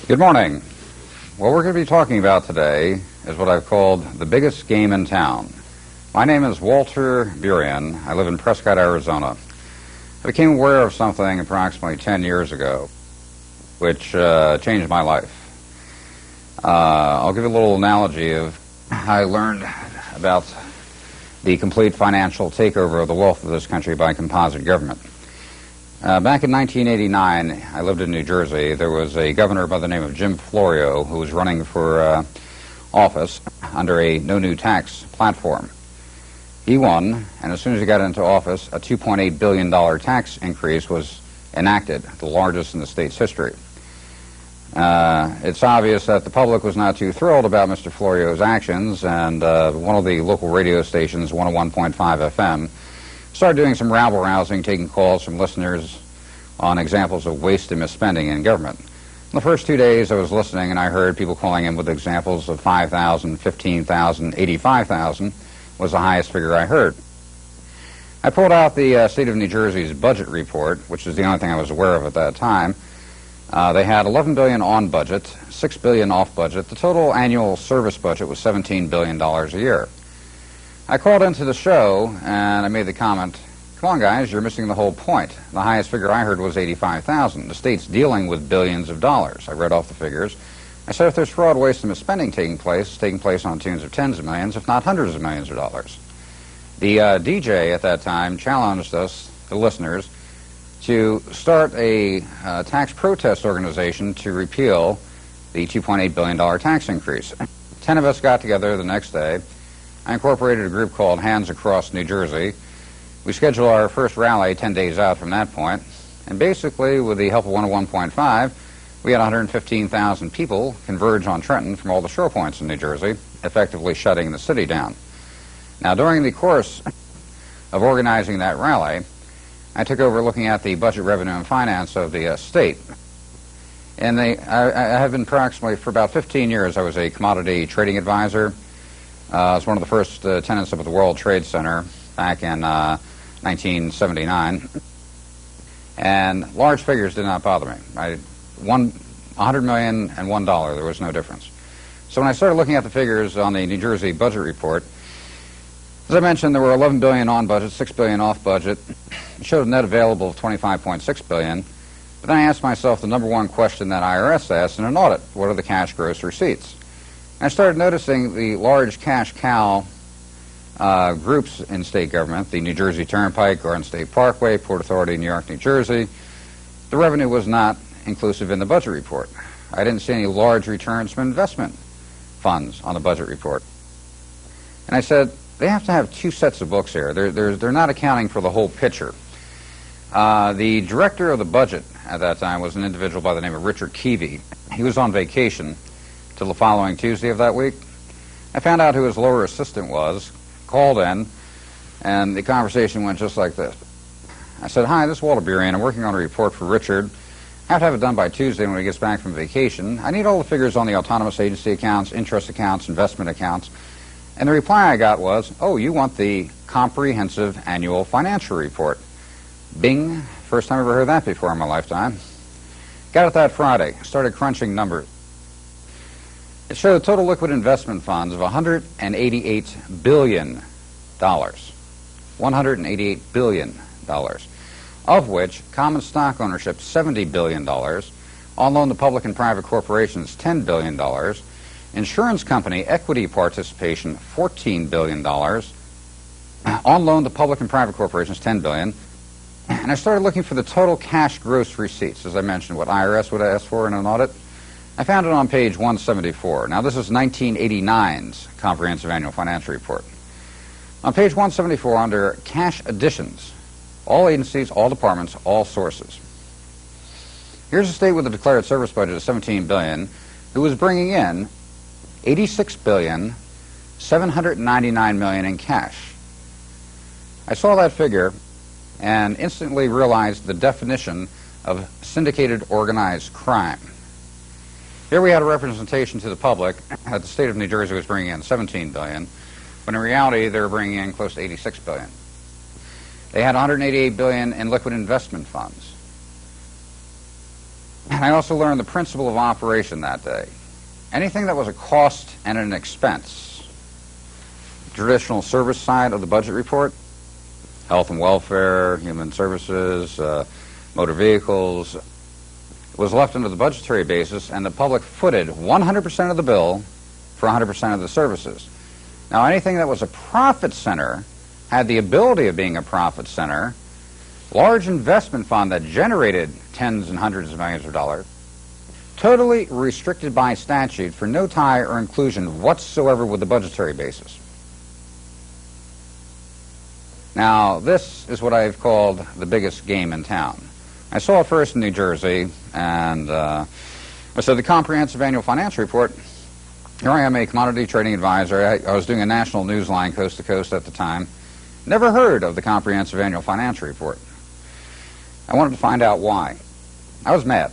Good morning. What we're going to be talking about today is what I've called the biggest game in town. My name is Walter Burian. I live in Prescott, Arizona. I became aware of something approximately 10 years ago, which changed my life. I'll give you a little analogy of how I learned about the complete financial takeover of the wealth of this country by composite government. Back in 1989, I lived in New Jersey. There was a governor by the name of Jim Florio who was running for office under a no new tax platform. He won, and as soon as he got into office, a $2.8 billion tax increase was enacted, the largest in the state's history. It's obvious that the public was not too thrilled about Mr. Florio's actions, and one of the local radio stations, 101.5 FM, started doing some rabble-rousing, taking calls from listeners on examples of waste and misspending in government. In the first 2 days I was listening, and I heard people calling in with examples of 5,000, 15,000, 85,000 was the highest figure I heard. I pulled out the state of New Jersey's budget report, which is the only thing I was aware of at that time. They had $11 billion on budget, $6 billion off budget. The total annual service budget was $17 billion a year. I called into the show and I made the comment, come on guys, you're missing the whole point. The highest figure I heard was 85,000. The state's dealing with billions of dollars. I read off the figures. I said if there's fraud, waste, and misspending taking place, it's taking place on tunes of tens of millions, if not hundreds of millions of dollars. The DJ at that time challenged us, the listeners, to start a tax protest organization to repeal the $2.8 billion tax increase. 10 of us got together the next day. I incorporated a group called Hands Across New Jersey. We scheduled our first rally 10 days out from that point, and basically, with the help of 101.5, we had 115,000 people converge on Trenton from all the shore points in New Jersey, effectively shutting the city down. Now, during the course of organizing that rally, I took over looking at the budget, revenue, and finance of the state. And I have been approximately, for about 15 years, I was a commodity trading advisor. I was one of the first tenants of the World Trade Center back in 1979. And large figures did not bother me. $100 million and $1, there was no difference. So when I started looking at the figures on the New Jersey budget report, as I mentioned, there were $11 billion on budget, $6 billion off budget. It showed a net available of $25.6 billion. But then I asked myself the number one question that IRS asks in an audit: what are the cash gross receipts? And I started noticing the large cash cow groups in state government, the New Jersey Turnpike, Garden State Parkway, Port Authority, New York, New Jersey. The revenue was not inclusive in the budget report. I didn't see any large returns from investment funds on the budget report. And I said, they have to have two sets of books here. They're not accounting for the whole picture. The director of the budget at that time was an individual by the name of Richard Keevy. He was on vacation till the following Tuesday of that week. I found out who his lower assistant was, called in, and the conversation went just like this. I said, hi, this is Walter Burian. I'm working on a report for Richard. I have to have it done by Tuesday when he gets back from vacation. I need all the figures on the autonomous agency accounts, interest accounts, investment accounts. And the reply I got was, oh, you want the comprehensive annual financial report. Bing. First time I've ever heard that before in my lifetime. Got it that Friday. Started crunching numbers. It showed total liquid investment funds of $188 billion. $188 billion. Of which common stock ownership $70 billion, on loan to public and private corporations $10 billion, insurance company equity participation $14 billion, on loan to public and private corporations $10 billion, and I started looking for the total cash gross receipts, as I mentioned, what IRS would ask for in an audit. I found it on page 174. Now this is 1989's Comprehensive Annual Financial Report. On page 174, under cash additions, all agencies, all departments, all sources. Here's a state with a declared service budget of $17 billion, who was bringing in $86,799 million in cash. I saw that figure and instantly realized the definition of syndicated organized crime. Here we had a representation to the public that the state of New Jersey was bringing in $17 billion, when in reality they were bringing in close to $86 billion. They had $188 billion in liquid investment funds. And I also learned the principle of operation that day. Anything that was a cost and an expense, traditional service side of the budget report, health and welfare, human services, motor vehicles, was left under the budgetary basis, and the public footed 100% of the bill for 100% of the services. Now, anything that was a profit center had the ability of being a profit center, large investment fund that generated tens and hundreds of millions of dollars, totally restricted by statute for no tie or inclusion whatsoever with the budgetary basis. Now, this is what I've called the biggest game in town. I saw it first in New Jersey, and I said the comprehensive annual financial report. Here I am, a commodity trading advisor. I was doing a national news line coast to coast at the time. Never heard of the comprehensive annual financial report. I wanted to find out why. I was mad.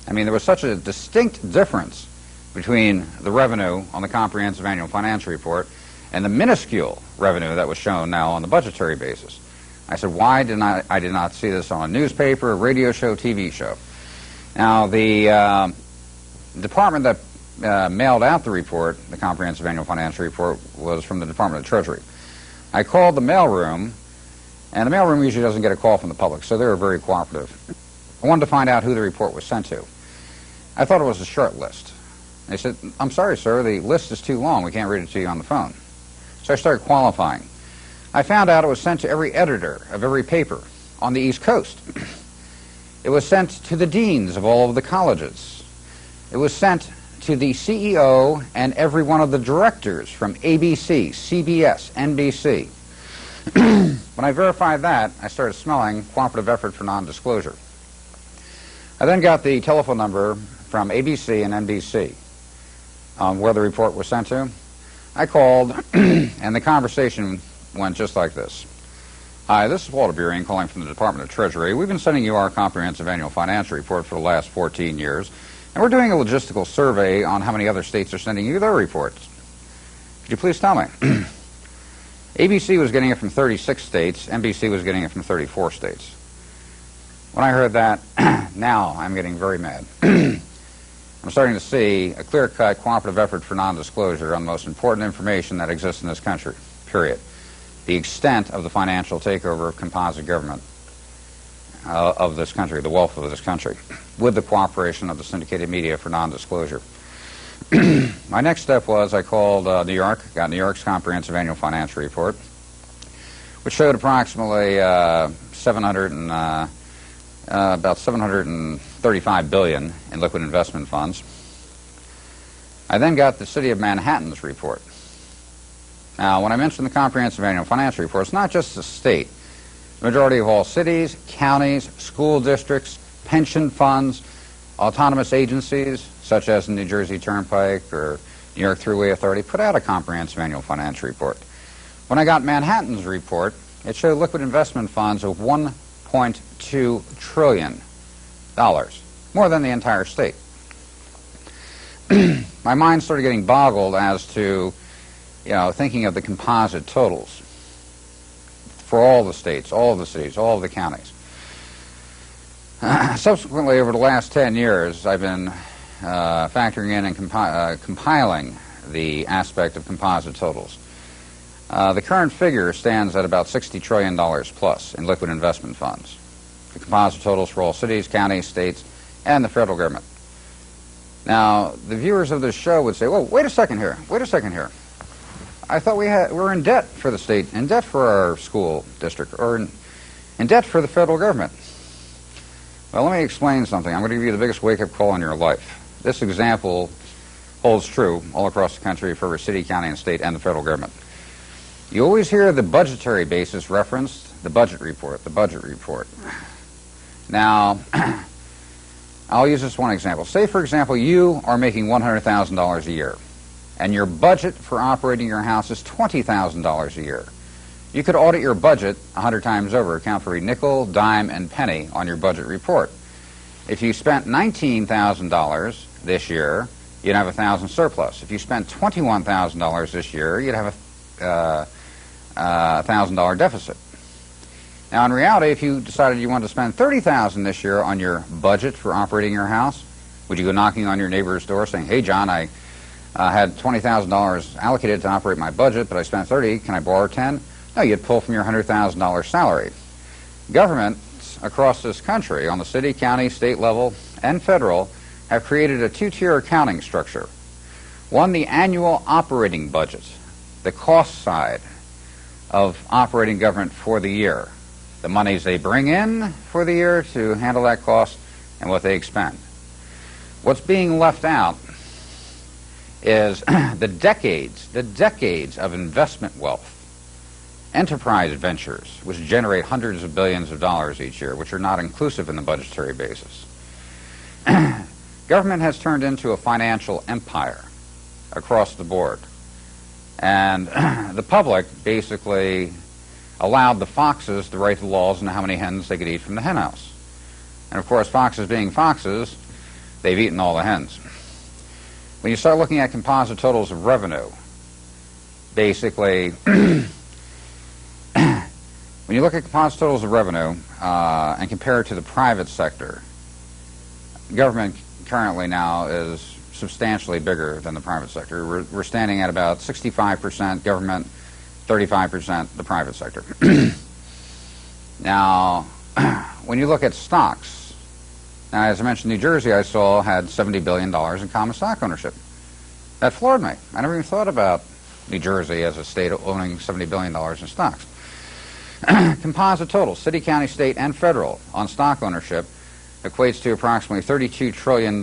I mean, there was such a distinct difference between the revenue on the comprehensive annual financial report and the minuscule revenue that was shown now on the budgetary basis. I said, why did I did not see this on a newspaper, radio show, TV show? Now, the department that mailed out the report, the comprehensive annual financial report, was from the Department of Treasury. I called the mailroom, and the mailroom usually doesn't get a call from the public, so they were very cooperative. I wanted to find out who the report was sent to. I thought it was a short list. They said, I'm sorry, sir, the list is too long. We can't read it to you on the phone. So I started qualifying. I found out it was sent to every editor of every paper on the East Coast. It was sent to the deans of all of the colleges. It was sent to the CEO and every one of the directors from ABC, CBS, NBC. When I verified that, I started smelling cooperative effort for non-disclosure. I then got the telephone number from ABC and NBC where the report was sent to. I called, and the conversation went just like this. Hi, this is Walter Burian calling from the Department of Treasury. We've been sending you our comprehensive annual financial report for the last 14 years, and we're doing a logistical survey on how many other states are sending you their reports. Could you please tell me? ABC was getting it from 36 states, NBC was getting it from 34 states. When I heard that, now I'm getting very mad. I'm starting to see a clear-cut cooperative effort for non-disclosure on the most important information that exists in this country, period. The extent of the financial takeover of composite government of this country, the wealth of this country, with the cooperation of the syndicated media for non-disclosure. My next step was I called New York, got New York's comprehensive annual financial report, which showed approximately about $735 billion in liquid investment funds. I then got the City of Manhattan's report. Now, when I mention the comprehensive annual financial report, it's not just the state. The majority of all cities, counties, school districts, pension funds, autonomous agencies, such as the New Jersey Turnpike or New York Thruway Authority, put out a comprehensive annual financial report. When I got Manhattan's report, it showed liquid investment funds of $1.2 trillion, more than the entire state. My mind started getting boggled as to, thinking of the composite totals for all the states, all of the cities, all of the counties. Subsequently, over the last 10 years, I've been factoring in and compiling the aspect of composite totals. The current figure stands at about $60 trillion plus in liquid investment funds. The composite totals for all cities, counties, states, and the federal government. Now, the viewers of this show would say, "Whoa, wait a second here. I thought we were in debt for the state, in debt for our school district, or in debt for the federal government." Well, let me explain something. I'm going to give you the biggest wake-up call in your life. This example holds true all across the country for every city, county, and state, and the federal government. You always hear the budgetary basis referenced, the budget report, the budget report. Now, I'll use this one example. Say, for example, you are making $100,000 a year, and your budget for operating your house is $20,000 a year. You could audit your budget 100 times over, account for every nickel, dime, and penny on your budget report. If you spent $19,000 this year, you'd have $1,000 surplus. If you spent $21,000 this year, you'd have a $1,000 deficit. Now, in reality, if you decided you wanted to spend $30,000 this year on your budget for operating your house, would you go knocking on your neighbor's door saying, "Hey, John, I had $20,000 allocated to operate my budget, but I spent $30. Can I borrow 10?" No, you'd pull from your $100,000 salary. Governments across this country, on the city, county, state level, and federal, have created a two-tier accounting structure. One, the annual operating budget, the cost side of operating government for the year, the monies they bring in for the year to handle that cost and what they expend. What's being left out is the decades of investment wealth, enterprise ventures, which generate hundreds of billions of dollars each year, which are not inclusive in the budgetary basis. Government has turned into a financial empire across the board. And the public basically allowed the foxes to write the laws on how many hens they could eat from the hen house. And of course, foxes being foxes, they've eaten all the hens. When you start looking at composite totals of revenue, basically, when you look at composite totals of revenue and compare it to the private sector, government currently now is substantially bigger than the private sector. We're standing at about 65% government, 35% the private sector. Now, when you look at stocks, now, as I mentioned, New Jersey, I saw, had $70 billion in common stock ownership. That floored me. I never even thought about New Jersey as a state owning $70 billion in stocks. Composite total, city, county, state, and federal, on stock ownership equates to approximately $32 trillion.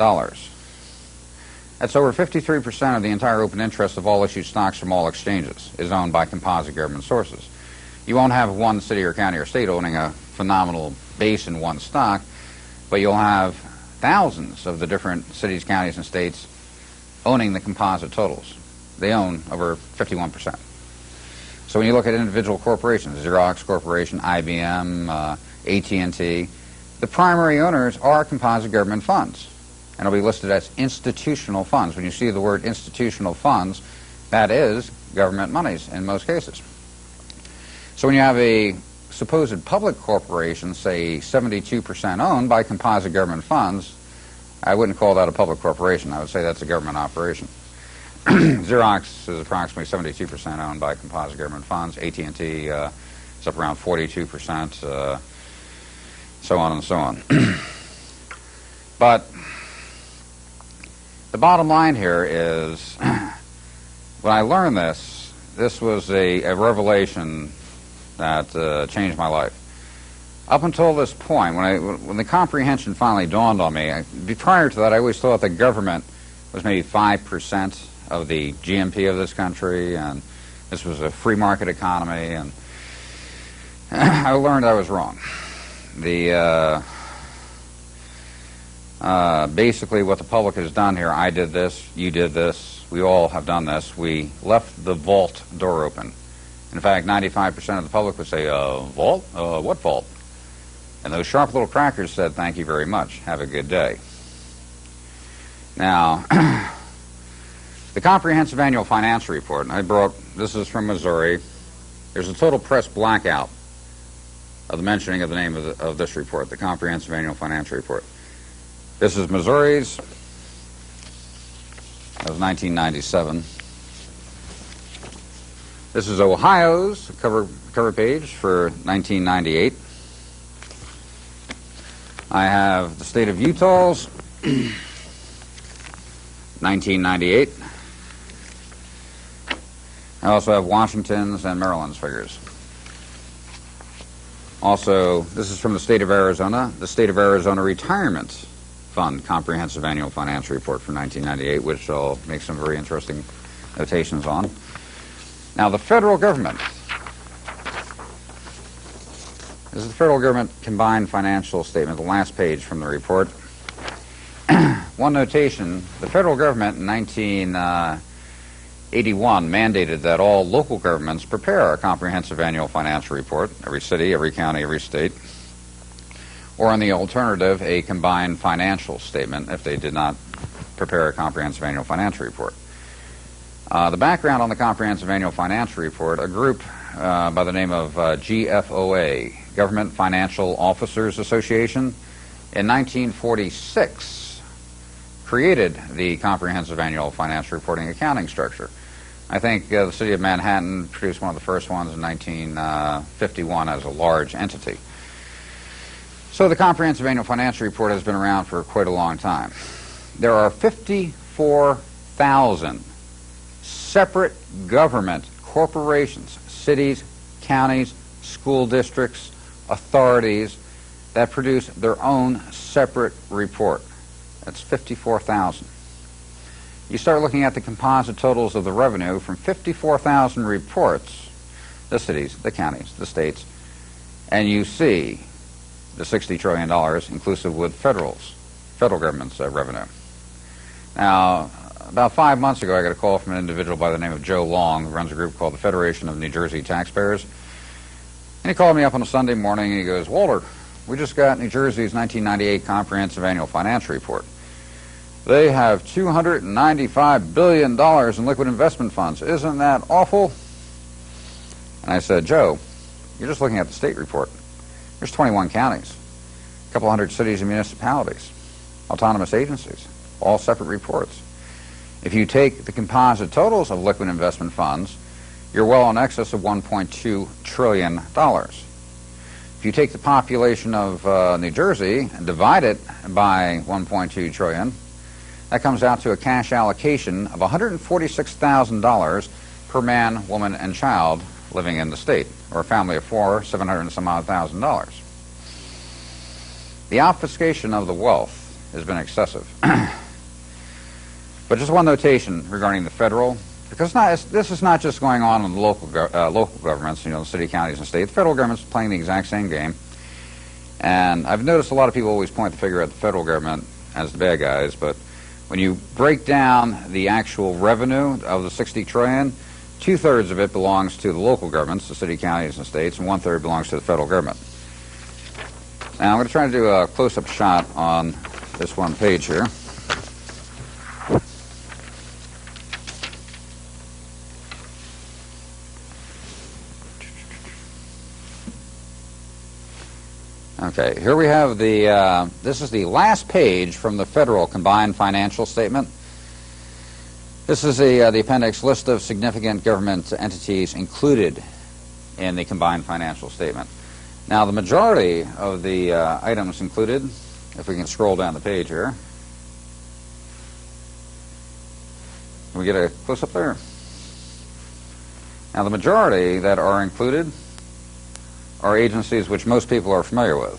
That's over 53% of the entire open interest of all issued stocks from all exchanges is owned by composite government sources. You won't have one city or county or state owning a phenomenal base in one stock, but you'll have thousands of the different cities, counties, and states owning the composite totals. They own over 51%. So when you look at individual corporations, Xerox Corporation, IBM, AT&T, the primary owners are composite government funds, and it'll be listed as institutional funds. When you see the word institutional funds, that is government monies in most cases. So when you have a supposed public corporation, say 72% owned by composite government funds, I wouldn't call that a public corporation. I would say that's a government operation. Xerox is approximately 72% owned by composite government funds. AT&T is up around 42%, so on and so on. But the bottom line here is, when I learned this was a revelation that changed my life. Up until this point, when the comprehension finally dawned on me, prior to that, I always thought the government was maybe 5% of the GNP of this country, and this was a free market economy, and I learned I was wrong. Basically what the public has done here, I did this, you did this, we all have done this, we left the vault door open. In fact, 95% of the public would say, vault? What vault? And those sharp little crackers said, "Thank you very much. Have a good day." Now, the Comprehensive Annual Financial Report, and this is from Missouri. There's a total press blackout of the mentioning of the name of this report, the Comprehensive Annual Financial Report. This is Missouri's. That was 1997. This is Ohio's cover page for 1998. I have the state of Utah's 1998. I also have Washington's and Maryland's figures. Also, this is from the state of Arizona, the State of Arizona Retirement Fund Comprehensive Annual Financial Report for 1998, which I'll make some very interesting notations on. Now, the federal government. This is the federal government combined financial statement, the last page from the report. One notation, the federal government in 1981 mandated that all local governments prepare a comprehensive annual financial report, every city, every county, every state, or on the alternative, a combined financial statement if they did not prepare a comprehensive annual financial report. The background on the Comprehensive Annual Financial Report, a group by the name of GFOA, Government Financial Officers Association, in 1946 created the Comprehensive Annual Financial Reporting Accounting Structure. I think the City of Manhattan produced one of the first ones in 1951 as a large entity. So the Comprehensive Annual Financial Report has been around for quite a long time. There are 54,000 separate government corporations, cities, counties, school districts, authorities that produce their own separate report. That's 54,000. You start looking at the composite totals of the revenue from 54,000 reports, the cities, the counties, the states, and you see the $60 trillion inclusive with federal government's revenue. Now, about 5 months ago, I got a call from an individual by the name of Joe Long, who runs a group called the Federation of New Jersey Taxpayers. And he called me up on a Sunday morning and he goes, "Walter, we just got New Jersey's 1998 Comprehensive Annual Financial Report. They have $295 billion in liquid investment funds. Isn't that awful?" And I said, "Joe, you're just looking at the state report. There's 21 counties, a couple hundred cities and municipalities, autonomous agencies, all separate reports. If you take the composite totals of liquid investment funds, you're well in excess of $1.2 trillion. If you take the population of New Jersey and divide it by 1.2 trillion, that comes out to a cash allocation of $146,000 per man, woman, and child living in the state, or a family of four, $700 and some odd thousand. The obfuscation of the wealth has been excessive. But just one notation regarding the federal, because this is not just going on in the local governments, the city, counties, and state. The federal government's playing the exact same game. And I've noticed a lot of people always point the finger at the federal government as the bad guys, but when you break down the actual revenue of the $60 trillion, 2/3 of it belongs to the local governments, the city, counties, and states, and 1/3 belongs to the federal government. Now I'm going to try to do a close-up shot on this one page here. Okay, here we have the, this is the last page from the federal combined financial statement. This is the appendix list of significant government entities included in the combined financial statement. Now, the majority of the items included, if we can scroll down the page here, can we get a close-up there? Now, the majority that are included are agencies which most people are familiar with.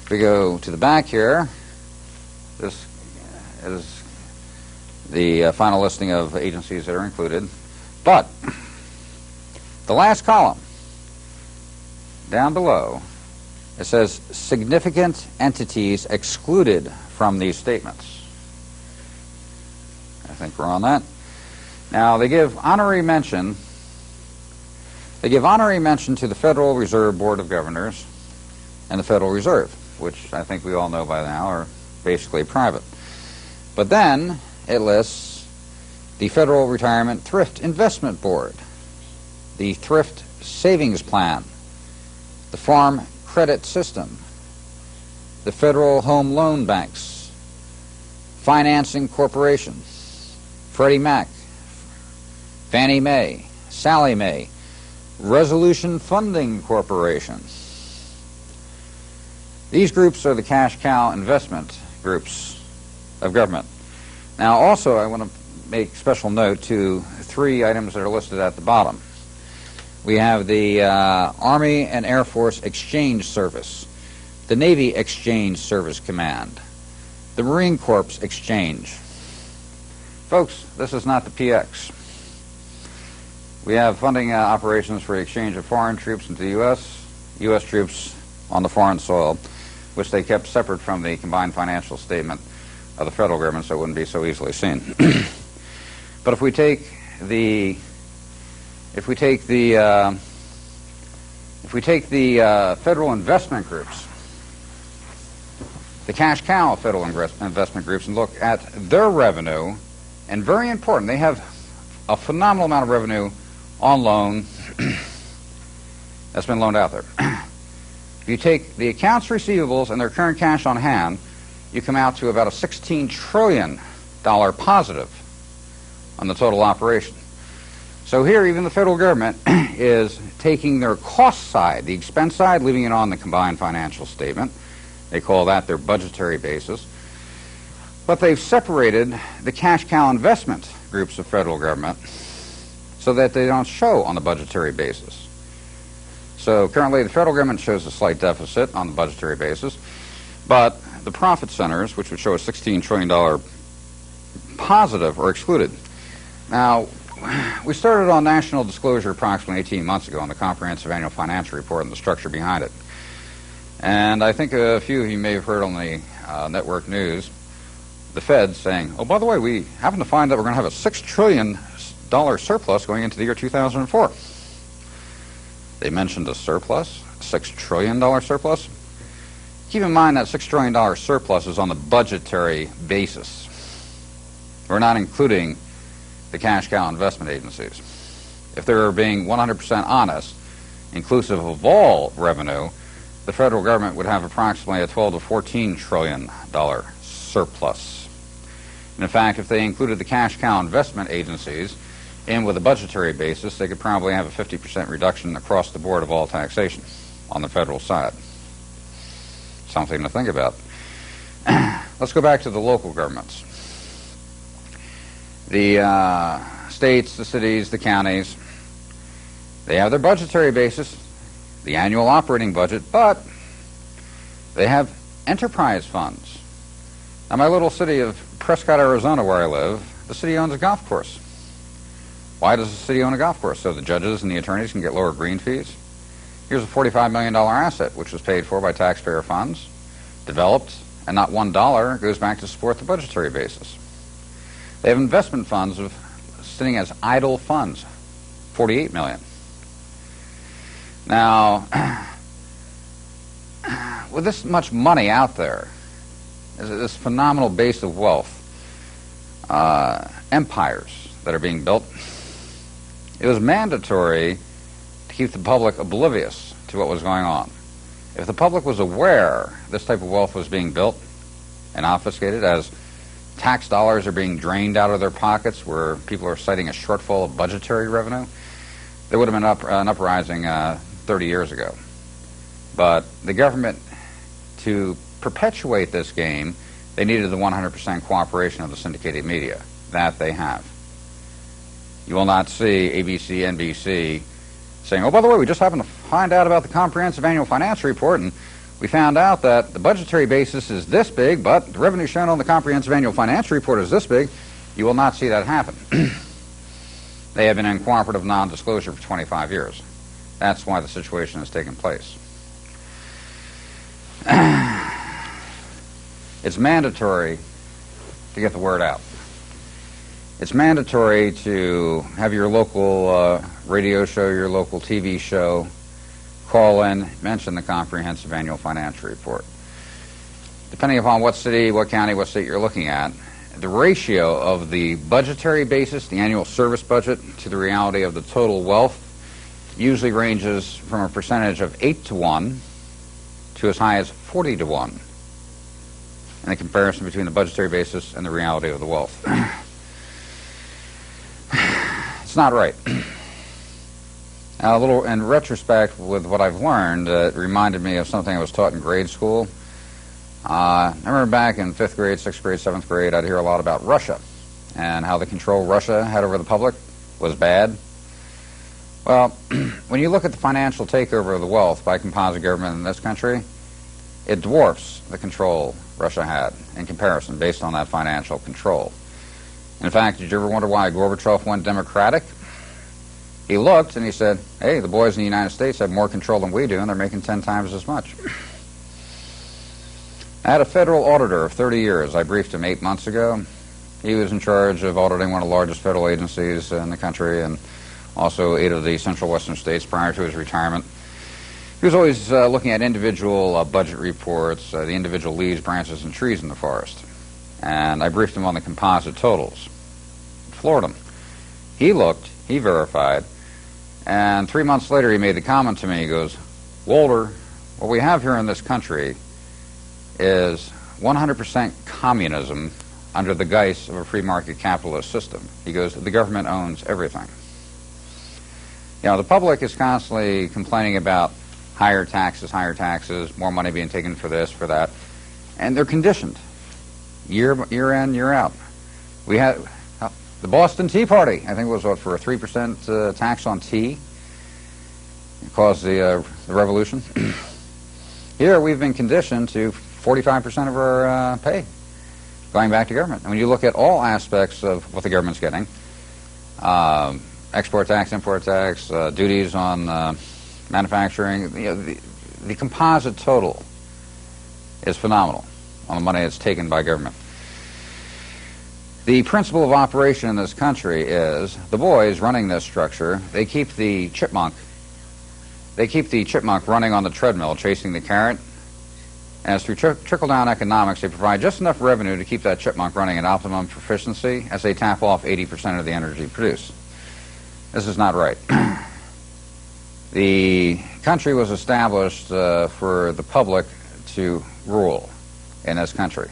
If we go to the back here, this is the final listing of agencies that are included. But the last column, down below, it says significant entities excluded from these statements. I think we're on that. Now, they give honorary mention. They give honorary mention to the Federal Reserve Board of Governors and the Federal Reserve, which I think we all know by now are basically private. But then it lists the Federal Retirement Thrift Investment Board, the Thrift Savings Plan, the Farm Credit System, the Federal Home Loan Banks, Financing Corporation, Freddie Mac, Fannie Mae, Sallie Mae, Resolution Funding Corporation. These groups are the cash cow investment groups of government. Now, also, I want to make special note to 3 items that are listed at the bottom. We have the Army and Air Force Exchange Service, the Navy Exchange Service Command, the Marine Corps Exchange. Folks, this is not the PX. We have funding operations for the exchange of foreign troops into the U.S. troops on the foreign soil, which they kept separate from the combined financial statement of the federal government, so it wouldn't be so easily seen. But if we take the federal investment groups, the cash cow federal investment groups, and look at their revenue, and very important, they have a phenomenal amount of revenue on loan that's been loaned out there. If you take the accounts receivables and their current cash on hand, you come out to about a $16 trillion positive on the total operation. So here, even the federal government is taking their cost side, the expense side, leaving it on the combined financial statement. They call that their budgetary basis. But they've separated the cash cow investment groups of federal government so that they don't show on the budgetary basis. So currently the federal government shows a slight deficit on the budgetary basis, but the profit centers, which would show a $16 trillion positive, are excluded. Now, we started on national disclosure approximately 18 months ago on the Comprehensive Annual Financial Report and the structure behind it. And I think a few of you may have heard on the network news the Fed saying, oh, by the way, we happen to find that we're going to have a $6 trillion surplus going into the year 2004. They mentioned a surplus, a $6 trillion surplus. Keep in mind that $6 trillion surplus is on the budgetary basis. We're not including the cash cow investment agencies. If they were being 100% honest, inclusive of all revenue, the federal government would have approximately a $12 to $14 trillion surplus. And in fact, if they included the cash cow investment agencies in with a budgetary basis, they could probably have a 50% reduction across the board of all taxation on the federal side. Something to think about. Let's go back to the local governments. The states, the cities, the counties, they have their budgetary basis, the annual operating budget, but they have enterprise funds. Now, my little city of Prescott, Arizona, where I live, the city owns a golf course. Why does the city own a golf course? So the judges and the attorneys can get lower green fees? Here's a $45 million asset, which was paid for by taxpayer funds, developed, and not $1 goes back to support the budgetary basis. They have investment funds of sitting as idle funds, $48 million. Now, with this much money out there, this phenomenal base of wealth, empires that are being built, it was mandatory to keep the public oblivious to what was going on. If the public was aware this type of wealth was being built and obfuscated as tax dollars are being drained out of their pockets where people are citing a shortfall of budgetary revenue, there would have been an uprising 30 years ago. But the government, to perpetuate this game, they needed the 100% cooperation of the syndicated media. That they have. You will not see ABC, NBC saying, oh, by the way, we just happened to find out about the Comprehensive Annual Financial Report, and we found out that the budgetary basis is this big, but the revenue shown on the Comprehensive Annual Financial Report is this big. You will not see that happen. They have been in cooperative non-disclosure for 25 years. That's why the situation has taken place. It's mandatory to get the word out. It's mandatory to have your local radio show, your local TV show, call in, mention the Comprehensive Annual Financial Report. Depending upon what city, what county, what state you're looking at, the ratio of the budgetary basis, the annual service budget, to the reality of the total wealth usually ranges from a percentage of 8 to 1 to as high as 40 to 1 in the comparison between the budgetary basis and the reality of the wealth. It's not right. Now, a little in retrospect with what I've learned, it reminded me of something I was taught in grade school. I remember back in 5th grade, 6th grade, 7th grade, I'd hear a lot about Russia and how the control Russia had over the public was bad. Well, when you look at the financial takeover of the wealth by composite government in this country, it dwarfs the control Russia had in comparison based on that financial control. In fact, did you ever wonder why Gorbachev went democratic? He looked and he said, hey, the boys in the United States have more control than we do, and they're making 10 times as much. I had a federal auditor of 30 years. I briefed him 8 months ago. He was in charge of auditing one of the largest federal agencies in the country and also 8 of the central western states prior to his retirement. He was always looking at individual budget reports, the individual leaves, branches, and trees in the forest. And I briefed him on the composite totals. Floored him. He looked, he verified, And 3 months later, he made the comment to me. He goes, "Walter, what we have here in this country is 100% communism under the guise of a free market capitalist system." He goes, "The government owns everything." You know, the public is constantly complaining about higher taxes, more money being taken for this, for that, and they're conditioned year in, year out. We had the Boston Tea Party, I think it was, what, for a 3% tax on tea. It caused the revolution. Here we've been conditioned to 45% of our pay going back to government. And when you look at all aspects of what the government's getting, export tax, import tax, duties on manufacturing, you know, the composite total is phenomenal on the money that's taken by government. The principle of operation in this country is the boys running this structure, they keep the chipmunk running on the treadmill chasing the carrot. As through trickle-down economics, they provide just enough revenue to keep that chipmunk running at optimum efficiency as they tap off 80% of the energy produced. This is not right. The country was established for the public to rule in this country,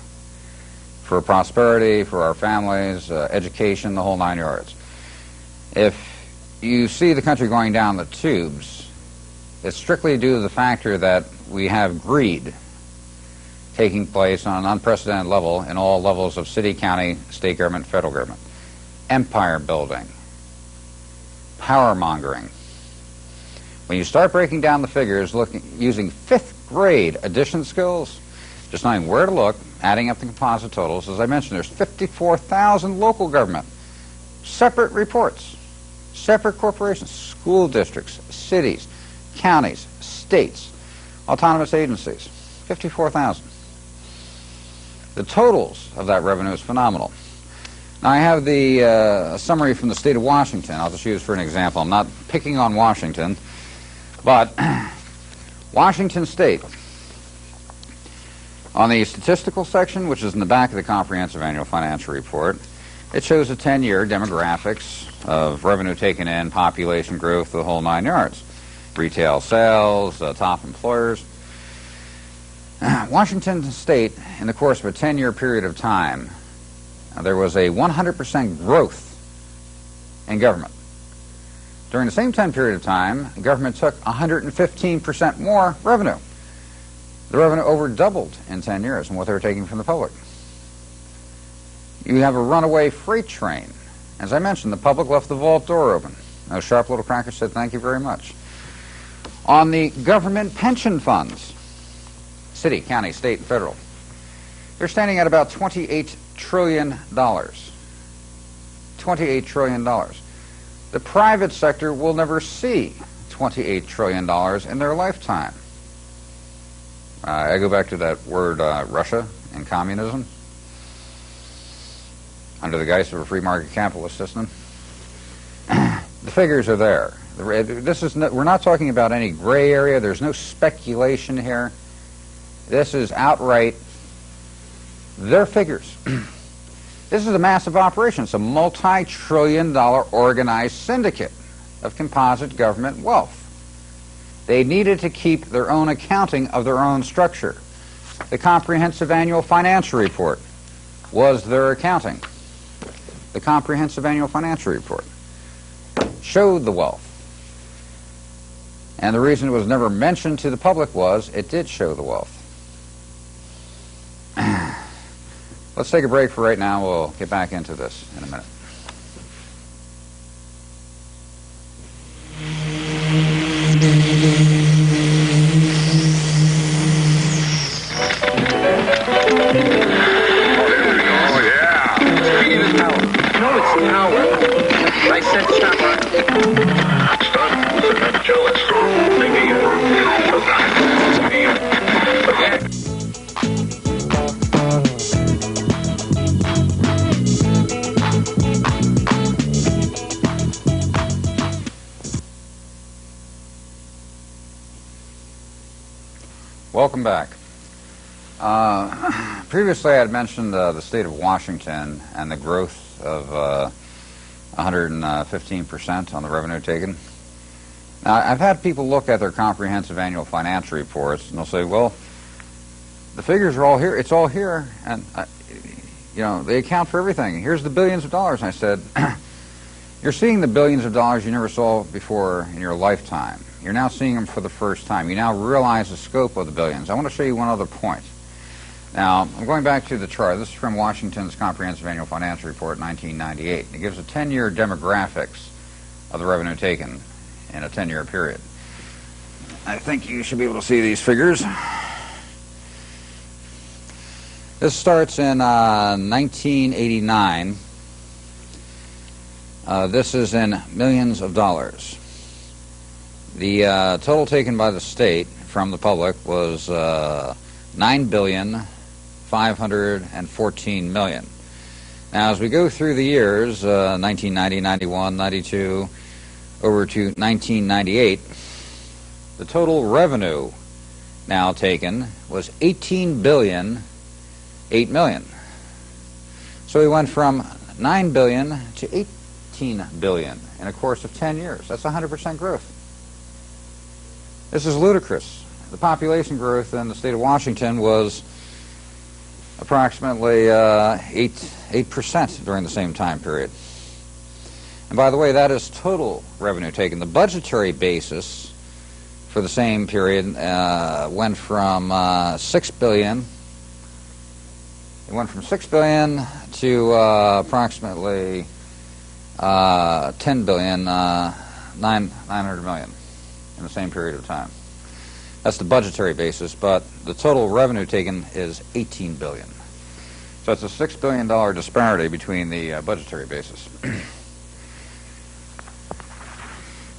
for prosperity, for our families, education, the whole 9 yards. If you see the country going down the tubes, it's strictly due to the factor that we have greed taking place on an unprecedented level in all levels of city, county, state government, federal government. Empire building, power mongering. When you start breaking down the figures, using 5th grade addition skills, just knowing where to look, adding up the composite totals, as I mentioned, there's 54,000 local government, separate reports, separate corporations, school districts, cities, counties, states, autonomous agencies, 54,000. The totals of that revenue is phenomenal. Now, I have the summary from the state of Washington. I'll just use for an example. I'm not picking on Washington, but Washington State, on the statistical section, which is in the back of the Comprehensive Annual Financial Report, it shows a 10-year demographics of revenue taken in, population growth, the whole 9 yards. Retail sales, top employers. Washington State, in the course of a 10-year period of time, there was a 100% growth in government. During the same 10 period of time, the government took 115% more revenue. The revenue over doubled in 10 years from what they were taking from the public. You have a runaway freight train. As I mentioned, the public left the vault door open. Those sharp little crackers said, "Thank you very much." On the government pension funds, city, county, state, and federal, they're standing at about $28 trillion. $28 trillion. The private sector will never see $28 trillion in their lifetime. I go back to that word Russia and communism under the guise of a free market capitalist system. The figures are there. We're not talking about any gray area. There's no speculation here. This is outright their figures. This is a massive operation. It's a multi-trillion-dollar organized syndicate of composite government wealth. They needed to keep their own accounting of their own structure. The Comprehensive Annual Financial Report was their accounting. The Comprehensive Annual Financial Report showed the wealth. And the reason it was never mentioned to the public was it did show the wealth. Let's take a break for right now. We'll get back into this in a minute. Oh, yeah. Speed is power. No, it's power. I said chopper. Stop. Listen, I'm jealous. Welcome back. Previously I had mentioned the state of Washington and the growth of 115% on the revenue taken. Now, I've had people look at their comprehensive annual financial reports, and they'll say, well, the figures are all here. It's all here, and, you know, they account for everything. Here's the billions of dollars. And I said, you're seeing the billions of dollars you never saw before in your lifetime. You're now seeing them for the first time. You now realize the scope of the billions. I want to show you one other point. Now, I'm going back to the chart. This is from Washington's Comprehensive Annual Financial Report, 1998. It gives a 10-year demographics of the revenue taken in a 10-year period. I think you should be able to see these figures. This starts in 1989. This is in millions of dollars. The total taken by the state from the public was $9,514,000,000. Now, as we go through the years, 1990, 91, 92, over to 1998, the total revenue now taken was $18,008,000,000. So we went from $9 billion to $18 billion in a course of 10 years. That's 100% growth. This is ludicrous. The population growth in the state of Washington was approximately 8% during the same time period. And by the way, that is total revenue taken. The budgetary basis for the same period went from $6 billion. It went from $6 billion to approximately $10 billion, 900 million in the same period of time. That's the budgetary basis, but the total revenue taken is $18 billion. So it's a $6 billion disparity between the budgetary basis.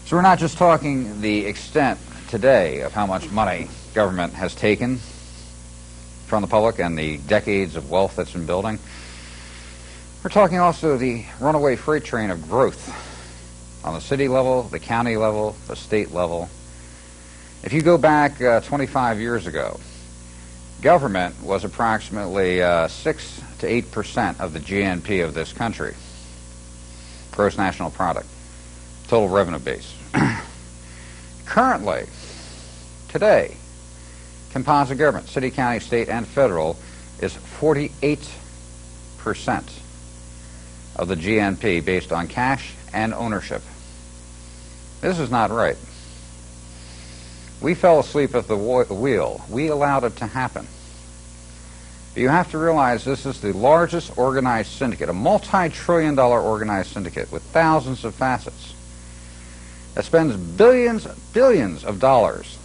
So we're not just talking the extent today of how much money government has taken from the public and the decades of wealth that's been building. We're talking also the runaway freight train of growth on the city level, the county level, the state level. If you go back 25 years ago, government was approximately 6 to 8% of the GNP of this country, gross national product, total revenue base. Currently, today, composite government, city, county, state, and federal, is 48% of the GNP based on cash and ownership. This is not right. We fell asleep at the wheel. We allowed it to happen. But you have to realize this is the largest organized syndicate, a multi-trillion-dollar organized syndicate with thousands of facets that spends billions of dollars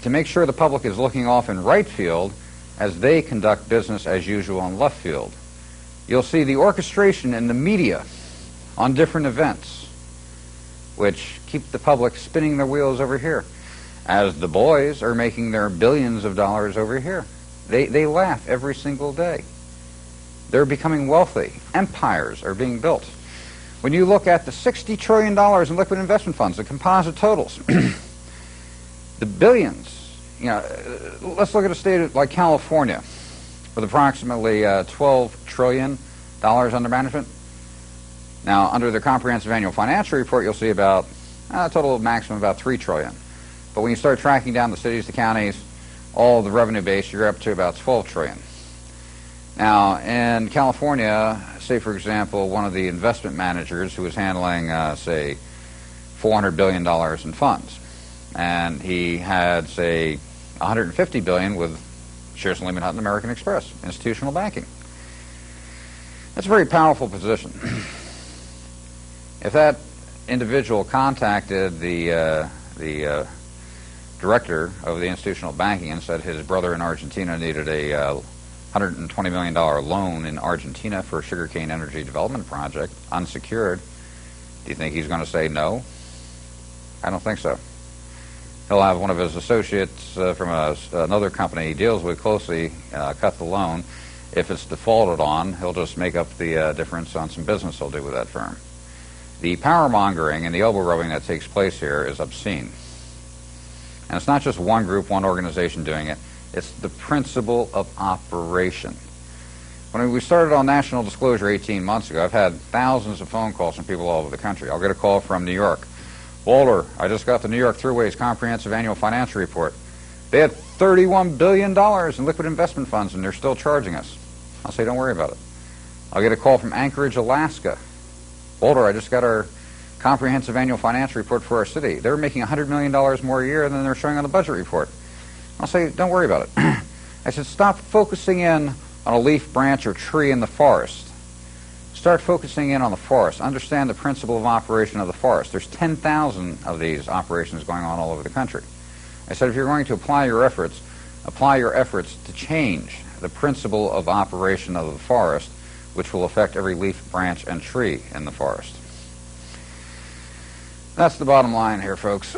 to make sure the public is looking off in right field as they conduct business as usual in left field. You'll see the orchestration in the media on different events, which keep the public spinning their wheels over here, as the boys are making their billions of dollars over here. They laugh every single day. They're becoming wealthy. Empires are being built. When you look at the $60 trillion in liquid investment funds, the composite totals, the billions, you know, let's look at a state like California with approximately $12 trillion under management. Now, under the Comprehensive Annual Financial Report, you'll see about a total maximum about $3 trillion. But when you start tracking down the cities, the counties, all the revenue base, you're up to about $12 trillion. Now, in California, say, for example, one of the investment managers who was handling, say, $400 billion in funds, and he had, say, $150 billion with shares in Lehman Hutton American Express, institutional banking. That's a very powerful position. If that individual contacted the director of the institutional banking and said his brother in Argentina needed a $120 million loan in Argentina for a sugarcane energy development project, unsecured, do you think he's going to say no? I don't think so. He'll have one of his associates from another company he deals with closely cut the loan. If it's defaulted on, he'll just make up the difference on some business he'll do with that firm. The power mongering and the elbow rubbing that takes place here is obscene. And it's not just one group, one organization doing it. It's the principle of operation. When we started on national disclosure 18 months ago, I've had thousands of phone calls from people all over the country. I'll get a call from New York. Walter, I just got the New York Thruway's comprehensive annual financial report. They had $31 billion in liquid investment funds, and they're still charging us. I'll say, don't worry about it. I'll get a call from Anchorage, Alaska. Walter, I just got our comprehensive annual financial report for our city. They're making $100 million more a year than they're showing on the budget report. I'll say, don't worry about it. I said, stop focusing in on a leaf, branch, or tree in the forest. Start focusing in on the forest. Understand the principle of operation of the forest. There's 10,000 of these operations going on all over the country. I said, if you're going to apply your efforts to change the principle of operation of the forest, which will affect every leaf, branch, and tree in the forest. That's the bottom line here, folks.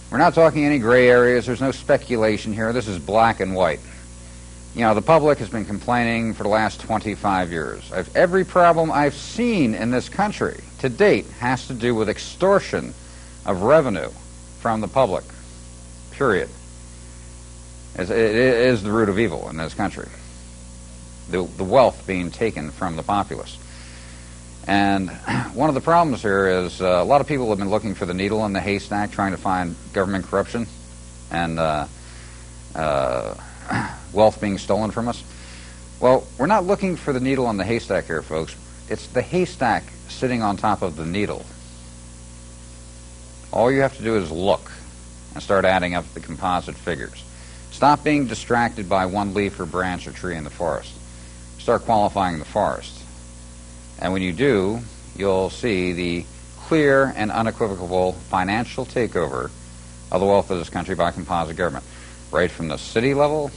We're not talking any gray areas. There's no speculation here. This is black and white. You know, the public has been complaining for the last 25 years. Every problem I've seen in this country to date has to do with extortion of revenue from the public, period. It is the root of evil in this country. The wealth being taken from the populace. And one of the problems here is a lot of people have been looking for the needle in the haystack, trying to find government corruption and wealth being stolen from us. Well, we're not looking for the needle in the haystack here, folks. It's the haystack sitting on top of the needle. All you have to do is look and start adding up the composite figures. Stop being distracted by one leaf or branch or tree in the forest. Start qualifying the forest. And when you do, you'll see the clear and unequivocal financial takeover of the wealth of this country by composite government, right from the city level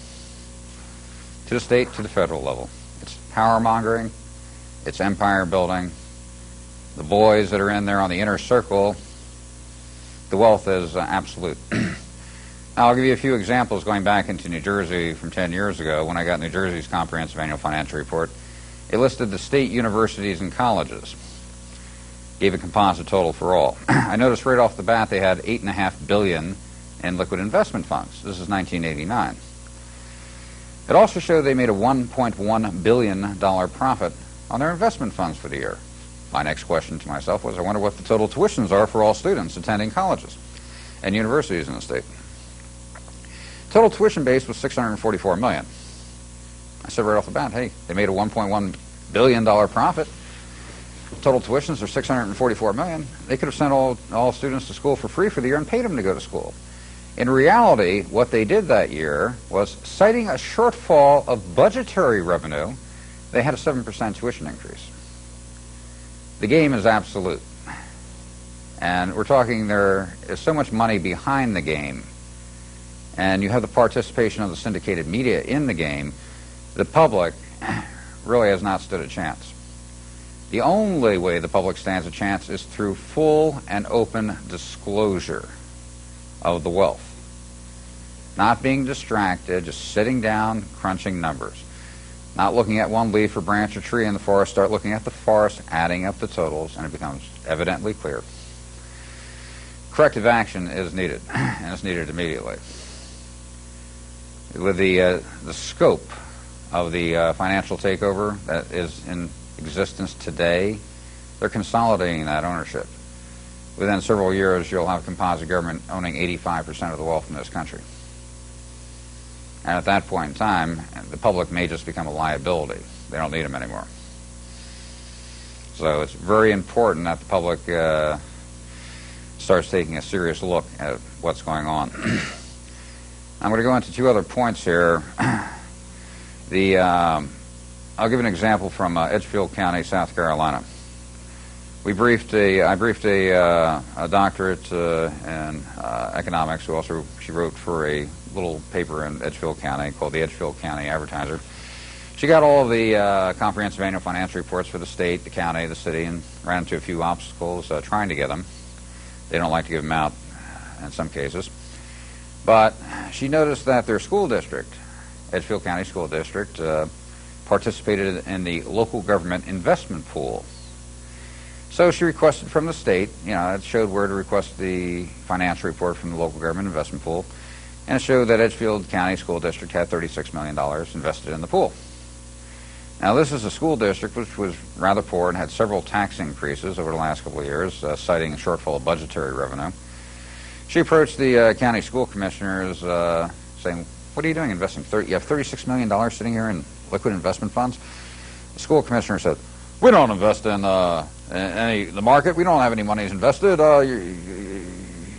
to the state to the federal level. It's power mongering, it's empire building. The boys that are in there on the inner circle, the wealth is absolute. I'll give you a few examples going back into New Jersey from 10 years ago when I got New Jersey's comprehensive annual financial report. It listed the state universities and colleges, gave a composite total for all. I noticed right off the bat they had $8.5 billion in liquid investment funds. This is 1989. It also showed they made a $1.1 billion profit on their investment funds for the year. My next question to myself was, I wonder what the total tuitions are for all students attending colleges and universities in the state. Total tuition base was $644 million. I said right off the bat, hey, they made a $1.1 billion profit. Total tuitions are $644 million. They could have sent all students to school for free for the year and paid them to go to school. In reality, what they did that year was, citing a shortfall of budgetary revenue, they had a 7% tuition increase. The game is absolute. And we're talking there is so much money behind the game, and you have the participation of the syndicated media in the game, the public really has not stood a chance. The only way the public stands a chance is through full and open disclosure of the wealth. Not being distracted, just sitting down, crunching numbers. Not looking at one leaf or branch or tree in the forest, start looking at the forest, adding up the totals, and it becomes evidently clear. Corrective action is needed, and it's needed immediately. With the scope of the financial takeover that is in existence today, they're consolidating that ownership. Within several years, you'll have composite government owning 85% of the wealth in this country. And at that point in time, the public may just become a liability. They don't need them anymore. So it's very important that the public starts taking a serious look at what's going on. I'm going to go into two other points here. I'll give an example from Edgefield County, South Carolina. I briefed a doctorate in economics who also, she wrote for a little paper in Edgefield County called the Edgefield County Advertiser. She got all of the comprehensive annual financial reports for the state, the county, the city, and ran into a few obstacles trying to get them. They don't like to give them out in some cases. But she noticed that their school district, Edgefield County School District, participated in the local government investment pool. So she requested from the state, it showed where to request the financial report from the local government investment pool, and it showed that Edgefield County School District had $36 million invested in the pool. Now, this is a school district which was rather poor and had several tax increases over the last couple of years, citing a shortfall of budgetary revenue. She approached the county school commissioners saying, what are you doing investing? You have $36 million sitting here in liquid investment funds? The school commissioner said, we don't invest in the market. We don't have any monies invested.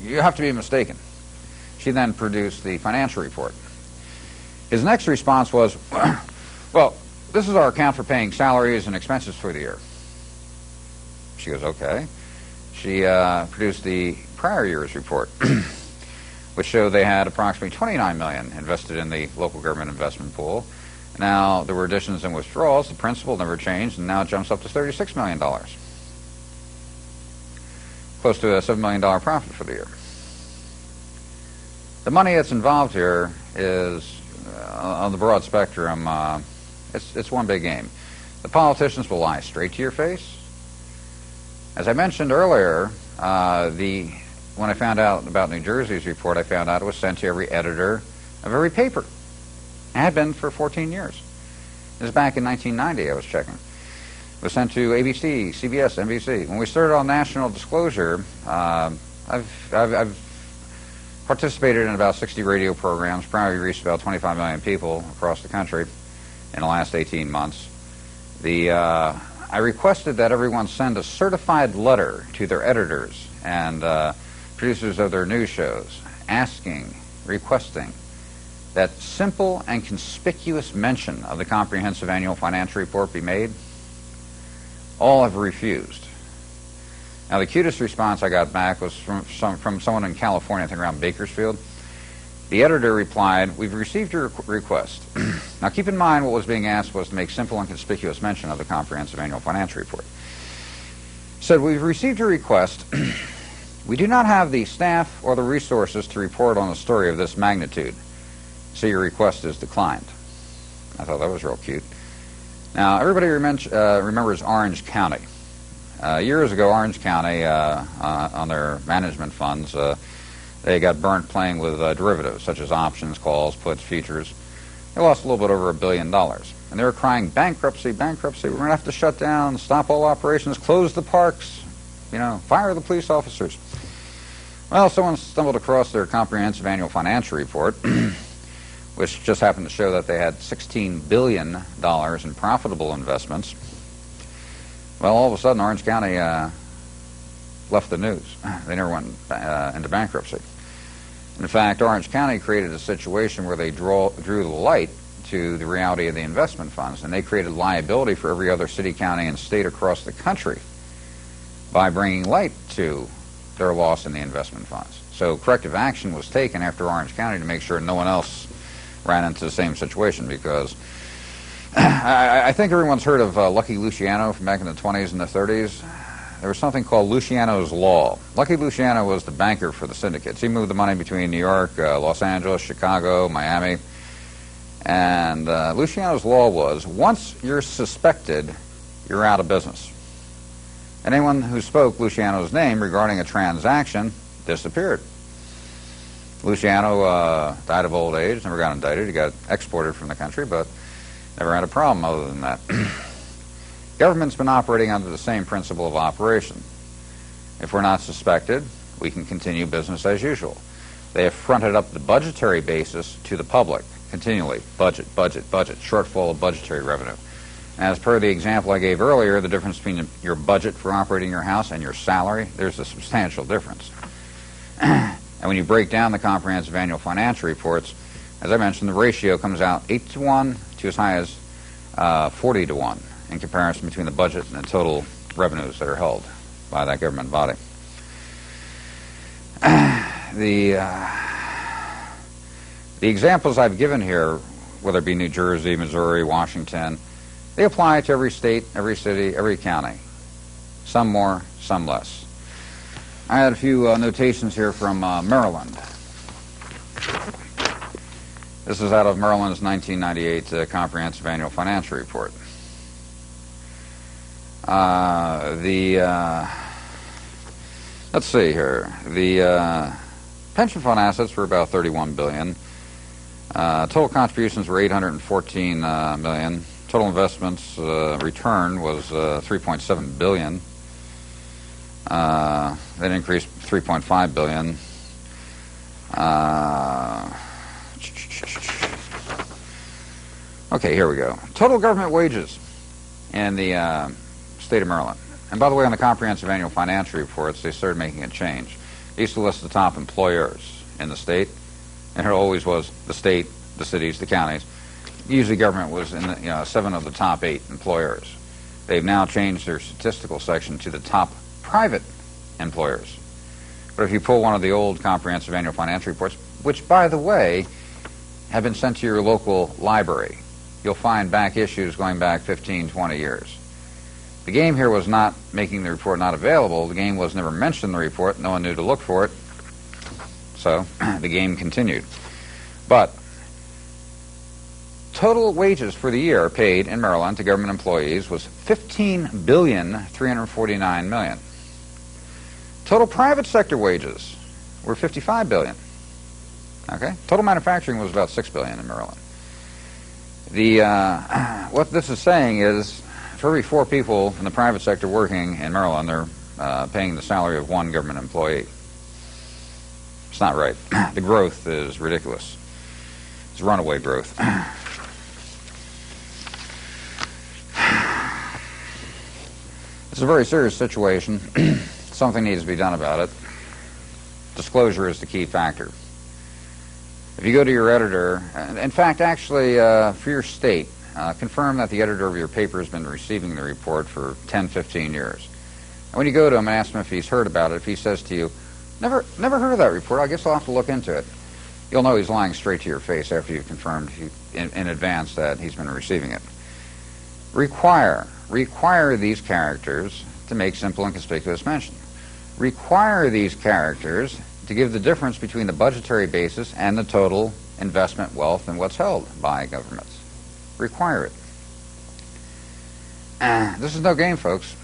You have to be mistaken. She then produced the financial report. His next response was, well, this is our account for paying salaries and expenses for the year. She goes, okay. She produced the prior year's report, which showed they had approximately $29 million invested in the local government investment pool. Now, there were additions and withdrawals. The principal never changed, and now it jumps up to $36 million. Close to a $7 million profit for the year. The money that's involved here is, on the broad spectrum, it's one big game. The politicians will lie straight to your face. As I mentioned earlier, when I found out about New Jersey's report, I found out it was sent to every editor of every paper. It had been for 14 years. This is back in 1990, I was checking. It was sent to ABC, CBS, NBC. When we started on national disclosure, I've participated in about 60 radio programs, probably reached about 25 million people across the country in the last 18 months. I requested that everyone send a certified letter to their editors and producers of their news shows, requesting that simple and conspicuous mention of the comprehensive annual financial report be made. All have refused. Now, the cutest response I got back was from someone in California, I think around Bakersfield. The editor replied, we've received your request. Now, keep in mind what was being asked was to make simple and conspicuous mention of the comprehensive annual financial report. Said, we've received your request. We do not have the staff or the resources to report on a story of this magnitude, so your request is declined. I thought that was real cute. Now, everybody remembers Orange County. Years ago, Orange County, on their management funds, they got burnt playing with derivatives, such as options, calls, puts, futures. They lost a little bit over $1 billion. And they were crying, bankruptcy, bankruptcy. We're going to have to shut down, stop all operations, close the parks, fire the police officers. Well, someone stumbled across their comprehensive annual financial report, which just happened to show that they had $16 billion in profitable investments. Well, all of a sudden, Orange County left the news. They never went into bankruptcy. In fact, Orange County created a situation where they drew the light to the reality of the investment funds, and they created liability for every other city, county, and state across the country by bringing light to their loss in the investment funds. So corrective action was taken after Orange County to make sure no one else ran into the same situation, because I think everyone's heard of Lucky Luciano from back in the 20s and the 30s. There was something called Luciano's Law. Lucky Luciano was the banker for the syndicates. He moved the money between New York, Los Angeles, Chicago, Miami. And Luciano's Law was, once you're suspected, you're out of business. And anyone who spoke Luciano's name regarding a transaction disappeared. Luciano died of old age, never got indicted. He got exported from the country, but never had a problem other than that. Government's been operating under the same principle of operation. If we're not suspected, we can continue business as usual. They have fronted up the budgetary basis to the public continually. Budget, budget, budget, shortfall of budgetary revenue. As per the example I gave earlier, the difference between your budget for operating your house and your salary, there's a substantial difference. And when you break down the comprehensive annual financial reports, as I mentioned, the ratio comes out 8-to-1 to as high as 40-to-1 in comparison between the budget and the total revenues that are held by that government body. The examples I've given here, whether it be New Jersey, Missouri, Washington, they apply to every state, every city, every county. Some more, some less. I had a few notations here from Maryland. This is out of Maryland's 1998 Comprehensive Annual Financial Report. Let's see here. The pension fund assets were about $31 billion. Total contributions were $814 million. Total investments return was $3.7 billion. That increased $3.5 billion. Okay, here we go. Total government wages in the state of Maryland. And by the way, on the comprehensive annual financial reports, they started making a change. They used to list the top employers in the state, and it always was the state, the cities, the counties. Usually government was in the, 7 of the top 8 employers. They've now changed their statistical section to the top private employers. But if you pull one of the old comprehensive annual financial reports, which, by the way, have been sent to your local library, you'll find back issues going back 15, 20 years. The game here was not making the report not available. The game was never mentioned in the report. No one knew to look for it. So the game continued. But total wages for the year paid in Maryland to government employees was $15,349,000,000. Total private sector wages were $55 billion. Okay? Total manufacturing was about $6 billion in Maryland. What this is saying is, for every 4 people in the private sector working in Maryland, they're paying the salary of 1 government employee. It's not right. The growth is ridiculous. It's runaway growth. It's a very serious situation. Something needs to be done about it. Disclosure is the key factor. If you go to your editor, in fact, actually, for your state, confirm that the editor of your paper has been receiving the report for 10, 15 years. And when you go to him and ask him if he's heard about it, if he says to you, never heard of that report, I guess I'll have to look into it, you'll know he's lying straight to your face after you've confirmed in advance that he's been receiving it. Require these characters to make simple and conspicuous mention. Require these characters to give the difference between the budgetary basis and the total investment wealth and what's held by governments. Require it. This is no game, folks.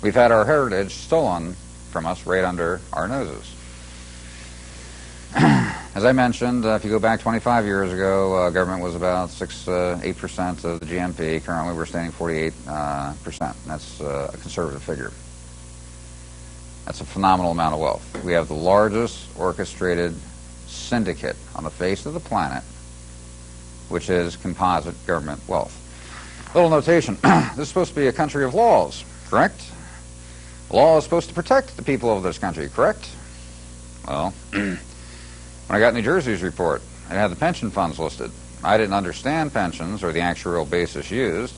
We've had our heritage stolen from us right under our noses. As I mentioned, if you go back 25 years ago, government was about 8% of the GNP. Currently, we're standing 48%. That's a conservative figure. That's a phenomenal amount of wealth. We have the largest orchestrated syndicate on the face of the planet, which is composite government wealth. Little notation. This is supposed to be a country of laws, correct? Law is supposed to protect the people of this country, correct? Well, when I got New Jersey's report, it had the pension funds listed. I didn't understand pensions or the actuarial basis used.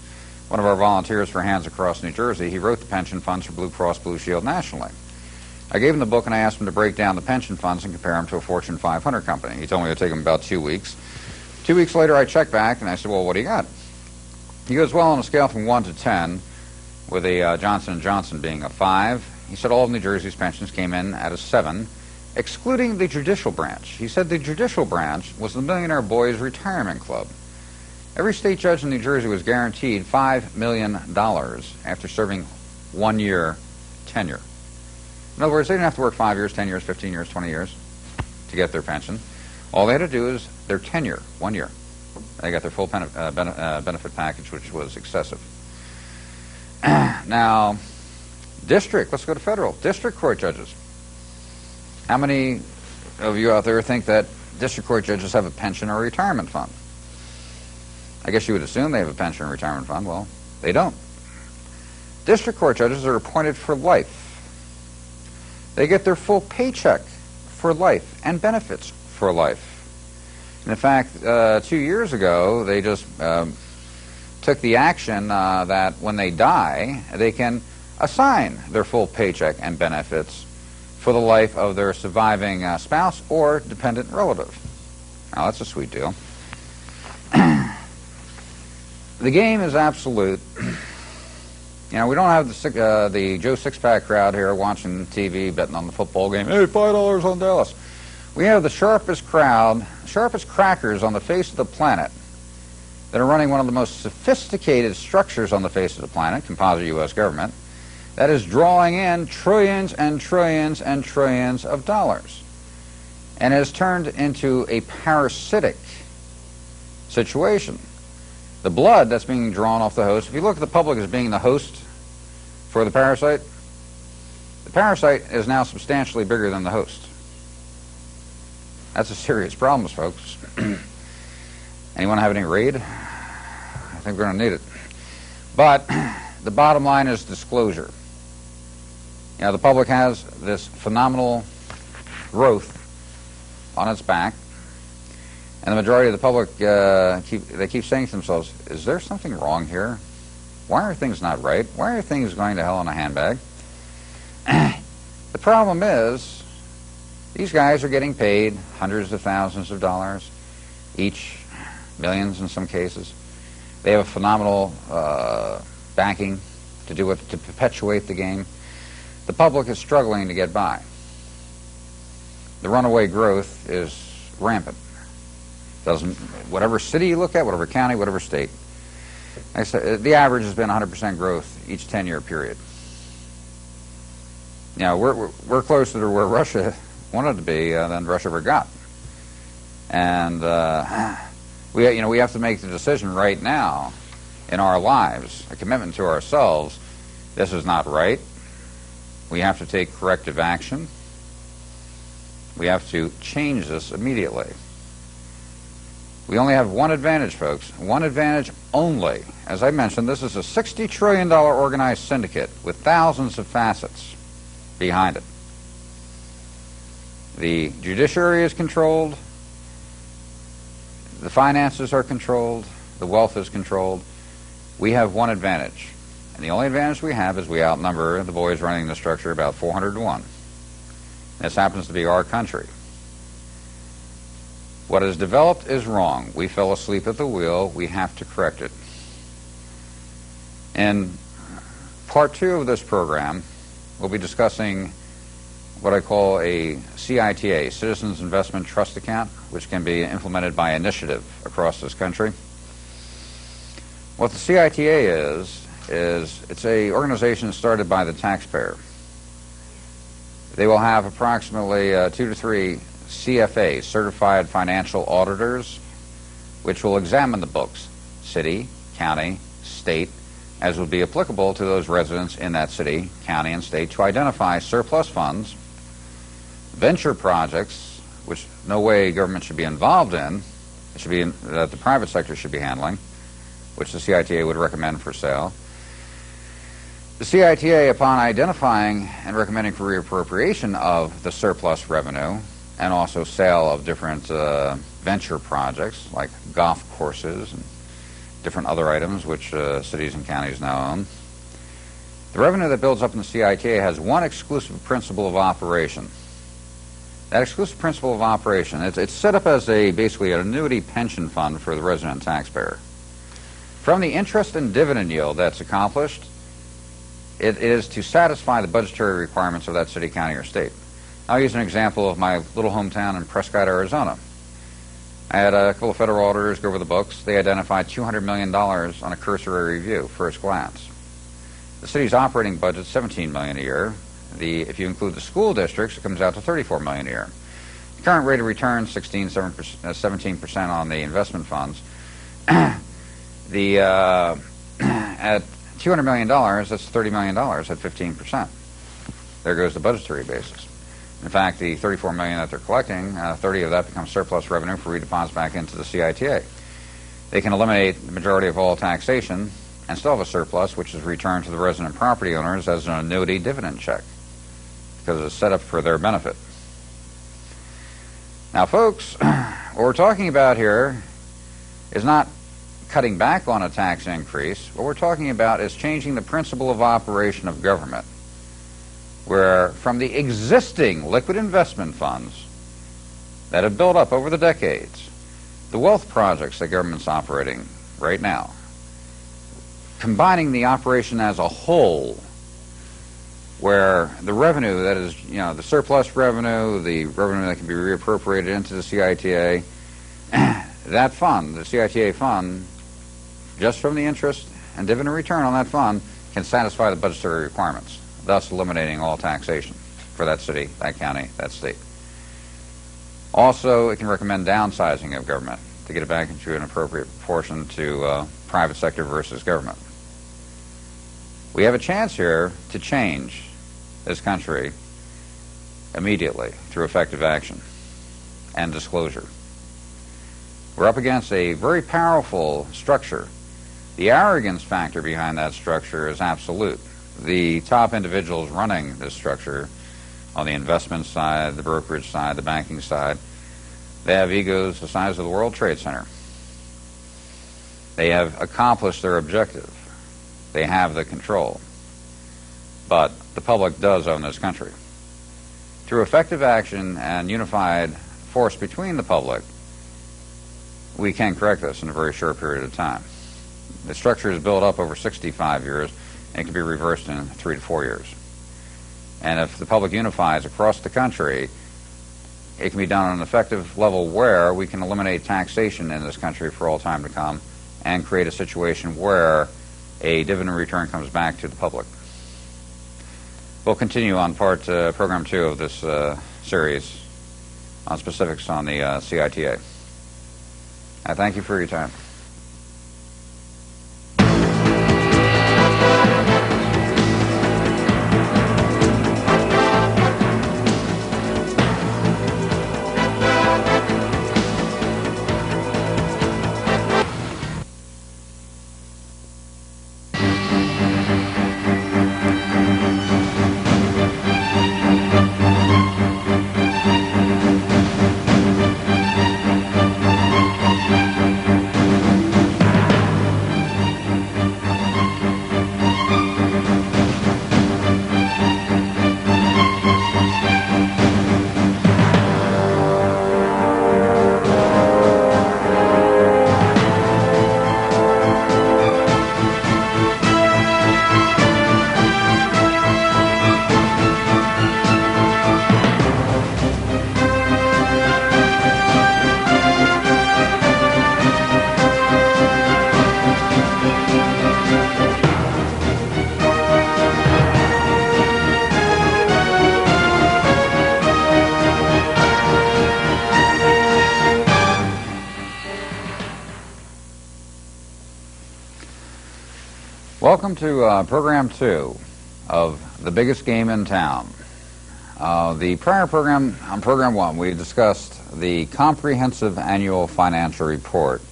One of our volunteers for Hands Across New Jersey, he wrote the pension funds for Blue Cross Blue Shield nationally. I gave him the book and I asked him to break down the pension funds and compare them to a Fortune 500 company. He told me it would take him about 2 weeks. 2 weeks later, I checked back and I said, well, what do you got? He goes, well, on a scale from 1 to 10, with a Johnson & Johnson being a 5, he said all of New Jersey's pensions came in at a 7, excluding the judicial branch. He said the judicial branch was the Millionaire Boys Retirement Club. Every state judge in New Jersey was guaranteed $5 million after serving 1 year tenure. In other words, they didn't have to work 5 years, 10 years, 15 years, 20 years to get their pension. All they had to do is their tenure, 1 year. They got their full benefit package, which was excessive. Now, let's go to federal. District court judges. How many of you out there think that district court judges have a pension or a retirement fund? I guess you would assume they have a pension or retirement fund. Well, they don't. District court judges are appointed for life. They get their full paycheck for life and benefits for life. And in fact, 2 years ago, they just took the action that when they die, they can assign their full paycheck and benefits for the life of their surviving spouse or dependent relative. Now, that's a sweet deal. The game is absolute. You know, we don't have the Joe Six-Pack crowd here watching TV, betting on the football game. Hey, $5 on Dallas. We have the sharpest crowd, sharpest crackers on the face of the planet that are running one of the most sophisticated structures on the face of the planet, composite U.S. government, that is drawing in trillions and trillions and trillions of dollars and has turned into a parasitic situation. The blood that's being drawn off the host, if you look at the public as being the host for the parasite is now substantially bigger than the host. That's a serious problem, folks. Anyone have any raid? I think we're going to need it. But the bottom line is disclosure. You know, the public has this phenomenal growth on its back, and the majority of the public keep saying to themselves, is there something wrong here? Why are things not right? Why are things going to hell in a handbag? The problem is these guys are getting paid hundreds of thousands of dollars each, millions in some cases. They have a phenomenal backing to do it, to perpetuate the game. The public is struggling to get by. The runaway growth is rampant. Whatever city you look at, whatever county, whatever state. Like I said, the average has been 100% growth each 10-year period. You know, we're closer to where Russia wanted to be than Russia ever got. And we have to make the decision right now in our lives, a commitment to ourselves. This is not right. We have to take corrective action. We have to change this immediately. We only have one advantage, folks. One advantage only. As I mentioned, this is a $60 trillion organized syndicate with thousands of facets behind it. The judiciary is controlled. The finances are controlled. The wealth is controlled. We have one advantage. And the only advantage we have is we outnumber the boys running the structure about 400 to 1. This happens to be our country. What is developed is wrong. We fell asleep at the wheel. We have to correct it. In part 2 of this program, we'll be discussing what I call a CITA, Citizens Investment Trust Account, which can be implemented by initiative across this country. What the CITA is it's an organization started by the taxpayer. They will have approximately 2 to 3 CFAs, Certified Financial Auditors, which will examine the books, city, county, state, as would be applicable to those residents in that city, county, and state, to identify surplus funds, venture projects, which no way government should be involved in, it should be that the private sector should be handling, which the CITA would recommend for sale. The CITA, upon identifying and recommending for reappropriation of the surplus revenue and also sale of different venture projects like golf courses and different other items which cities and counties now own, the revenue that builds up in the CITA has one exclusive principle of operation. That exclusive principle of operation, it's set up as basically an annuity pension fund for the resident taxpayer. From the interest and dividend yield that's accomplished, it is to satisfy the budgetary requirements of that city, county, or state. I'll use an example of my little hometown in Prescott, Arizona. I had a couple of federal auditors go over the books. They identified $200 million on a cursory review, first glance. The city's operating budget is $17 million a year. If you include the school districts, it comes out to $34 million a year. The current rate of return, 17% on the investment funds. At $200 million, that's $30 million at 15%. There goes the budgetary basis. In fact, the $34 million that they're collecting, 30 of that becomes surplus revenue for redeposits back into the CITA. They can eliminate the majority of all taxation and still have a surplus, which is returned to the resident property owners as an annuity dividend check because it's set up for their benefit. Now, folks, what we're talking about here is not cutting back on a tax increase. What we're talking about is changing the principle of operation of government, where from the existing liquid investment funds that have built up over the decades, the wealth projects that government's operating right now, combining the operation as a whole, where the revenue that is, the surplus revenue, the revenue that can be reappropriated into the CITA, that fund, the CITA fund, just from the interest and dividend return on that fund, can satisfy the budgetary requirements, thus eliminating all taxation for that city, that county, that state. Also, it can recommend downsizing of government, to get it back into an appropriate proportion to private sector versus government. We have a chance here to change this country immediately through effective action and disclosure. We're up against a very powerful structure. The arrogance factor behind that structure is absolute. The top individuals running this structure on the investment side, the brokerage side, the banking side, they have egos the size of the World Trade Center. They have accomplished their objective. They have the control. But the public does own this country. Through effective action and unified force between the public, we can correct this in a very short period of time. The structure is built up over 65 years, and it can be reversed in 3 to 4 years. And if the public unifies across the country, it can be done on an effective level where we can eliminate taxation in this country for all time to come and create a situation where a dividend return comes back to the public. We'll continue on program 2 of this series on specifics on the CITA. I thank you for your time. Welcome to program 2 of The Biggest Game in Town. The prior program, on program 1, we discussed the comprehensive annual financial report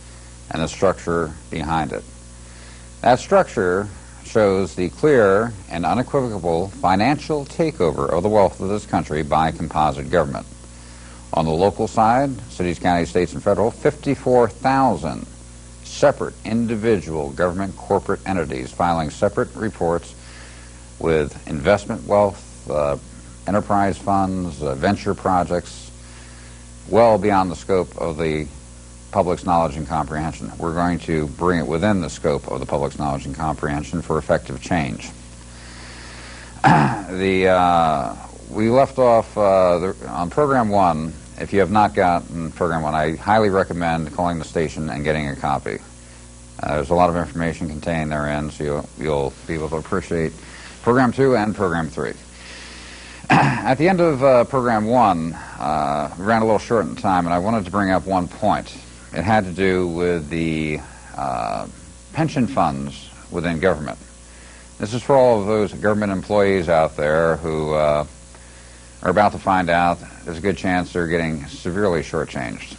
and the structure behind it. That structure shows the clear and unequivocal financial takeover of the wealth of this country by composite government. On the local side, cities, counties, states, and federal, 54,000 separate individual government corporate entities filing separate reports with investment wealth, enterprise funds, venture projects, well beyond the scope of the public's knowledge and comprehension. We're going to bring it within the scope of the public's knowledge and comprehension for effective change. We left off on program 1. If you have not gotten program 1, I highly recommend calling the station and getting a copy. There's a lot of information contained therein, so you'll be able to appreciate program 2 and program 3. At the end of program 1, we ran a little short in time, and I wanted to bring up one point. It had to do with the pension funds within government. This is for all of those government employees out there who are about to find out there's a good chance they're getting severely shortchanged.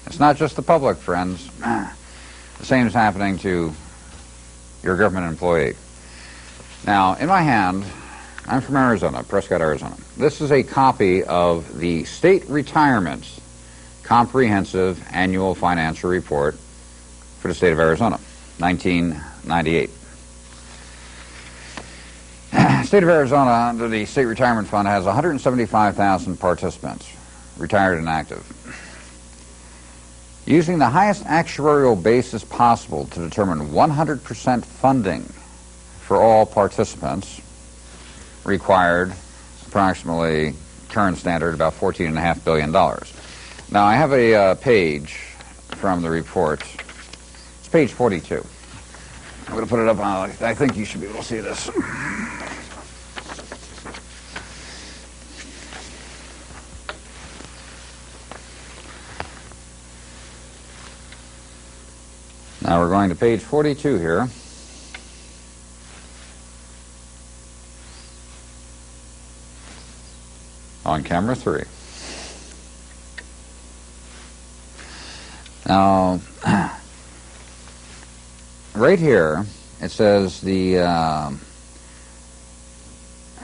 It's not just the public, friends. The same is happening to your government employee. Now, in my hand, I'm from Arizona, Prescott, Arizona. This is a copy of the State Retirement Comprehensive Annual Financial Report for the state of Arizona, 1998. The state of Arizona, under the State Retirement Fund, has 175,000 participants, retired and active. Using the highest actuarial basis possible to determine 100% funding for all participants required approximately, current standard, about $14.5 billion. Now, I have a page from the report. It's page 42. I'm going to put it up on, I think you should be able to see this. Now we're going to page 42 here. On camera 3. Now, right here, it says the,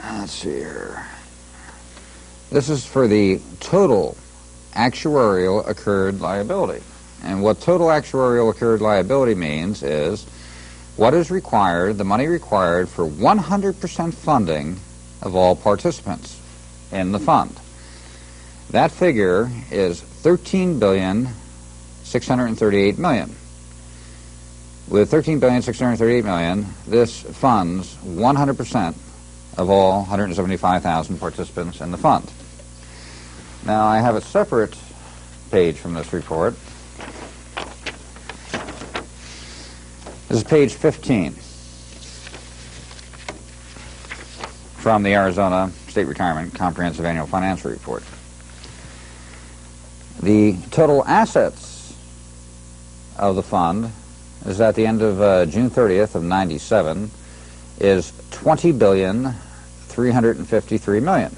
let's see here. This is for the total actuarial accrued liability. And what total actuarial accrued liability means is what is required, the money required for 100% funding of all participants in the fund. That figure is $13,638,000,000. With $13,638,000,000, this funds 100% of all 175,000 participants in the fund. Now, I have a separate page from this report. This is page 15 from the Arizona State Retirement Comprehensive Annual Financial Report. The total assets of the fund is at the end of June 30th of 97 is $20,353,000,000.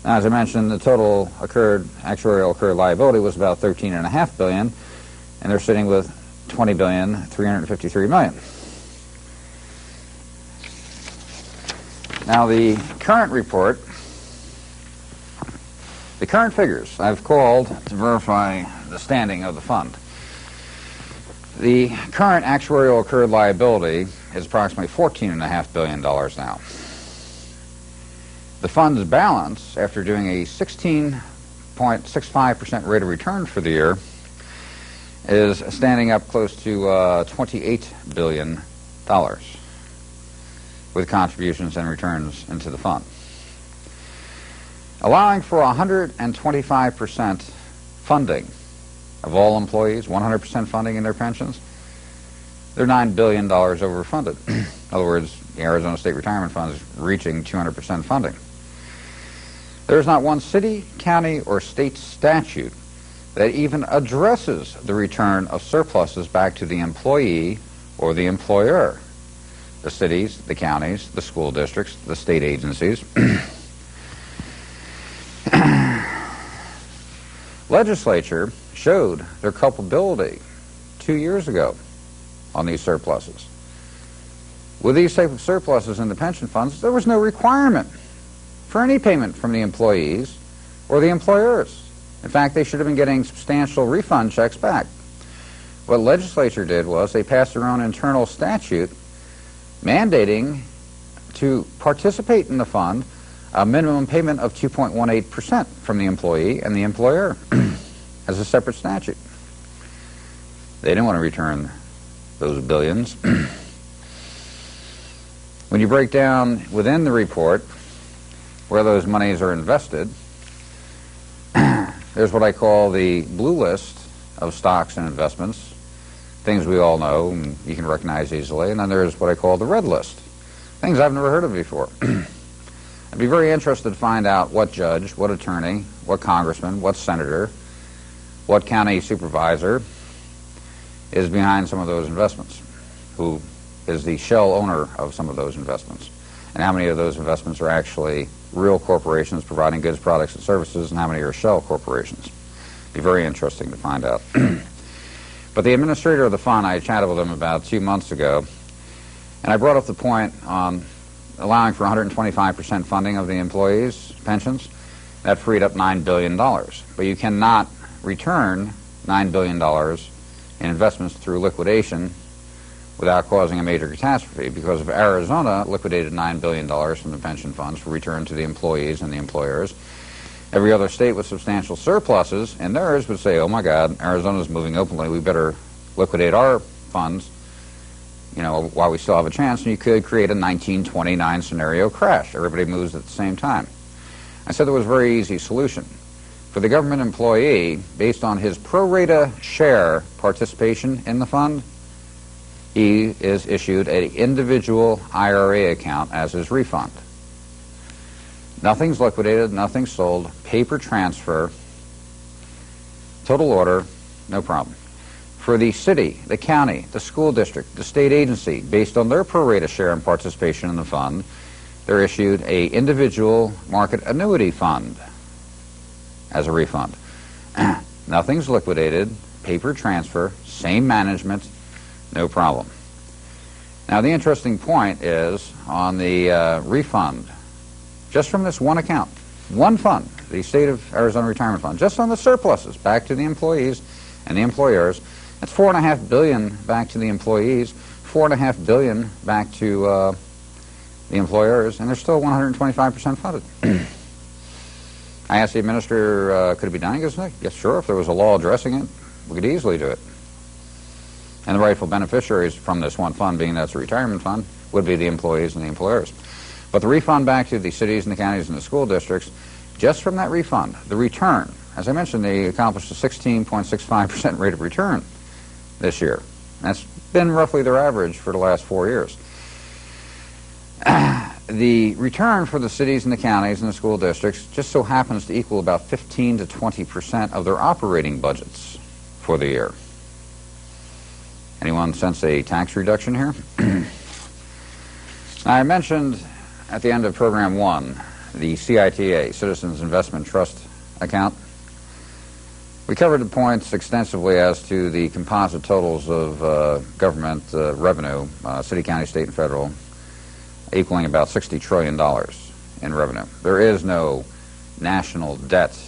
Now, as I mentioned, the total actuarial accrued liability was about $13.5 billion, and they're sitting with $20,353,000,000. Now, the current report, the current figures I've called to verify the standing of the fund. The current actuarial accrued liability is approximately $14.5 billion now. The fund's balance, after doing a 16.65% rate of return for the year, is standing up close to $28 billion with contributions and returns into the fund. Allowing for 125% funding of all employees, 100% funding in their pensions, they're $9 billion overfunded. In other words, the Arizona State Retirement Fund is reaching 200% funding. There's not one city, county, or state statute that even addresses the return of surpluses back to the employee or the employer. The cities, the counties, the school districts, the state agencies. Legislature showed their culpability 2 years ago on these surpluses. With these type of surpluses in the pension funds, there was no requirement for any payment from the employees or the employers. In fact, they should have been getting substantial refund checks back. What the legislature did was they passed their own internal statute mandating to participate in the fund a minimum payment of 2.18% from the employee and the employer as a separate statute. They didn't want to return those billions. When you break down within the report where those monies are invested, there's what I call the blue list of stocks and investments, things we all know and you can recognize easily, and then there's what I call the red list, things I've never heard of before. I'd be very interested to find out what judge, what attorney, what congressman, what senator, what county supervisor is behind some of those investments, who is the shell owner of some of those investments, and how many of those investments are actually real corporations providing goods, products, and services, and how many are shell corporations. Be very interesting to find out. But the administrator of the fund, I chatted with him about 2 months ago, and I brought up the point on allowing for 125% funding of the employees' pensions. That freed up $9 billion. But you cannot return $9 billion in investments through liquidation without causing a major catastrophe, because if Arizona liquidated $9 billion from the pension funds for return to the employees and the employers, every other state with substantial surpluses in theirs would say, oh my God, Arizona's moving openly, we better liquidate our funds, while we still have a chance, and you could create a 1929 scenario crash. Everybody moves at the same time. I said there was a very easy solution. For the government employee, based on his pro rata share participation in the fund, he is issued an individual IRA account as his refund. Nothing's liquidated, nothing's sold, paper transfer, total order, no problem. for the city, the county, the school district, the state agency, based on their pro rata share and participation in the fund, they're issued a individual market annuity fund as a refund. Nothing's liquidated, paper transfer, same management, no problem. Now the interesting point is on the refund, just from this one account, one fund, the State of Arizona Retirement Fund, just on the surpluses back to the employees and the employers, that's $4.5 billion back to the employees, $4.5 billion back to the employers, and they're still 125% funded. I asked the administrator, could it be done? He goes, yes, sure. If there was a law addressing it, we could easily do it. And the rightful beneficiaries from this one fund, being that's a retirement fund, would be the employees and the employers. But the refund back to the cities and the counties and the school districts, just from that refund, the return, as I mentioned, they accomplished a 16.65% rate of return this year. That's been roughly their average for the last 4 years. The return for the cities and the counties and the school districts just so happens to equal about 15 to 20% of their operating budgets for the year. Anyone sense a tax reduction here? I mentioned at the end of Program 1 the CITA, Citizens Investment Trust Account. We covered the points extensively as to the composite totals of government revenue, city, county, state, and federal, equaling about $60 trillion in revenue. There is no national debt.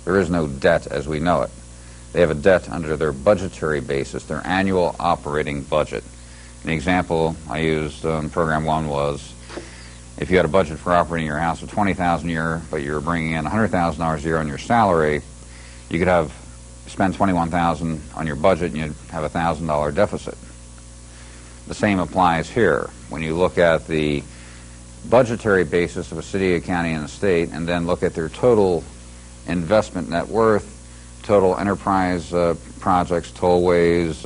There is no debt as we know it. They have a debt under their budgetary basis, their annual operating budget. An example I used in Program 1 was if you had a budget for operating your house of $20,000 a year, but you were bringing in $100,000 a year on your salary, you could have spend $21,000 on your budget and you'd have a $1,000 deficit. The same applies here. When you look at the budgetary basis of a city, a county, and a state, and then look at their total investment net worth, total enterprise projects, tollways,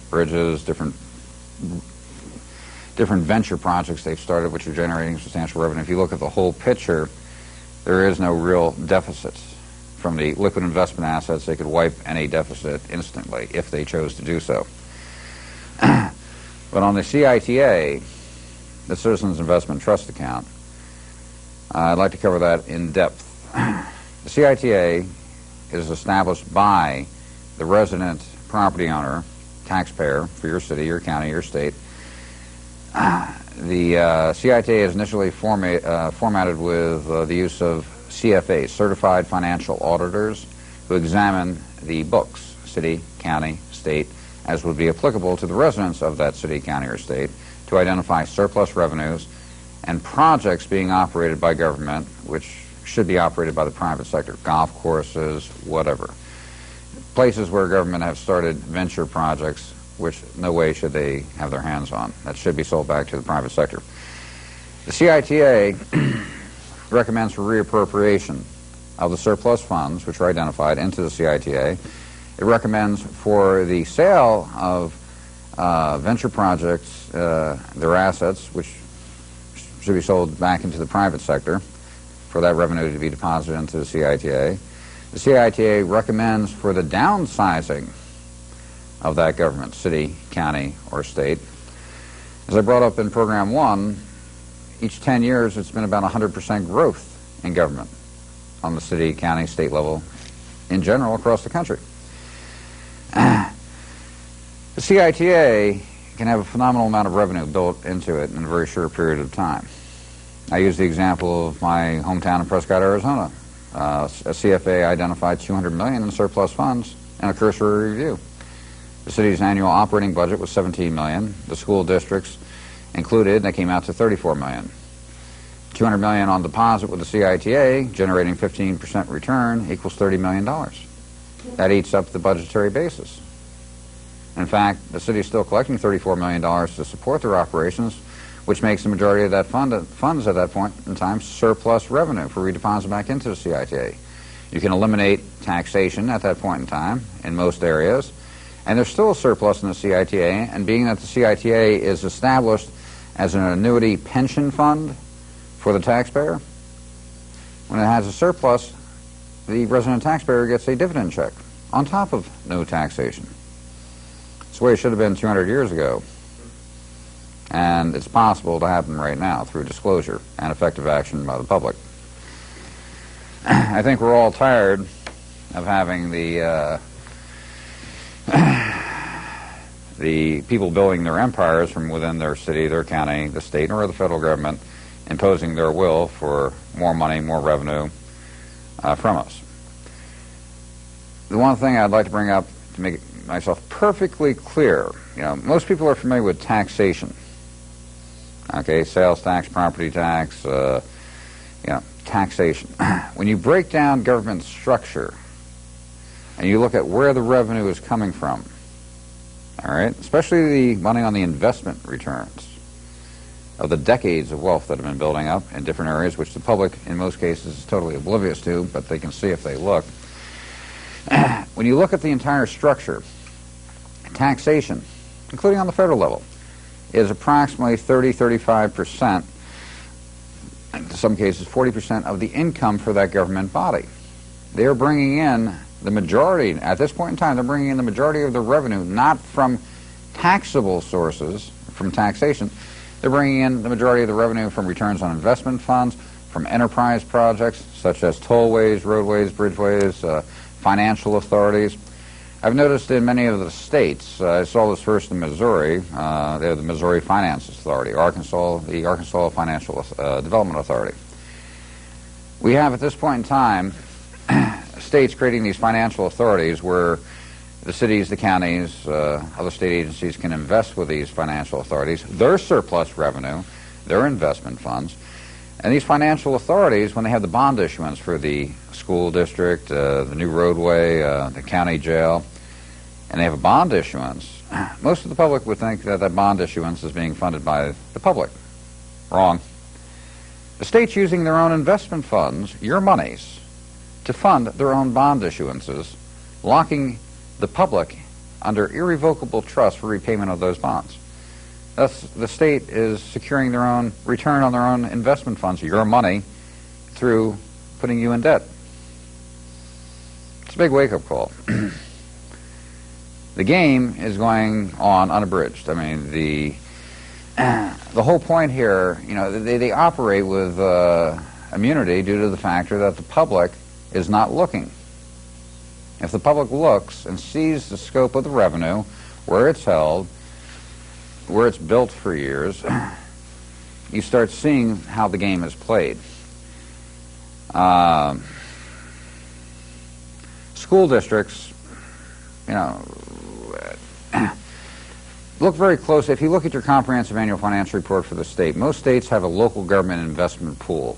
bridges, different venture projects they've started which are generating substantial revenue. If you look at the whole picture, there is no real deficit. From the liquid investment assets, they could wipe any deficit instantly if they chose to do so. But on the CITA, the Citizens Investment Trust Account, I'd like to cover that in depth. The CITA is established by the resident property owner, taxpayer for your city, your county, your state. The CITA is initially formatted with the use of CFAs, Certified Financial Auditors, who examine the books, city, county, state, as would be applicable to the residents of that city, county, or state, to identify surplus revenues and projects being operated by government, which should be operated by the private sector, golf courses, whatever. Places where government have started venture projects, which no way should they have their hands on. That should be sold back to the private sector. The CITA recommends for reappropriation of the surplus funds, which are identified, into the CITA. It recommends for the sale of venture projects, their assets, which should be sold back into the private sector, for that revenue to be deposited into the CITA. The CITA recommends for the downsizing of that government, city, county, or state. As I brought up in Program 1, each 10 years it's been about 100% growth in government on the city, county, state level in general across the country. The CITA can have a phenomenal amount of revenue built into it in a very short period of time. I use the example of my hometown in Prescott, Arizona. A CFA identified $200 million in surplus funds in a cursory review. The city's annual operating budget was $17 million. The school districts included, that came out to $34 million. $200 million on deposit with the CITA, generating 15% return, equals $30 million. That eats up the budgetary basis. In fact, the city is still collecting $34 million to support their operations, which makes the majority of that funds at that point in time surplus revenue for redeposit back into the CITA. You can eliminate taxation at that point in time in most areas, and there's still a surplus in the CITA, and being that the CITA is established as an annuity pension fund for the taxpayer, when it has a surplus, the resident taxpayer gets a dividend check on top of no taxation. It's the way it should have been 200 years ago. And it's possible to happen right now through disclosure and effective action by the public. I think we're all tired of having the people building their empires from within their city, their county, the state, or the federal government imposing their will for more money, more revenue from us. The one thing I'd like to bring up to make myself perfectly clear, most people are familiar with taxation. Okay, sales tax, property tax, taxation. When you break down government structure and you look at where the revenue is coming from, all right, especially the money on the investment returns of the decades of wealth that have been building up in different areas, which the public in most cases is totally oblivious to, but they can see if they look. When you look at the entire structure, taxation, including on the federal level, is approximately 30-35%, in some cases 40% of the income for that government body. They're bringing in the majority, at this point in time, they're bringing in the majority of the revenue, not from taxable sources, from taxation. They're bringing in the majority of the revenue from returns on investment funds, from enterprise projects such as tollways, roadways, bridgeways, financial authorities. I've noticed in many of the states, I saw this first in Missouri, they have the Missouri Finance Authority, the Arkansas Financial Development Authority. We have at this point in time states creating these financial authorities where the cities, the counties, other state agencies can invest with these financial authorities, their surplus revenue, their investment funds. And these financial authorities, when they have the bond issuance for the school district, the new roadway, the county jail, and they have a bond issuance, most of the public would think that that bond issuance is being funded by the public. Wrong. The state's using their own investment funds, your monies, to fund their own bond issuances, locking the public under irrevocable trust for repayment of those bonds. Thus, the state is securing their own return on their own investment funds, your money, through putting you in debt. It's a big wake-up call. The game is going on unabridged. I mean, the whole point here, they operate with immunity due to the factor that the public is not looking. If the public looks and sees the scope of the revenue, where it's held, where it's built for years, you start seeing how the game is played. School districts, look very close. If you look at your comprehensive annual financial report for the state, most states have a local government investment pool.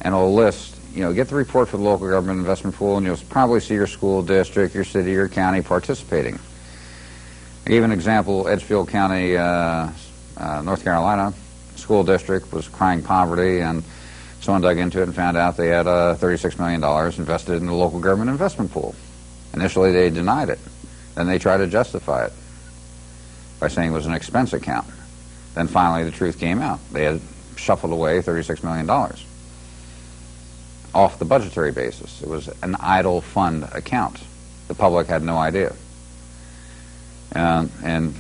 And it'll list, get the report for the local government investment pool, and you'll probably see your school district, your city, your county participating. I gave an example, Edgefield County, North Carolina, school district was crying poverty, and someone dug into it and found out they had $36 million invested in the local government investment pool. Initially, they denied it. Then they tried to justify it by saying it was an expense account. Then finally, the truth came out. They had shuffled away $36 million off the budgetary basis. It was an idle fund account. The public had no idea. And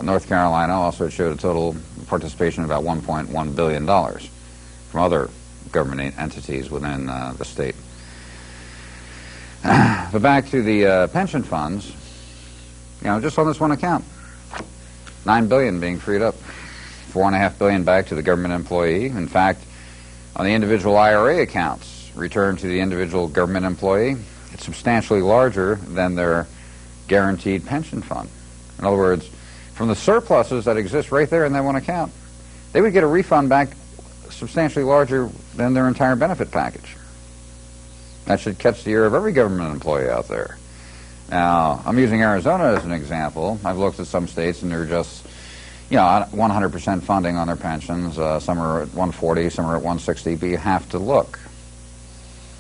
North Carolina also showed a total participation of about $1.1 billion from other government entities within the state. But back to the pension funds, just on this one account, $9 billion being freed up, $4.5 billion back to the government employee. In fact, on the individual IRA accounts returned to the individual government employee, it's substantially larger than their guaranteed pension fund. In other words, from the surpluses that exist right there in that one account, they would get a refund back substantially larger than their entire benefit package. That should catch the ear of every government employee out there. Now, I'm using Arizona as an example. I've looked at some states and they're just, 100% funding on their pensions. Some are at 140, some are at 160, but you have to look.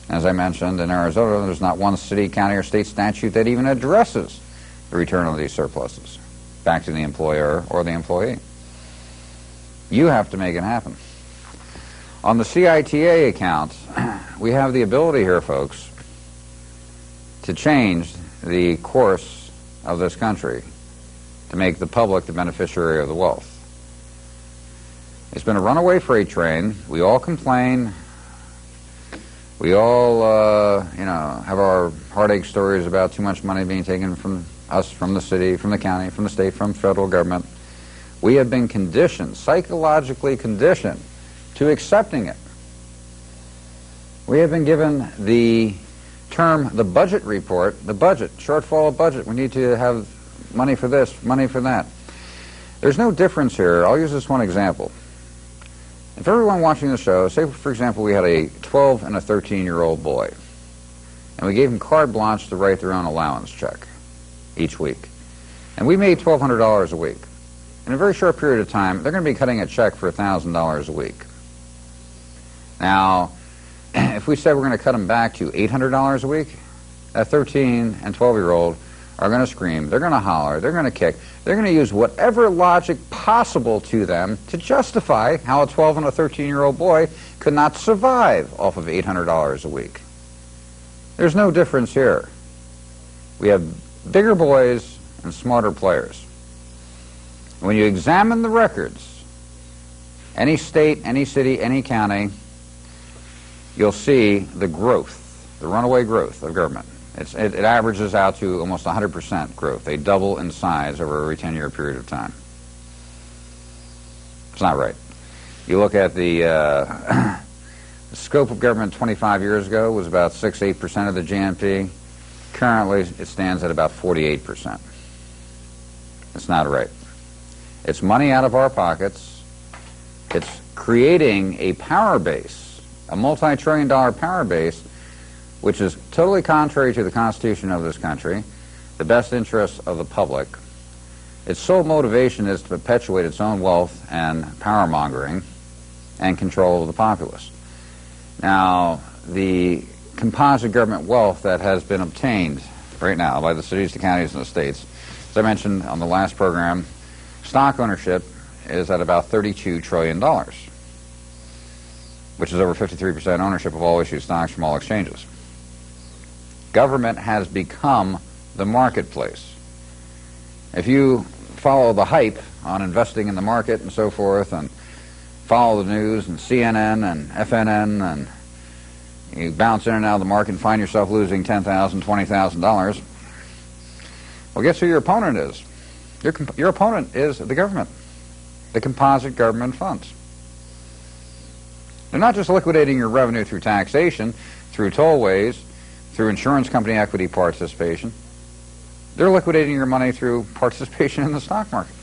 As I mentioned, in Arizona, there's not one city, county, or state statute that even addresses the return of these surpluses back to the employer or the employee. You have to make it happen. On the CITA account, we have the ability here, folks, to change the course of this country to make the public the beneficiary of the wealth. It's been a runaway freight train. We all complain. We all, have our heartache stories about too much money being taken from us, from the city, from the county, from the state, from federal government. We have been conditioned, psychologically conditioned, to accepting it. We have been given the term, the budget report, the budget, shortfall of budget. We need to have money for this, money for that. There's no difference here. I'll use this one example. If everyone watching the show, say for example we had a 12 and a 13-year-old boy, and we gave them carte blanche to write their own allowance check each week, and we made $1,200 a week. In a very short period of time, they're going to be cutting a check for $1,000 a week. Now, if we said we're going to cut them back to $800 a week, that 13 and 12-year-old are going to scream, they're going to holler, they're going to kick, they're going to use whatever logic possible to them to justify how a 12 and a 13-year-old boy could not survive off of $800 a week. There's no difference here. We have bigger boys and smarter players. When you examine the records, any state, any city, any county, you'll see the growth, the runaway growth of government. It averages out to almost 100% growth. They double in size over every 10-year period of time. It's not right. You look at the scope of government 25 years ago was about 6-8% of the GNP. Currently, it stands at about 48%. It's not right. It's money out of our pockets. It's creating a power base, a multi-trillion-dollar power base, which is totally contrary to the Constitution of this country, the best interests of the public. Its sole motivation is to perpetuate its own wealth and power-mongering and control of the populace. Now, the composite government wealth that has been obtained right now by the cities, the counties, and the states, as I mentioned on the last program, stock ownership is at about $32 trillion, which is over 53% ownership of all issued stocks from all exchanges. Government has become the marketplace. If you follow the hype on investing in the market and so forth, and follow the news and CNN and FNN, and you bounce in and out of the market and find yourself losing $10,000, $20,000, well, guess who your opponent is? Your opponent is the government, the composite government funds. They're not just liquidating your revenue through taxation, through tollways, through insurance company equity participation. They're liquidating your money through participation in the stock market.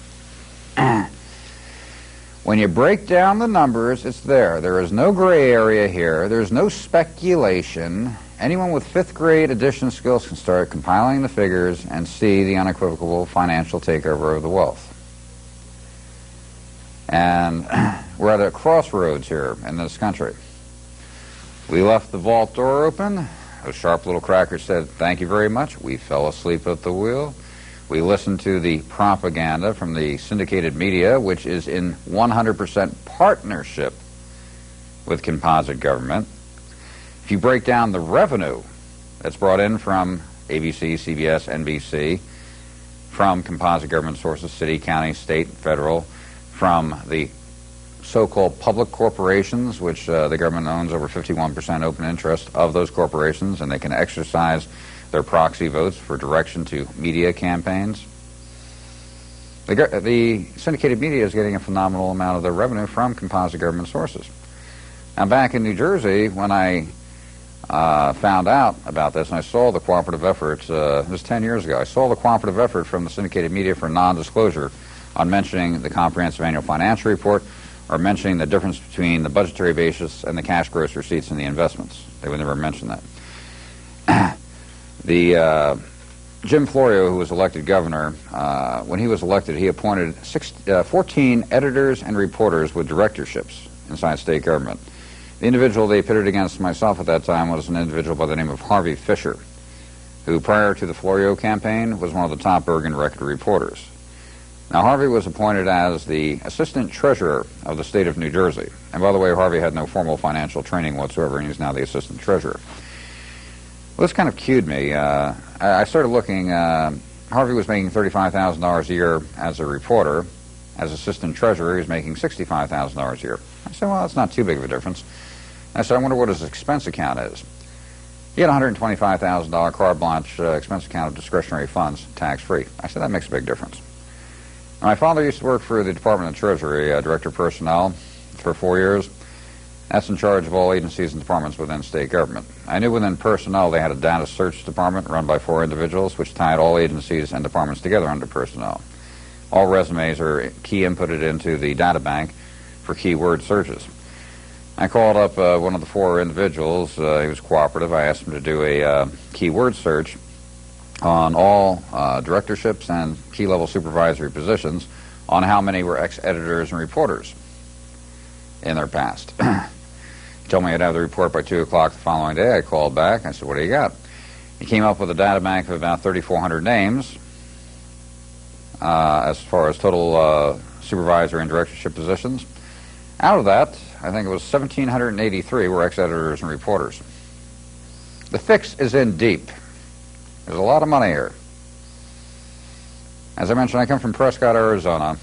When you break down the numbers, it's there. There is no gray area here. There's no speculation. Anyone with 5th grade addition skills can start compiling the figures and see the unequivocal financial takeover of the wealth. And we're at a crossroads here in this country. We left the vault door open. A sharp little cracker said, "Thank you very much." We fell asleep at the wheel. We listened to the propaganda from the syndicated media, which is in 100% partnership with composite government. If you break down the revenue that's brought in from ABC, CBS, NBC, from composite government sources, city, county, state, federal, from the so-called public corporations, which the government owns over 51% open interest of those corporations, and they can exercise their proxy votes for direction to media campaigns. The syndicated media is getting a phenomenal amount of their revenue from composite government sources. Now, back in New Jersey, when I found out about this, and I saw the cooperative effort, it was 10 years ago, I saw the cooperative effort from the syndicated media for non-disclosure on mentioning the comprehensive annual financial report, or mentioning the difference between the budgetary basis and the cash gross receipts and the investments. They would never mention that. Jim Florio, who was elected governor, when he was elected, he appointed 14 editors and reporters with directorships inside state government. The individual they pitted against myself at that time was an individual by the name of Harvey Fisher, who prior to the Florio campaign was one of the top Bergen record reporters. Now, Harvey was appointed as the assistant treasurer of the state of New Jersey. And by the way, Harvey had no formal financial training whatsoever, and he's now the assistant treasurer. Well, this kind of cued me. I started looking. Harvey Harvey was making $35,000 a year as a reporter. As assistant treasurer, he was making $65,000 a year. I said, well, that's not too big of a difference. I said, I wonder what his expense account is. He had a $125,000 carte blanche expense account of discretionary funds, tax-free. I said, that makes a big difference. My father used to work for the Department of Treasury, Director of Personnel, for 4 years. That's in charge of all agencies and departments within state government. I knew within personnel they had a data search department run by 4 individuals, which tied all agencies and departments together under personnel. All resumes are key inputted into the data bank for keyword searches. I called up one of the 4 individuals. He was cooperative. I asked him to do a keyword search on all directorships and key-level supervisory positions on how many were ex-editors and reporters in their past. He told me I'd have the report by 2 o'clock the following day. I called back. I said, what do you got? He came up with a data bank of about 3,400 names as far as total supervisory and directorship positions. Out of that, I think it was 1,783 were ex-editors and reporters. The fix is in deep. There's a lot of money here. As I mentioned, I come from Prescott, Arizona,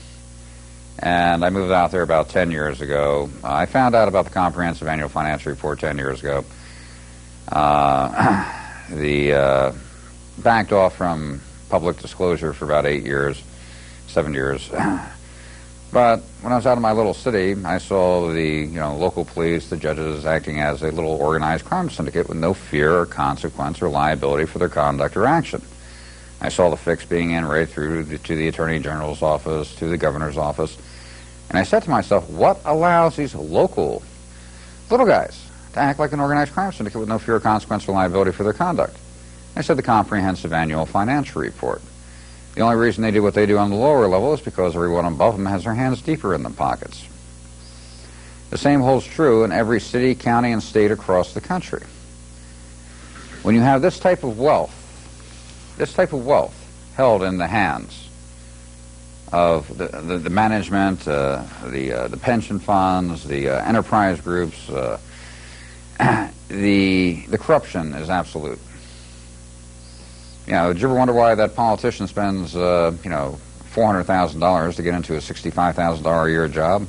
and I moved out there about 10 years ago. I found out about the Comprehensive Annual Financial Report 10 years ago. Backed off from public disclosure for about 7 years. But when I was out of my little city, I saw the local police, the judges acting as a little organized crime syndicate with no fear or consequence or liability for their conduct or action. I saw the fix being in right through to the Attorney General's office, to the Governor's office. And I said to myself, what allows these local little guys to act like an organized crime syndicate with no fear or consequence or liability for their conduct? I said the Comprehensive Annual Financial Report. The only reason they do what they do on the lower level is because everyone above them has their hands deeper in the pockets. The same holds true in every city, county, and state across the country. When you have this type of wealth held in the hands of the management, the pension funds, the enterprise groups, the corruption is absolute. Did you ever wonder why that politician spends, $400,000 to get into a $65,000 a year job?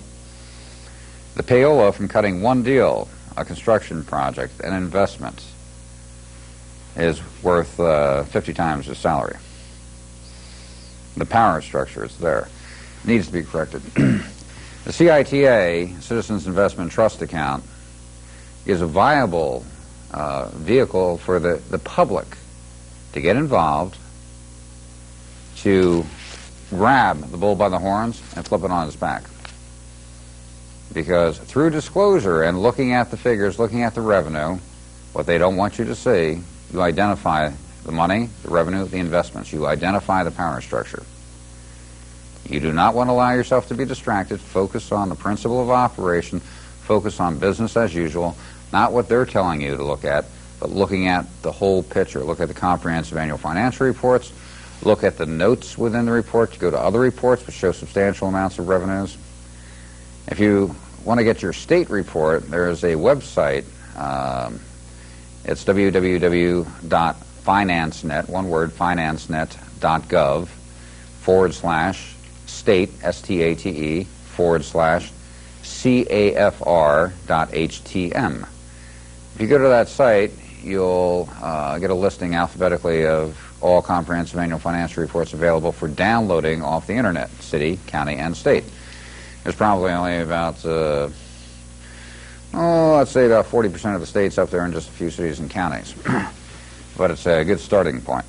The payola from cutting one deal, a construction project, an investment, is worth 50 times his salary. The power structure is there. It needs to be corrected. The CITA, Citizens Investment Trust Account, is a viable vehicle for the public to get involved, to grab the bull by the horns and flip it on his back. Because through disclosure and looking at the figures, looking at the revenue, what they don't want you to see, you identify the money, the revenue, the investments. You identify the power structure. You do not want to allow yourself to be distracted. Focus on the principle of operation. Focus on business as usual, not what they're telling you to look at, but looking at the whole picture. Look at the Comprehensive Annual Financial Reports. Look at the notes within the report. Go to other reports which show substantial amounts of revenues. If you want to get your state report, there is a website. It's www.financenet, one word, financenet.gov/state, S-T-A-T-E, /CAFR.HTM. If you go to that site, you'll get a listing alphabetically of all comprehensive annual financial reports available for downloading off the internet, city, county, and state. There's probably only about, let's say about 40% of the states up there and just a few cities and counties. But it's a good starting point.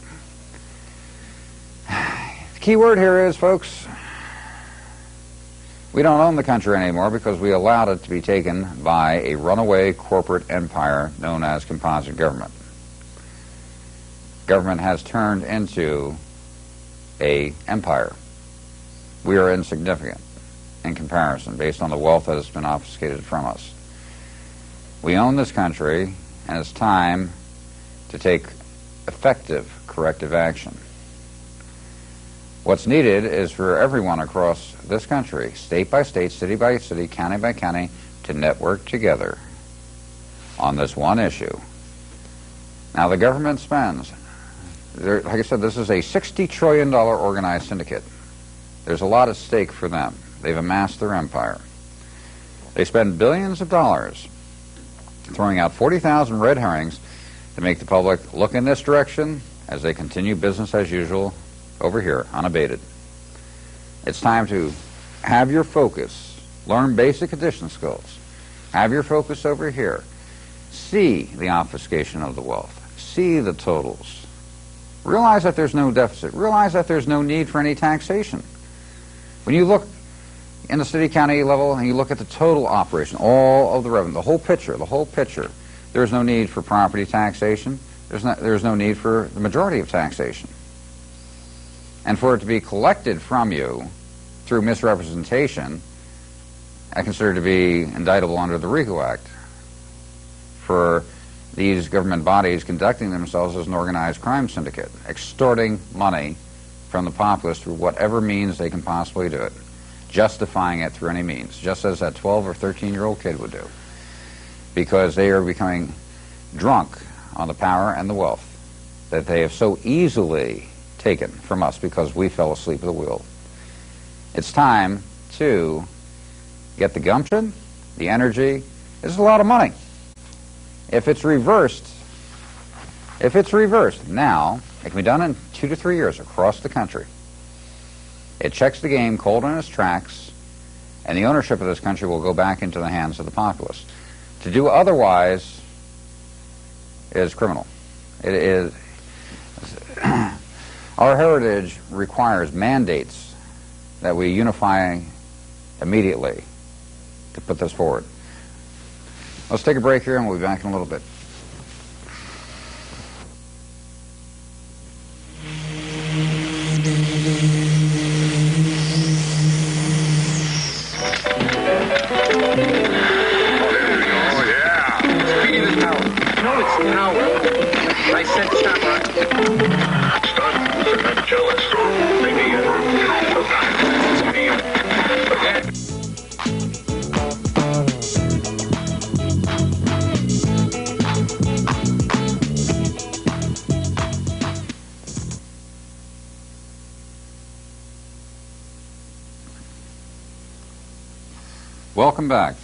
The key word here is, folks, we don't own the country anymore because we allowed it to be taken by a runaway corporate empire known as composite government. Government has turned into an empire. We are insignificant in comparison based on the wealth that has been obfuscated from us. We own this country, and it's time to take effective corrective action. What's needed is for everyone across this country, state by state, city by city, county by county, to network together on this one issue. Now, the government spends like I said, this is a $60 trillion organized syndicate. There's a lot at stake for them. They've amassed their empire. They spend billions of dollars throwing out 40,000 red herrings to make the public look in this direction as they continue business as usual over here, unabated. It's time to have your focus, learn basic addition skills, have your focus over here, see the obfuscation of the wealth, see the totals, realize that there's no deficit, realize that there's no need for any taxation. When you look in the city county level and you look at the total operation, all of the revenue, the whole picture, there's no need for property taxation, there's no need for the majority of taxation. And for it to be collected from you through misrepresentation, I consider to be indictable under the RICO Act for these government bodies conducting themselves as an organized crime syndicate, extorting money from the populace through whatever means they can possibly do it, justifying it through any means, just as that 12 or 13-year-old kid would do, because they are becoming drunk on the power and the wealth that they have so easily taken from us because we fell asleep at the wheel. It's time to get the gumption, the energy. This is a lot of money. If it's reversed now, it can be done in 2 to 3 years across the country. It checks the game cold in its tracks, and the ownership of this country will go back into the hands of the populace. To do otherwise is criminal. It is. Our heritage requires mandates that we unify immediately to put this forward. Let's take a break here and we'll be back in a little bit. Oh, yeah. Speed is power. No, it's power. I said cafr. Stunned, but not jealous. Maybe, Welcome back.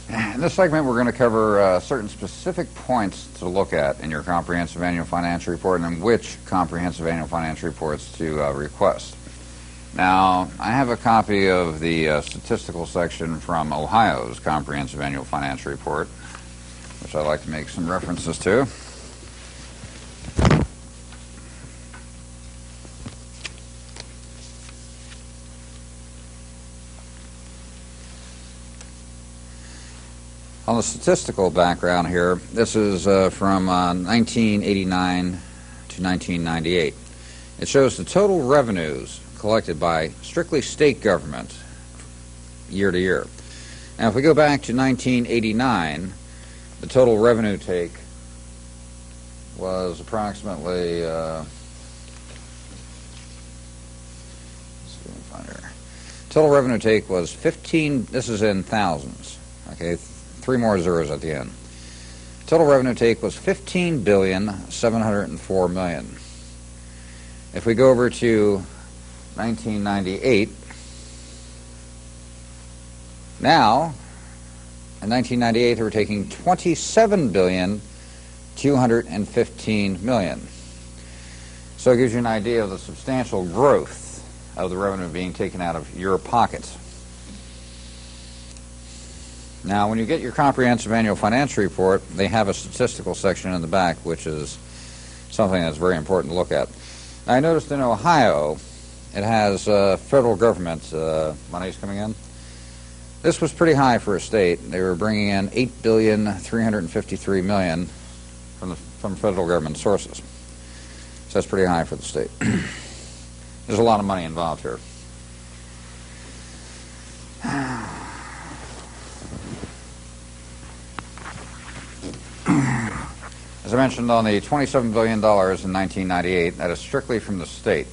In this segment, we're going to cover certain specific points to look at in your comprehensive annual financial report and in which comprehensive annual financial reports to request. Now, I have a copy of the statistical section from Ohio's comprehensive annual financial report, which I'd like to make some references to. On the statistical background here, this is from 1989 to 1998. It shows the total revenues collected by strictly state government year to year. Now, if we go back to 1989, the total revenue take was approximately, let's see if I can find here. Total revenue take was 15, this is in thousands, okay? 3 more zeros at the end. Total revenue take was $15,704 million. If we go over to 1998, now, in 1998, they were taking $27,215 million. So it gives you an idea of the substantial growth of the revenue being taken out of your pockets. Now, when you get your comprehensive annual financial report, they have a statistical section in the back, which is something that's very important to look at. Now, I noticed in Ohio, it has federal government monies coming in. This was pretty high for a state. They were bringing in $8,353 million from federal government sources. So that's pretty high for the state. There's a lot of money involved here. As I mentioned, on the $27 billion in 1998, that is strictly from the state.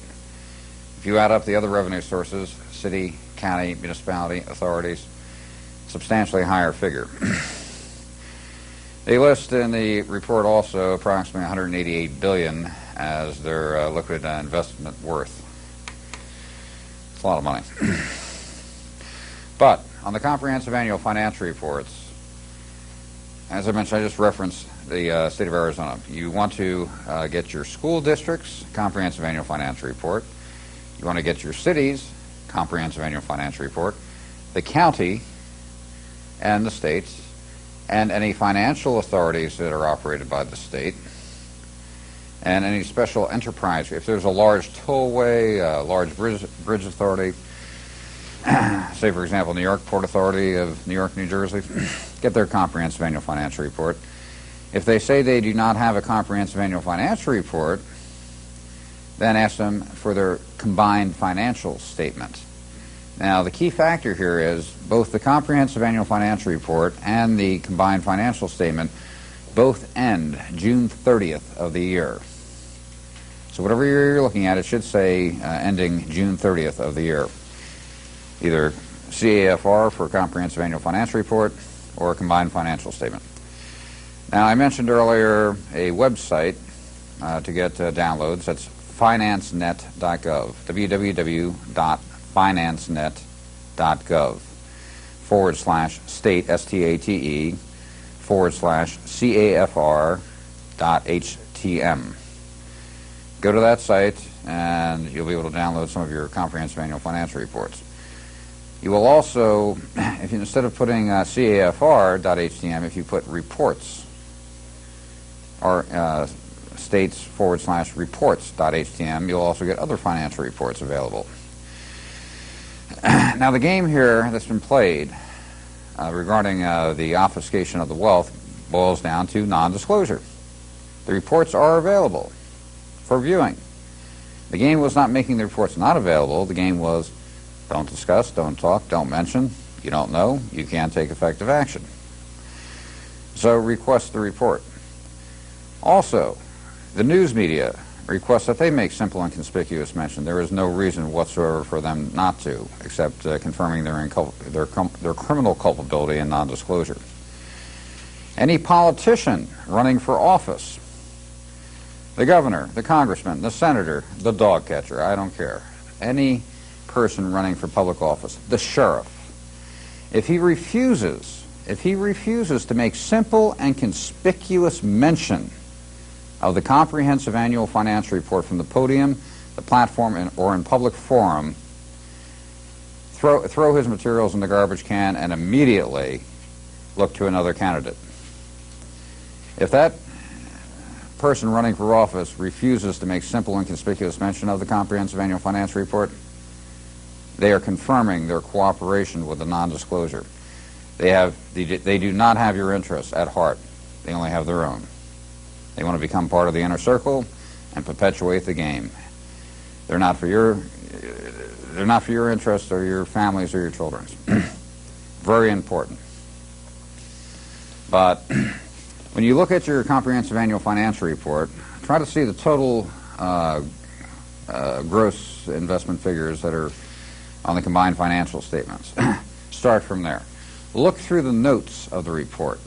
If you add up the other revenue sources, city, county, municipality, authorities, substantially higher figure. They list in the report also approximately $188 billion as their liquid investment worth. It's a lot of money. But on the comprehensive annual financial reports, as I mentioned, I just referenced the state of Arizona. You want to get your school district's comprehensive annual financial report. You want to get your city's comprehensive annual financial report, the county and the states, and any financial authorities that are operated by the state, and any special enterprise. If there's a large tollway, a large bridge authority, say for example New York Port Authority of New York, New Jersey, get their comprehensive annual financial report. If they say they do not have a comprehensive annual financial report, then ask them for their combined financial statement. Now, the key factor here is both the comprehensive annual financial report and the combined financial statement both end June 30th of the year. So whatever year you're looking at, it should say ending June 30th of the year. Either CAFR for comprehensive annual financial report or a combined financial statement. Now, I mentioned earlier a website to get downloads. That's financenet.gov, www.financenet.gov/state, S-T-A-T-E, /CAFR.HTM. Go to that site and you'll be able to download some of your comprehensive annual financial reports. You will also, if you, instead of putting CAFR.HTM, if you put reports, or states /reports.htm, you'll also get other financial reports available. Now, the game here that's been played regarding the obfuscation of the wealth boils down to non-disclosure. The reports are available for viewing. The game was not making the reports not available. The game was don't discuss, don't talk, don't mention. You don't know, you can't take effective action. So request the report. Also, the news media requests that they make simple and conspicuous mention. There is no reason whatsoever for them not to, except confirming their criminal culpability and non-disclosure. Any politician running for office, the governor, the congressman, the senator, the dog catcher, I don't care. Any person running for public office, the sheriff, if he refuses to make simple and conspicuous mention of the comprehensive annual financial report from the podium, the platform, or in public forum, throw his materials in the garbage can and immediately look to another candidate. If that person running for office refuses to make simple and conspicuous mention of the comprehensive annual financial report, they are confirming their cooperation with the non-disclosure. They do not have your interests at heart. They only have their own. They want to become part of the inner circle and perpetuate the game. They're not for your interests or your families or your children's. Very important. But when you look at your comprehensive annual financial report, try to see the total gross investment figures that are on the combined financial statements. Start from there. Look through the notes of the report.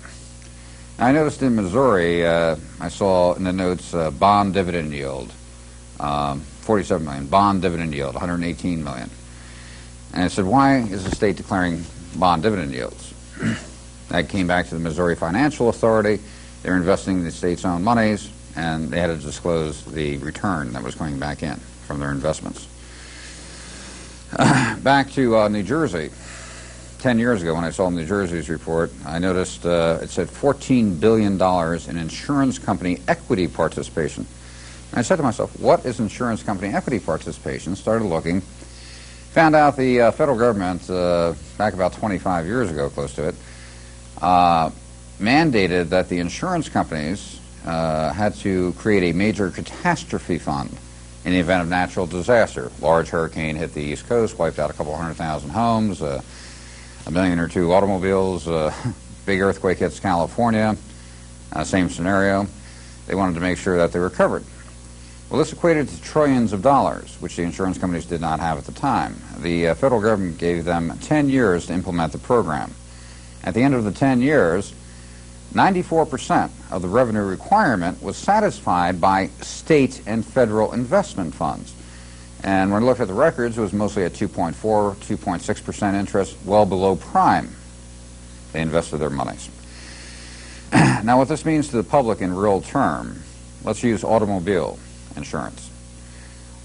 Now, I noticed in Missouri, I saw in the notes bond dividend yield, 47 million. Bond dividend yield, 118 million. And I said, why is the state declaring bond dividend yields? That came back to the Missouri Financial Authority. They're investing the state's own monies, and they had to disclose the return that was going back in from their investments. Back to New Jersey. 10 years ago when I saw New Jersey's report, I noticed it said $14 billion in insurance company equity participation. And I said to myself, what is insurance company equity participation? Started looking, found out the federal government, back about 25 years ago, close to it, mandated that the insurance companies had to create a major catastrophe fund in the event of natural disaster. Large hurricane hit the East Coast, wiped out a couple 100,000 homes, a million or two automobiles, big earthquake hits California, same scenario. They wanted to make sure that they were covered. Well, this equated to trillions of dollars, which the insurance companies did not have at the time. The federal government gave them 10 years to implement the program. At the end of the 10 years, 94% of the revenue requirement was satisfied by state and federal investment funds. And when I looked at the records, it was mostly at 2.4, 2.6% interest, well below prime. They invested their monies. Now, what this means to the public in real term, let's use automobile insurance.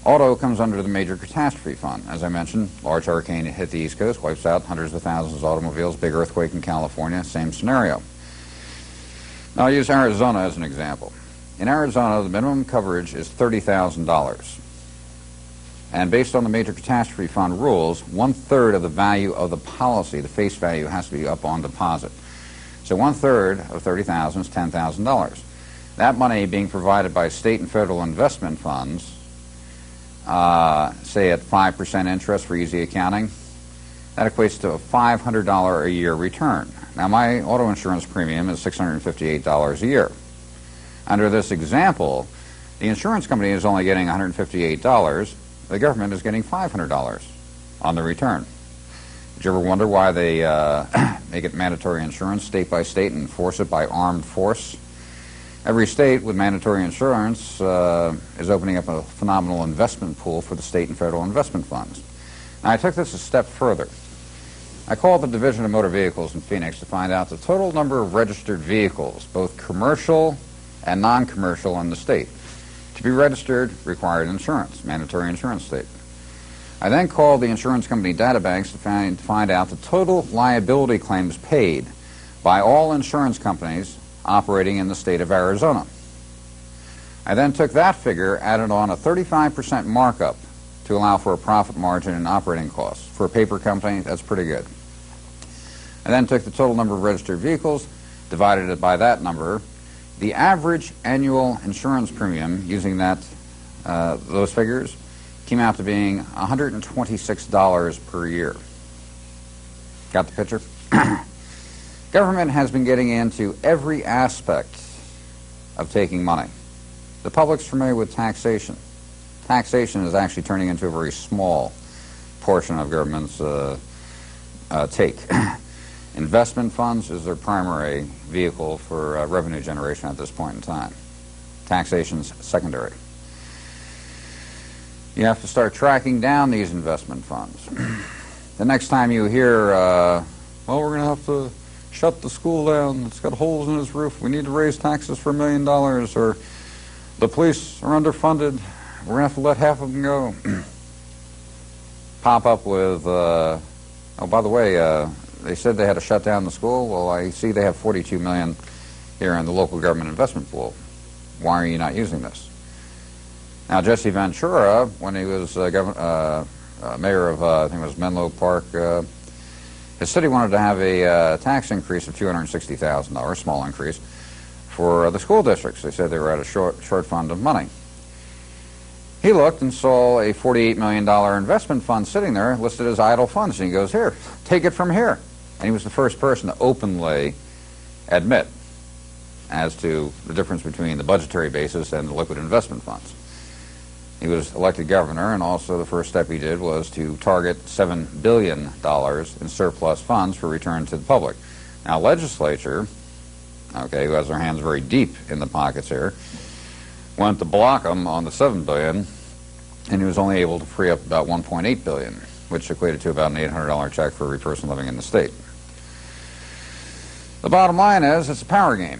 Auto comes under the Major Catastrophe Fund. As I mentioned, large hurricane hit the East Coast, wipes out hundreds of thousands of automobiles, big earthquake in California, same scenario. Now, I'll use Arizona as an example. In Arizona, the minimum coverage is $30,000. And based on the Major Catastrophe Fund rules, 1/3 of the value of the policy, the face value, has to be up on deposit. So 1/3 of $30,000 is $10,000. That money being provided by state and federal investment funds, say at 5% interest for easy accounting, that equates to a $500 a year return. Now, my auto insurance premium is $658 a year. Under this example, the insurance company is only getting $158. The government is getting $500 on the return. Did you ever wonder why they make it mandatory insurance state by state and enforce it by armed force? Every state with mandatory insurance is opening up a phenomenal investment pool for the state and federal investment funds. Now, I took this a step further. I called the Division of Motor Vehicles in Phoenix to find out the total number of registered vehicles, both commercial and non-commercial, in the state. To be registered required insurance, mandatory insurance state. I then called the insurance company databanks to find out the total liability claims paid by all insurance companies operating in the state of Arizona. I then took that figure, added on a 35% markup to allow for a profit margin and operating costs. For a paper company, that's pretty good. I then took the total number of registered vehicles, divided it by that number. The average annual insurance premium using those figures came out to being $126 per year. Got the picture? Government has been getting into every aspect of taking money. The public's familiar with taxation. Taxation is actually turning into a very small portion of government's take. Investment funds is their primary vehicle for revenue generation at this point in time. Taxation's secondary. You have to start tracking down these investment funds. The next time you hear, well, we're going to have to shut the school down, it's got holes in its roof, we need to raise taxes for $1 million, or the police are underfunded, we're going to have to let half of them go. Pop up with, oh, by the way, they said they had to shut down the school. Well, I see they have $42 million here in the local government investment pool. Why are you not using this? Now, Jesse Ventura, when he was mayor of, I think it was Menlo Park, his city wanted to have a tax increase of $260,000, small increase, for the school districts. They said they were at a short fund of money. He looked and saw a $48 million investment fund sitting there listed as idle funds, and he goes, here, take it from here. And he was the first person to openly admit as to the difference between the budgetary basis and the liquid investment funds. He was elected governor, and also the first step he did was to target $7 billion in surplus funds for return to the public. Now, legislature, okay, who has their hands very deep in the pockets here, went to block him on the $7 billion, and he was only able to free up about $1.8 billion, which equated to about an $800 check for every person living in the state. The bottom line is, it's a power game.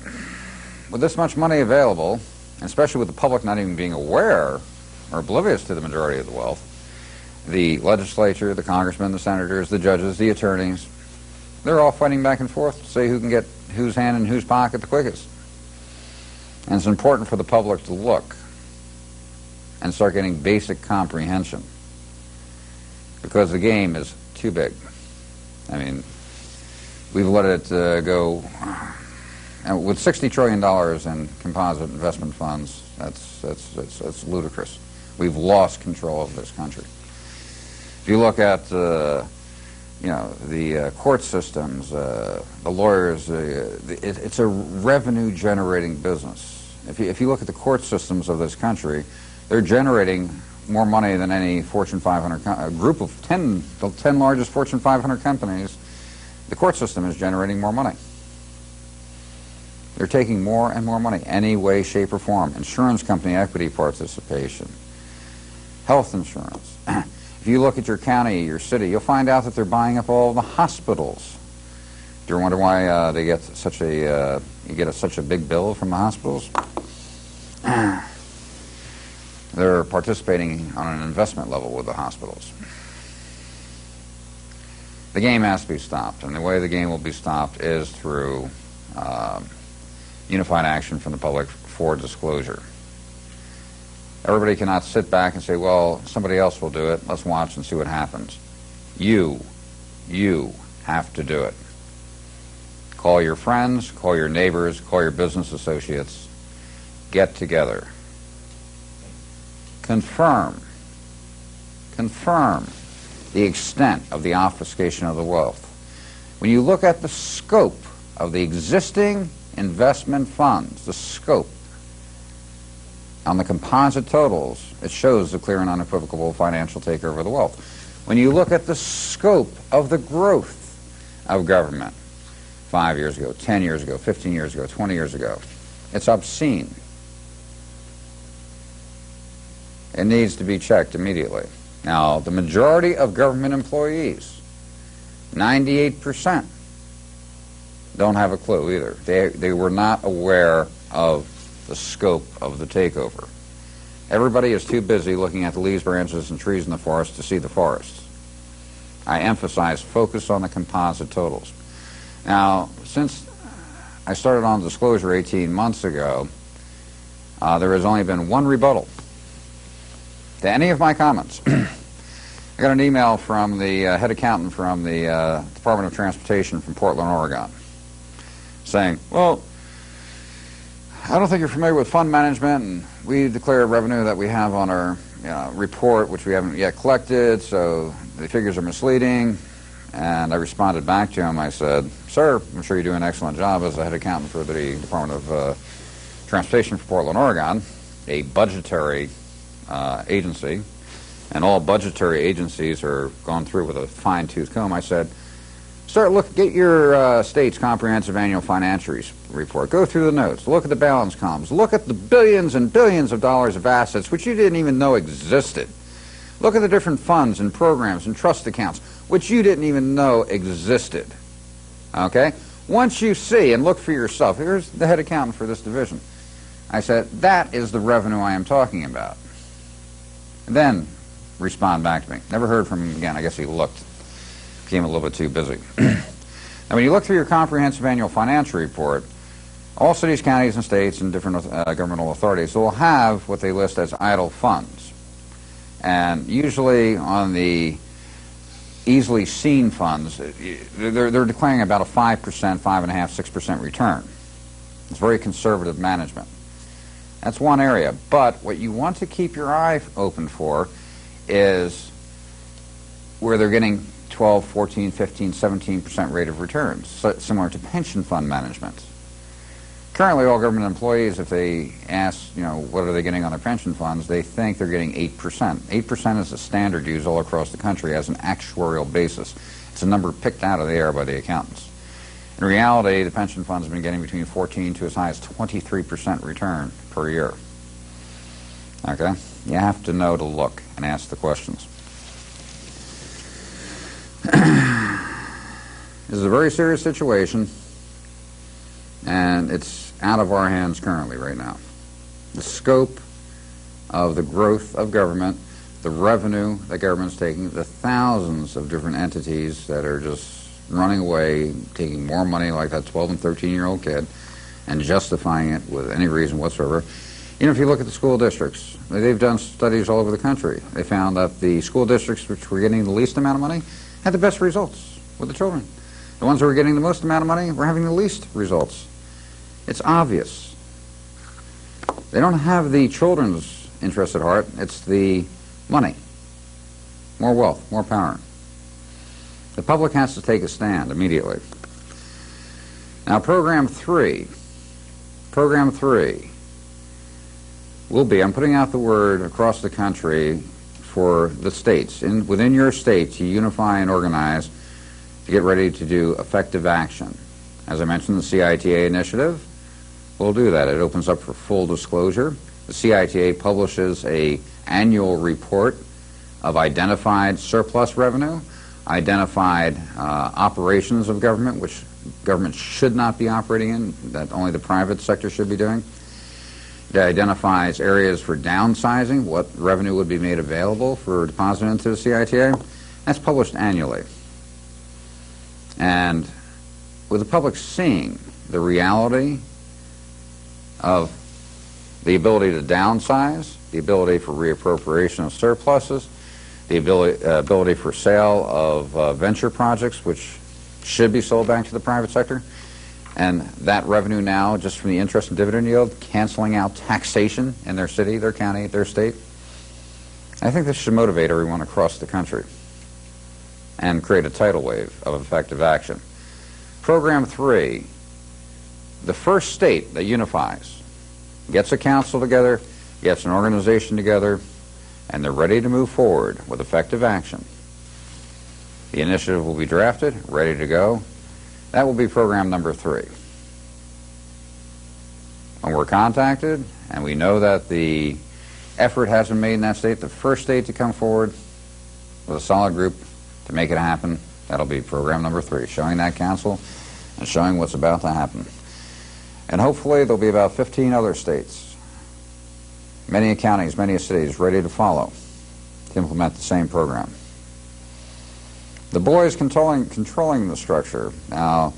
With this much money available, especially with the public not even being aware or oblivious to the majority of the wealth, the legislature, the congressmen, the senators, the judges, the attorneys, they're all fighting back and forth to say who can get whose hand in whose pocket the quickest. And it's important for the public to look and start getting basic comprehension, because the game is too big. I mean, we've let it go. And with $60 trillion in composite investment funds, that's ludicrous. We've lost control of this country. If you look at the court systems, the lawyers, it's a revenue-generating business. If you look at the court systems of this country, they're generating more money than any Fortune 500, a group of the 10 largest Fortune 500 companies. The court system is generating more money. They're taking more and more money, any way, shape, or form. Insurance company equity participation, health insurance. If you look at your county, your city, you'll find out that they're buying up all the hospitals. Do you wonder why they get such a such a big bill from the hospitals? They're participating on an investment level with the hospitals. The game has to be stopped, and the way the game will be stopped is through unified action from the public for disclosure. Everybody cannot sit back and say, well, somebody else will do it. Let's watch and see what happens. You have to do it. Call your friends, call your neighbors, call your business associates. Get together. Confirm the extent of the obfuscation of the wealth. When you look at the scope of the existing investment funds, the scope, on the composite totals, it shows the clear and unequivocal financial takeover of the wealth. When you look at the scope of the growth of government, 5 years ago, 10 years ago, 15 years ago, 20 years ago, it's obscene. It needs to be checked immediately. Now, the majority of government employees, 98%, don't have a clue either. They were not aware of the scope of the takeover. Everybody is too busy looking at the leaves, branches, and trees in the forest to see the forest. I emphasize focus on the composite totals. Now, since I started on disclosure 18 months ago, there has only been one rebuttal to any of my comments. I got an email from the head accountant from the Department of Transportation from Portland, Oregon, saying, well, I don't think you're familiar with fund management, and we declare revenue that we have on our report, which we haven't yet collected, so the figures are misleading. And I responded back to him. I said, sir, I'm sure you do an excellent job as the head accountant for the Department of Transportation for Portland, Oregon, a budgetary agency, and all budgetary agencies are gone through with a fine-tooth comb. I said, get your state's comprehensive annual financial report. Go through the notes. Look at the balance columns. Look at the billions and billions of dollars of assets which you didn't even know existed. Look at the different funds and programs and trust accounts which you didn't even know existed. Okay? Once you see and look for yourself, here's the head accountant for this division. I said, that is the revenue I am talking about. And then respond back to me. Never heard from him again. I guess he looked. Became a little bit too busy. Now, when you look through your comprehensive annual financial report, all cities, counties, and states and different governmental authorities will have what they list as idle funds. And usually on the easily seen funds, they're declaring about a 5%, 5.5%, 6% return. It's very conservative management. That's one area. But what you want to keep your eye open for is where they're getting 12, 14, 15, 17% rate of returns, similar to pension fund management. Currently, all government employees, if they ask, what are they getting on their pension funds, they think they're getting 8%. 8% is the standard used all across the country as an actuarial basis. It's a number picked out of the air by the accountants. In reality, the pension funds have been getting between 14 to as high as 23% return per year. Okay? You have to know to look and ask the questions. This is a very serious situation, and it's out of our hands currently right now. The scope of the growth of government, the revenue that government's taking, the thousands of different entities that are just running away, taking more money like that 12 and 13-year-old kid, and justifying it with any reason whatsoever. If you look at the school districts, they've done studies all over the country. They found that the school districts which were getting the least amount of money had the best results with the children. The ones that were getting the most amount of money were having the least results. It's obvious. They don't have the children's interest at heart. It's the money. More wealth, more power. The public has to take a stand immediately. Now, Program 3 will be, I'm putting out the word across the country for the states. Within your state, to unify and organize to get ready to do effective action. As I mentioned, the CITA initiative, will do that. It opens up for full disclosure. The CITA publishes an annual report of identified surplus revenue, identified operations of government, which government should not be operating in, that only the private sector should be doing. It identifies areas for downsizing, what revenue would be made available for deposit into the CITA. That's published annually. And with the public seeing the reality of the ability to downsize, the ability for reappropriation of surpluses, the ability for sale of venture projects, which should be sold back to the private sector, and that revenue now, just from the interest and dividend yield, canceling out taxation in their city, their county, their state. I think this should motivate everyone across the country and create a tidal wave of effective action. Program 3, the first state that unifies, gets a council together, gets an organization together, and they're ready to move forward with effective action. The initiative will be drafted, ready to go. That will be program number 3. When we're contacted and we know that the effort has been made in that state, the first state to come forward with a solid group to make it happen, that'll be program number 3, showing that council and showing what's about to happen. And hopefully there'll be about 15 other states, many counties, many cities ready to follow to implement the same program. The boys controlling the structure. Now,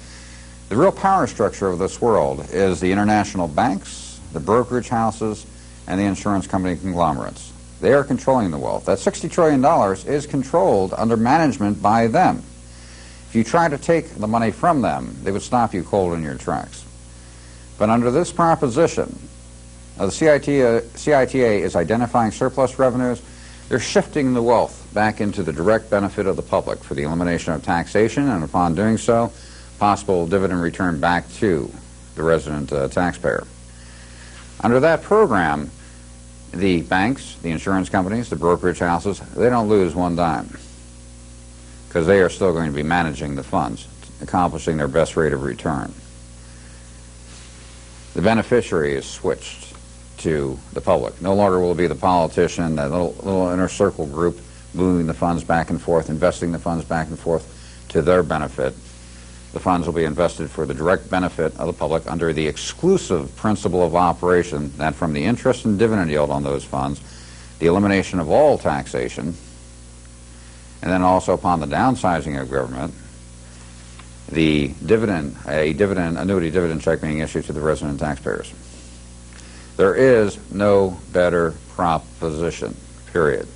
the real power structure of this world is the international banks, the brokerage houses, and the insurance company conglomerates. They are controlling the wealth. That $60 trillion is controlled under management by them. If you try to take the money from them, they would stop you cold in your tracks. But under this proposition, the CITA is identifying surplus revenues. They're shifting the wealth back into the direct benefit of the public for the elimination of taxation, and upon doing so, possible dividend return back to the resident taxpayer. Under that program, the banks, the insurance companies, the brokerage houses, they don't lose one dime because they are still going to be managing the funds, accomplishing their best rate of return. The beneficiary is switched to the public. No longer will it be the politician, that little inner circle group moving the funds back and forth, investing the funds back and forth to their benefit. The funds will be invested for the direct benefit of the public under the exclusive principle of operation that from the interest and dividend yield on those funds, the elimination of all taxation, and then also upon the downsizing of government, the annuity dividend check being issued to the resident taxpayers. There is no better proposition, period.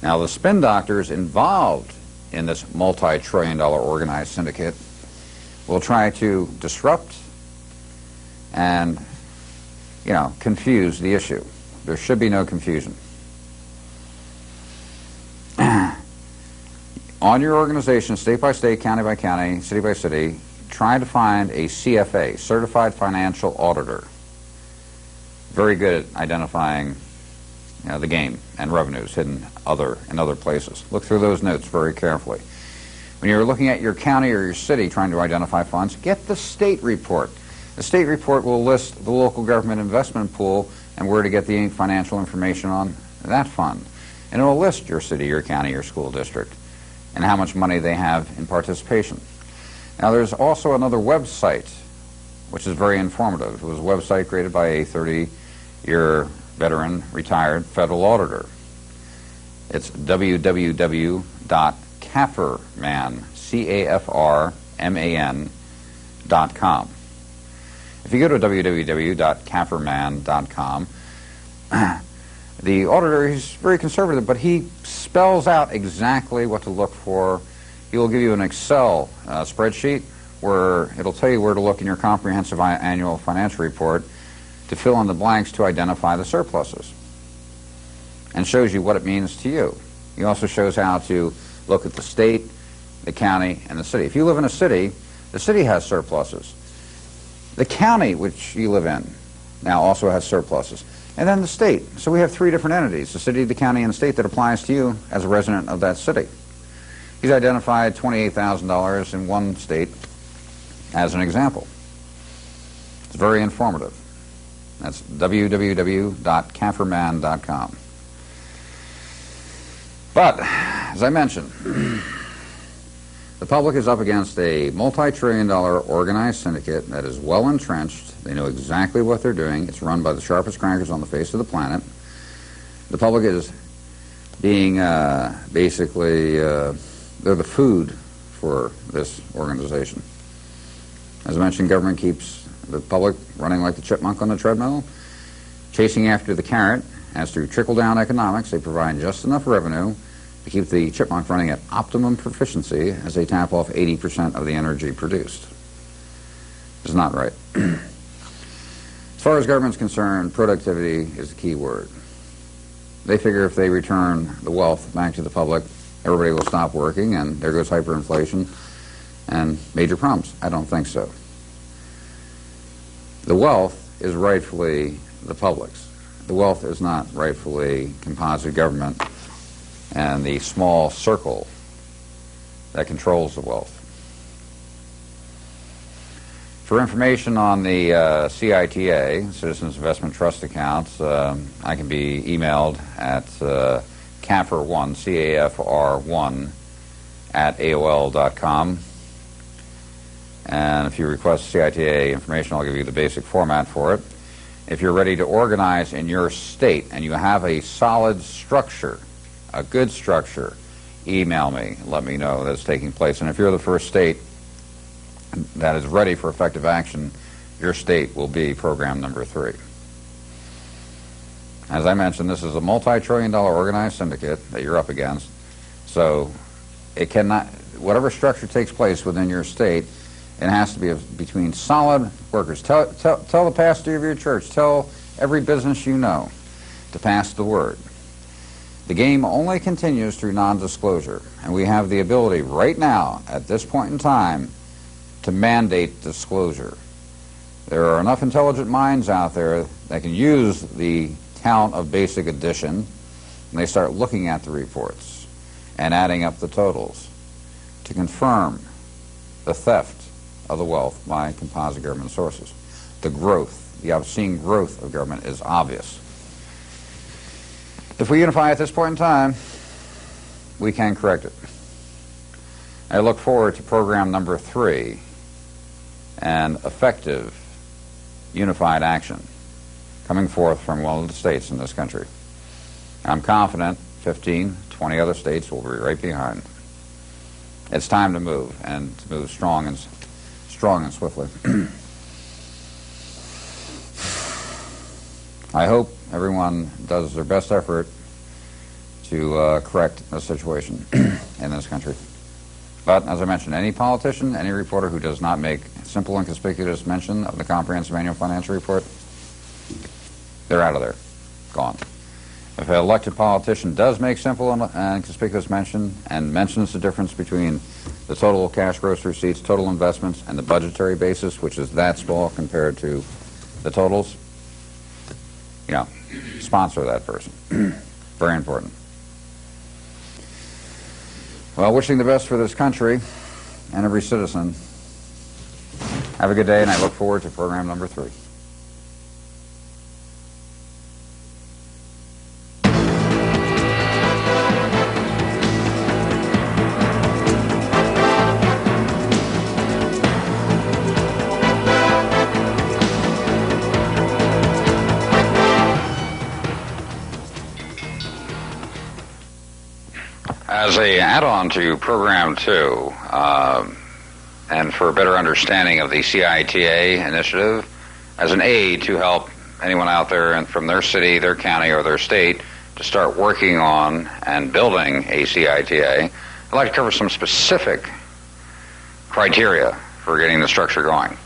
Now, the spin doctors involved in this multi-trillion-dollar organized syndicate will try to disrupt and, confuse the issue. There should be no confusion. On your organization, state by state, county by county, city by city, try to find a CFA, Certified Financial Auditor. Very good at identifying the game and revenues hidden in other places. Look through those notes very carefully. When you're looking at your county or your city trying to identify funds, get the state report. The state report will list the local government investment pool and where to get the financial information on that fund. And it will list your city, your county, your school district, and how much money they have in participation. Now, there's also another website which is very informative. It was a website created by a 30-year veteran, retired federal auditor. It's www.cafrman, CAFRMAN.com. If you go to www.cafrman.com, the auditor, he's very conservative, but he spells out exactly what to look for. He will give you an Excel spreadsheet where it'll tell you where to look in your comprehensive annual financial report to fill in the blanks to identify the surpluses, and shows you what it means to you. He also shows how to look at the state, the county, and the city. If you live in a city, the city has surpluses. The county which you live in now also has surpluses. And then the state. So we have 3 different entities, the city, the county, and the state, that applies to you as a resident of that city. He's identified $28,000 in one state as an example. It's very informative. That's www.cafrman.com. But, as I mentioned, the public is up against a multi-trillion-dollar organized syndicate that is well entrenched. They know exactly what they're doing. It's run by the sharpest crankers on the face of the planet. The public is being basically, they're the food for this organization. As I mentioned, government keeps the public running like the chipmunk on the treadmill, chasing after the carrot. As through trickle-down economics, they provide just enough revenue to keep the chipmunk running at optimum proficiency as they tap off 80% of the energy produced. It's not right. As far as government's concerned, productivity is the key word. They figure if they return the wealth back to the public, everybody will stop working, and there goes hyperinflation and major problems. I don't think so. The wealth is rightfully the public's. The wealth is not rightfully composite government and the small circle that controls the wealth. For information on the CITA, Citizens Investment Trust accounts, I can be emailed at cafr1, C-A-F-R-1, at AOL.com. And if you request CITA information, I'll give you the basic format for it. If you're ready to organize in your state and you have a solid structure, a good structure, email me. Let me know that's taking place. And if you're the first state that is ready for effective action, your state will be program number 3. As I mentioned, this is a multi-trillion-dollar organized syndicate that you're up against. So it cannot, whatever structure takes place within your state, it has to be between solid workers. Tell the pastor of your church, tell every business you know to pass the word. The game only continues through non-disclosure, and we have the ability right now, at this point in time, to mandate disclosure. There are enough intelligent minds out there that can use the talent of basic addition, and they start looking at the reports and adding up the totals to confirm the theft of the wealth by composite government sources. The growth, the obscene growth of government is obvious. If we unify at this point in time, we can correct it. I look forward to program number 3 and effective unified action coming forth from one of the states in this country. I'm confident 15, 20 other states will be right behind. It's time to move, and to move strong and swiftly. I hope everyone does their best effort to correct the situation in this country. But, as I mentioned, any politician, any reporter who does not make simple and conspicuous mention of the Comprehensive Annual Financial Report, they're out of there. Gone. If an elected politician does make simple and conspicuous mention and mentions the difference between the total cash gross receipts, total investments, and the budgetary basis, which is that small compared to the totals, you know, sponsor that person. Very important. Well, wishing the best for this country and every citizen. Have a good day, and I look forward to program number 3. As an add-on to Program 2, and for a better understanding of the CITA initiative, as an aid to help anyone out there and from their city, their county, or their state to start working on and building a CITA, I'd like to cover some specific criteria for getting the structure going.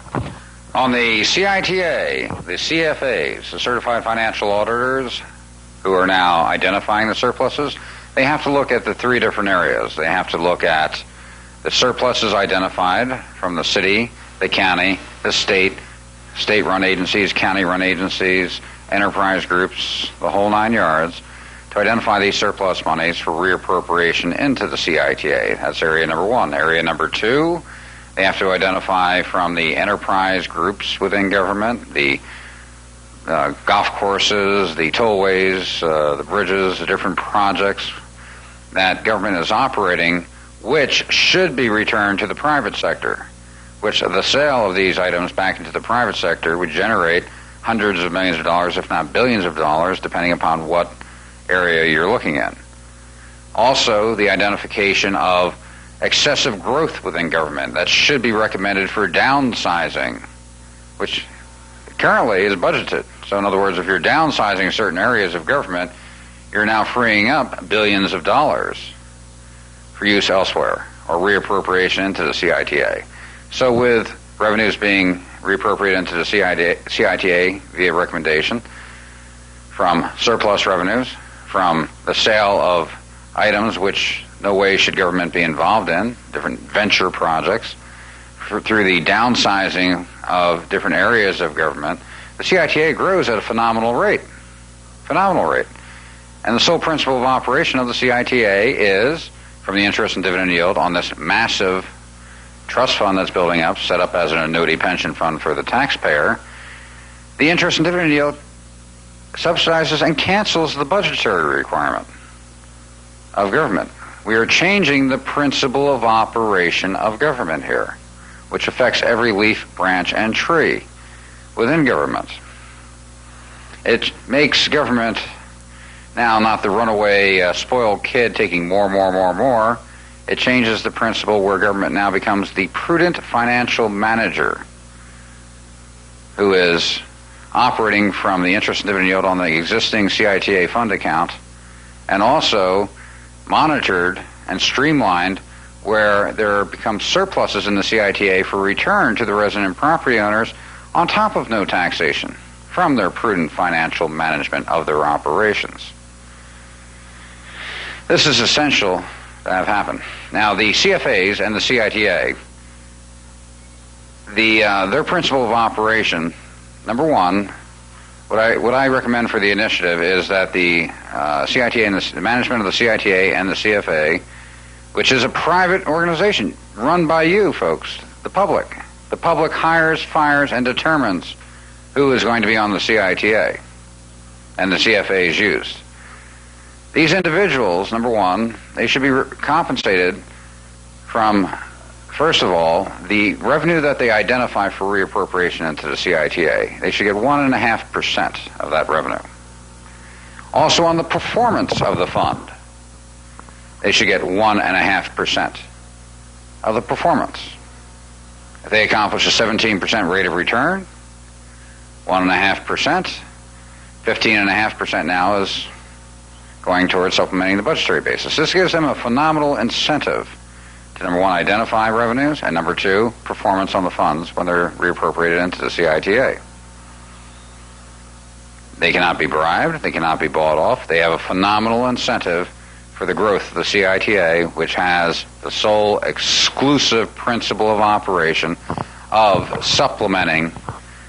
On the CITA, the CFAs, the Certified Financial Auditors, who are now identifying the surpluses, they have to look at the 3 different areas. They have to look at the surpluses identified from the city, the county, the state, state-run agencies, county-run agencies, enterprise groups, the whole 9 yards, to identify these surplus monies for reappropriation into the CITA. That's area number 1. Area number 2, They have to identify from the enterprise groups within government, the golf courses, the tollways, the bridges, the different projects that government is operating, which should be returned to the private sector, which the sale of these items back into the private sector would generate hundreds of millions of dollars, if not billions of dollars, depending upon what area you're looking at. Also, the identification of excessive growth within government that should be recommended for downsizing, which currently is budgeted. So in other words, if you're downsizing certain areas of government, you're now freeing up billions of dollars for use elsewhere or reappropriation into the CITA. So with revenues being reappropriated into the CITA via recommendation from surplus revenues, from the sale of items which no way should government be involved in, different venture projects, through the downsizing of different areas of government, the CITA grows at a phenomenal rate. Phenomenal rate. And the sole principle of operation of the CITA is, from the interest and dividend yield on this massive trust fund that's building up, set up as an annuity pension fund for the taxpayer, the interest and dividend yield subsidizes and cancels the budgetary requirement of government. We are changing the principle of operation of government here, which affects every leaf, branch, and tree within government. It makes government now not the runaway spoiled kid taking more. It changes the principle where government now becomes the prudent financial manager who is operating from the interest and dividend yield on the existing CITA fund account, and also monitored and streamlined where there becomes surpluses in the CITA for return to the resident property owners on top of no taxation from their prudent financial management of their operations. This is essential to have happen. Now, the CFAs and the CITA, their principle of operation, number one, what I recommend for the initiative is that the CITA and the management of the CITA and the CFA, which is a private organization run by you folks, the public. The public hires, fires, and determines who is going to be on the CITA, and the CFA is used. These individuals, number one, they should be compensated from, first of all, the revenue that they identify for reappropriation into the CITA. They should get 1.5% of that revenue. Also on the performance of the fund, they should get 1.5% of the performance. If they accomplish a 17% rate of return, 1.5%, 15.5% now is going towards supplementing the budgetary basis. This gives them a phenomenal incentive to, number one, identify revenues, and number two, performance on the funds when they're reappropriated into the CITA. They cannot be bribed. They cannot be bought off. They have a phenomenal incentive for the growth of the CITA, which has the sole exclusive principle of operation of supplementing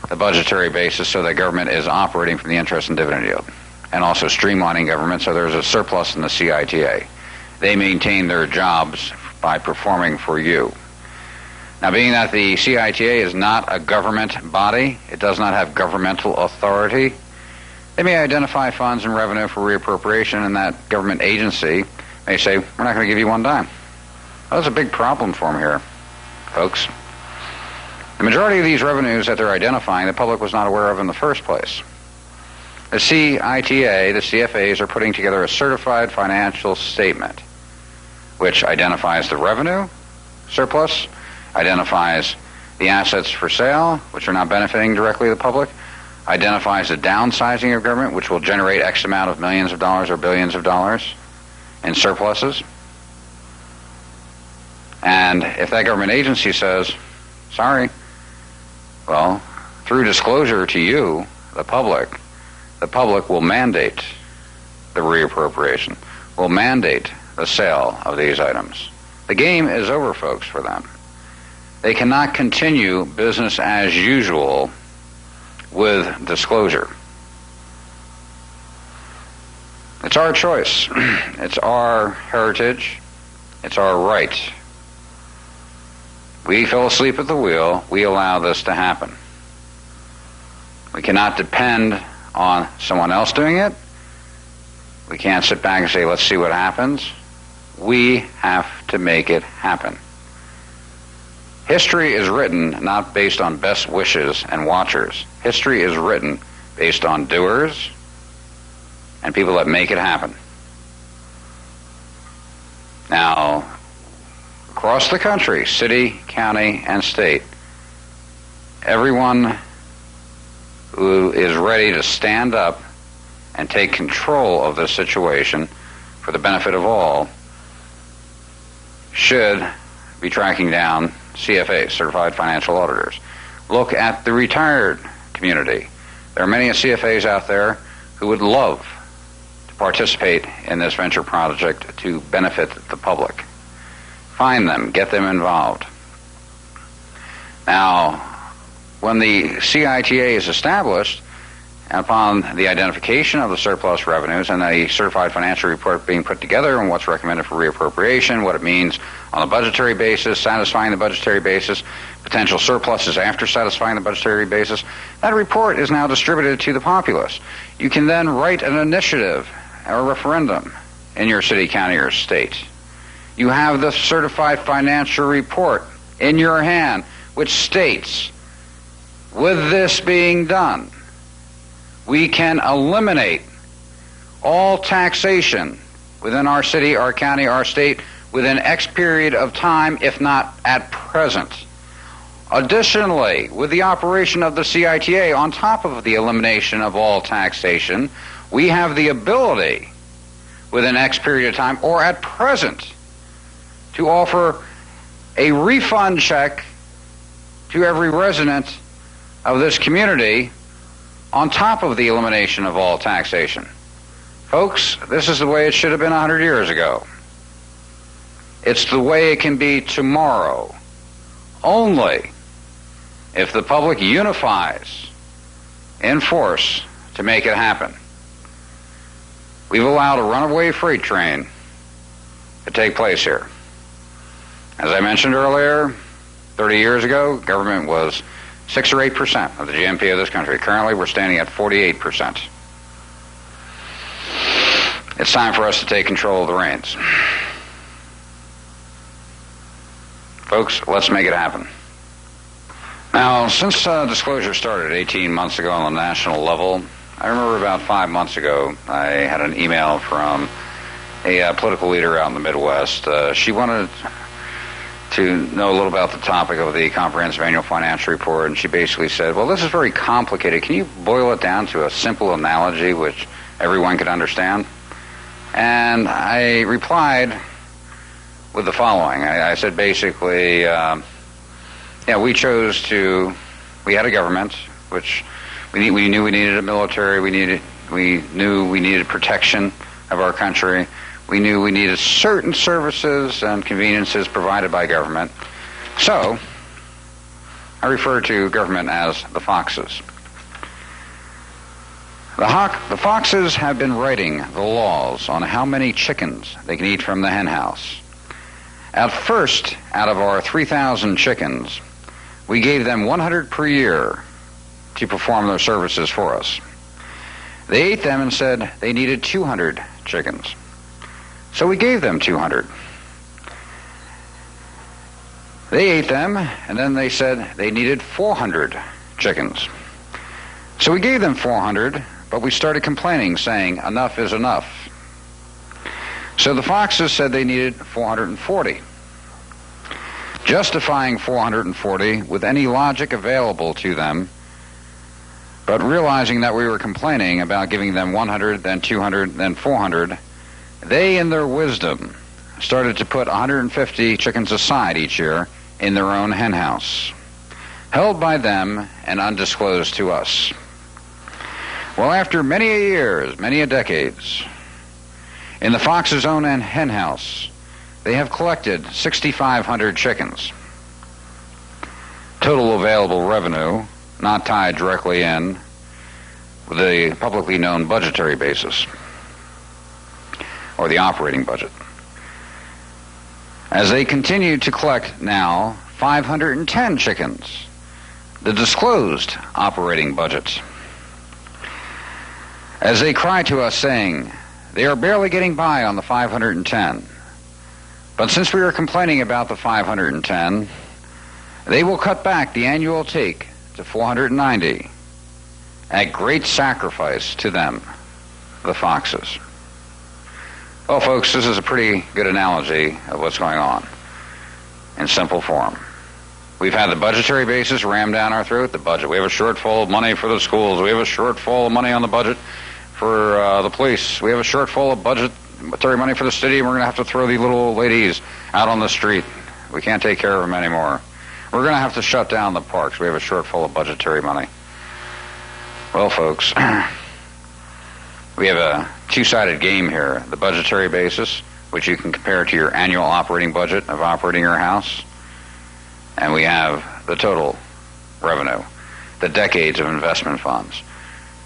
the budgetary basis so that government is operating from the interest and dividend yield, and also streamlining government so there's a surplus in the CITA. They maintain their jobs by performing for you. Now, being that the CITA is not a government body, it does not have governmental authority, they may identify funds and revenue for reappropriation, and that government agency may say, we're not going to give you one dime. Well, that's a big problem for them here, folks. The majority of these revenues that they're identifying, the public was not aware of in the first place. The CITA, the CFAs, are putting together a certified financial statement which identifies the revenue surplus, identifies the assets for sale, which are not benefiting directly the public, identifies the downsizing of government, which will generate X amount of millions of dollars or billions of dollars in surpluses. And if that government agency says, sorry, well, through disclosure to you, the public will mandate the reappropriation, will mandate the sale of these items. The game is over, folks, for them. They cannot continue business as usual with disclosure. It's our choice. It's our heritage. It's our right. We fell asleep at the wheel. We allow this to happen. We cannot depend on someone else doing it. We can't sit back and say, let's see what happens. We have to make it happen. History is written not based on best wishes and watchers. History is written based on doers and people that make it happen. Now, across the country, city, county, and state, everyone who is ready to stand up and take control of this situation for the benefit of all should be tracking down CFAs, Certified Financial Auditors. Look at the retired community. There are many CFAs out there who would love to participate in this venture project to benefit the public. Find them, get them involved. Now, when the CITA is established, upon the identification of the surplus revenues and a certified financial report being put together and what's recommended for reappropriation, what it means on a budgetary basis, satisfying the budgetary basis, potential surpluses after satisfying the budgetary basis, that report is now distributed to the populace. You can then write an initiative or a referendum in your city, county, or state. You have the certified financial report in your hand, which states, with this being done, we can eliminate all taxation within our city, our county, our state within X period of time, if not at present. Additionally, with the operation of the CITA, on top of the elimination of all taxation, we have the ability within X period of time or at present to offer a refund check to every resident of this community on top of the elimination of all taxation. Folks, this is the way it should have been 100 years ago. It's the way it can be tomorrow, only if the public unifies in force to make it happen. We've allowed a runaway freight train to take place here. As I mentioned earlier, 30 years ago, government was 6 or 8% of the GNP of this country. Currently, we're standing at 48%. It's time for us to take control of the reins. Folks, let's make it happen. Now, since disclosure started 18 months ago on the national level, I remember about 5 months ago, I had an email from a political leader out in the Midwest. She wanted to know a little about the topic of the comprehensive annual financial report, and she basically said, well, this is very complicated. Can you boil it down to a simple analogy which everyone could understand? And I replied with the following. I said basically, we had a government, which we knew we needed a military, we knew we needed protection of our country. We knew we needed certain services and conveniences provided by government. So, I refer to government as the foxes. The foxes have been writing the laws on how many chickens they can eat from the hen house. At first, out of our 3,000 chickens, we gave them 100 per year to perform their services for us. They ate them and said they needed 200 chickens. So we gave them 200. They ate them, and then they said they needed 400 chickens. So we gave them 400, but we started complaining, saying enough is enough. So the foxes said they needed 440, justifying 440 with any logic available to them, but realizing that we were complaining about giving them 100, then 200, then 400, they, in their wisdom, started to put 150 chickens aside each year in their own hen house, held by them and undisclosed to us. Well, after many a years, many a decades, in the fox's own hen house, they have collected 6,500 chickens. Total available revenue, not tied directly in with the publicly known budgetary basis, or the operating budget. As they continue to collect now 510 chickens, the disclosed operating budgets. As they cry to us saying, they are barely getting by on the 510. But since we are complaining about the 510, they will cut back the annual take to 490 at great sacrifice to them, the foxes. Well, folks, this is a pretty good analogy of what's going on in simple form. We've had the budgetary basis rammed down our throat, the budget. We have a shortfall of money for the schools. We have a shortfall of money on the budget for the police. We have a shortfall of budgetary money for the city, and we're going to have to throw these little ladies out on the street. We can't take care of them anymore. We're going to have to shut down the parks. We have a shortfall of budgetary money. Well, folks, we have a two-sided game here. The budgetary basis, which you can compare to your annual operating budget of operating your house. And we have the total revenue, the decades of investment funds,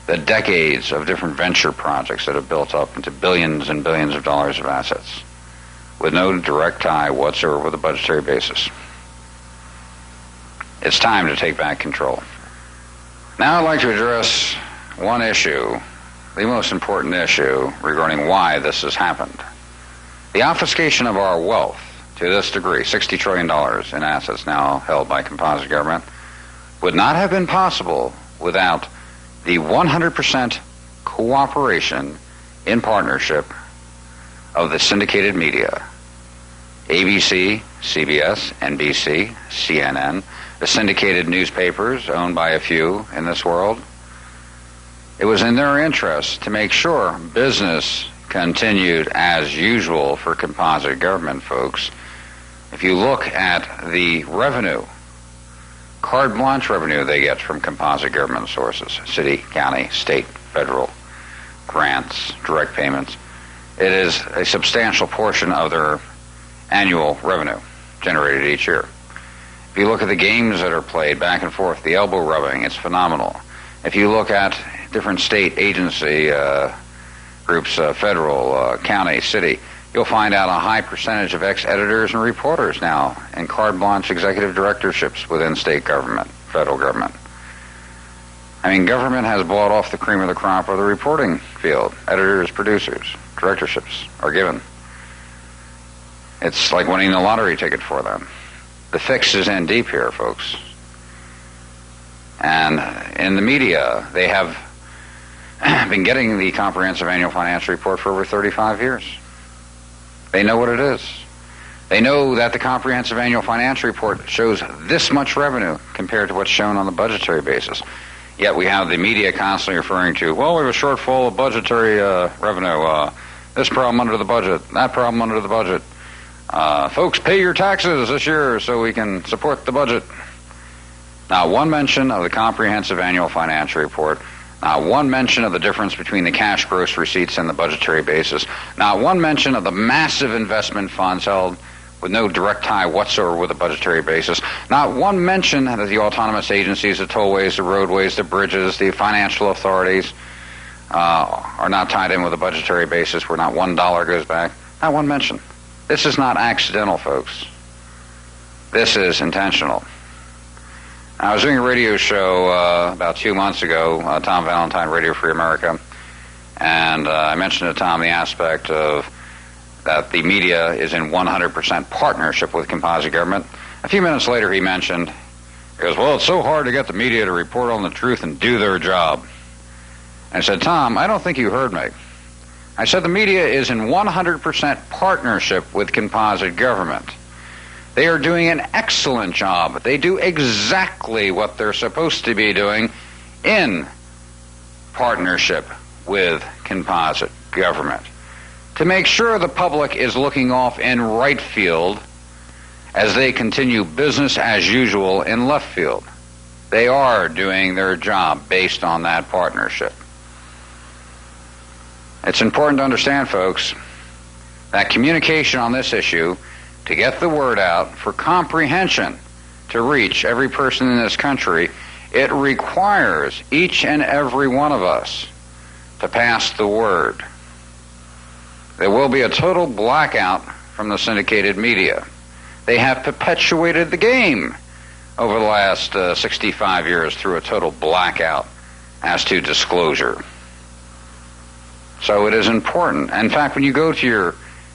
the decades of different venture projects that have built up into billions and billions of dollars of assets with no direct tie whatsoever with the budgetary basis. It's time to take back control. Now I'd like to address one issue, the most important issue regarding why this has happened. The obfuscation of our wealth to this degree, $60 trillion in assets now held by composite government, would not have been possible without the 100% cooperation in partnership of the syndicated media, ABC, CBS, NBC, CNN, the syndicated newspapers owned by a few in this world. It was in their interest to make sure business continued as usual for composite government folks. If you look at the revenue, carte blanche revenue they get from composite government sources, city, county, state, federal, grants, direct payments, it is a substantial portion of their annual revenue generated each year. If you look at the games that are played back and forth, the elbow rubbing, it's phenomenal. If you look at different state agency groups, federal, county, city, you'll find out a high percentage of ex-editors and reporters now in carte blanche executive directorships within state government, federal government. I mean, government has bought off the cream of the crop of the reporting field. Editors, producers, directorships are given. It's like winning the lottery ticket for them. The fix is in deep here, folks. And in the media, they have been getting the comprehensive annual financial report for over 35 years. They know what it is. They know that the comprehensive annual financial report shows this much revenue compared to what's shown on the budgetary basis. Yet we have the media constantly referring to, well, we have a shortfall of budgetary revenue, this problem under the budget, that problem under the budget. Folks, pay your taxes this year so we can support the budget. Not one mention of the comprehensive annual financial report. Not one mention of the difference between the cash gross receipts and the budgetary basis. Not one mention of the massive investment funds held with no direct tie whatsoever with the budgetary basis. Not one mention that the autonomous agencies, the tollways, the roadways, the bridges, the financial authorities are not tied in with a budgetary basis where not $1 goes back. Not one mention. This is not accidental, folks. This is intentional. I was doing a radio show about 2 months ago, Tom Valentine, Radio Free America, and I mentioned to Tom the aspect of that the media is in 100% partnership with composite government. A few minutes later he mentioned, he goes, well, it's so hard to get the media to report on the truth and do their job. And I said, Tom, I don't think you heard me. I said the media is in 100% partnership with composite government. They are doing an excellent job. They do exactly what they're supposed to be doing in partnership with composite government to make sure the public is looking off in right field as they continue business as usual in left field. They are doing their job based on that partnership. It's important to understand, folks, that communication on this issue to get the word out for comprehension to reach every person in this country, it requires each and every one of us to pass the word. There will be a total blackout from the syndicated media. They have perpetuated the game over the last 65 years through a total blackout as to disclosure. So it is important. In fact, when you go to your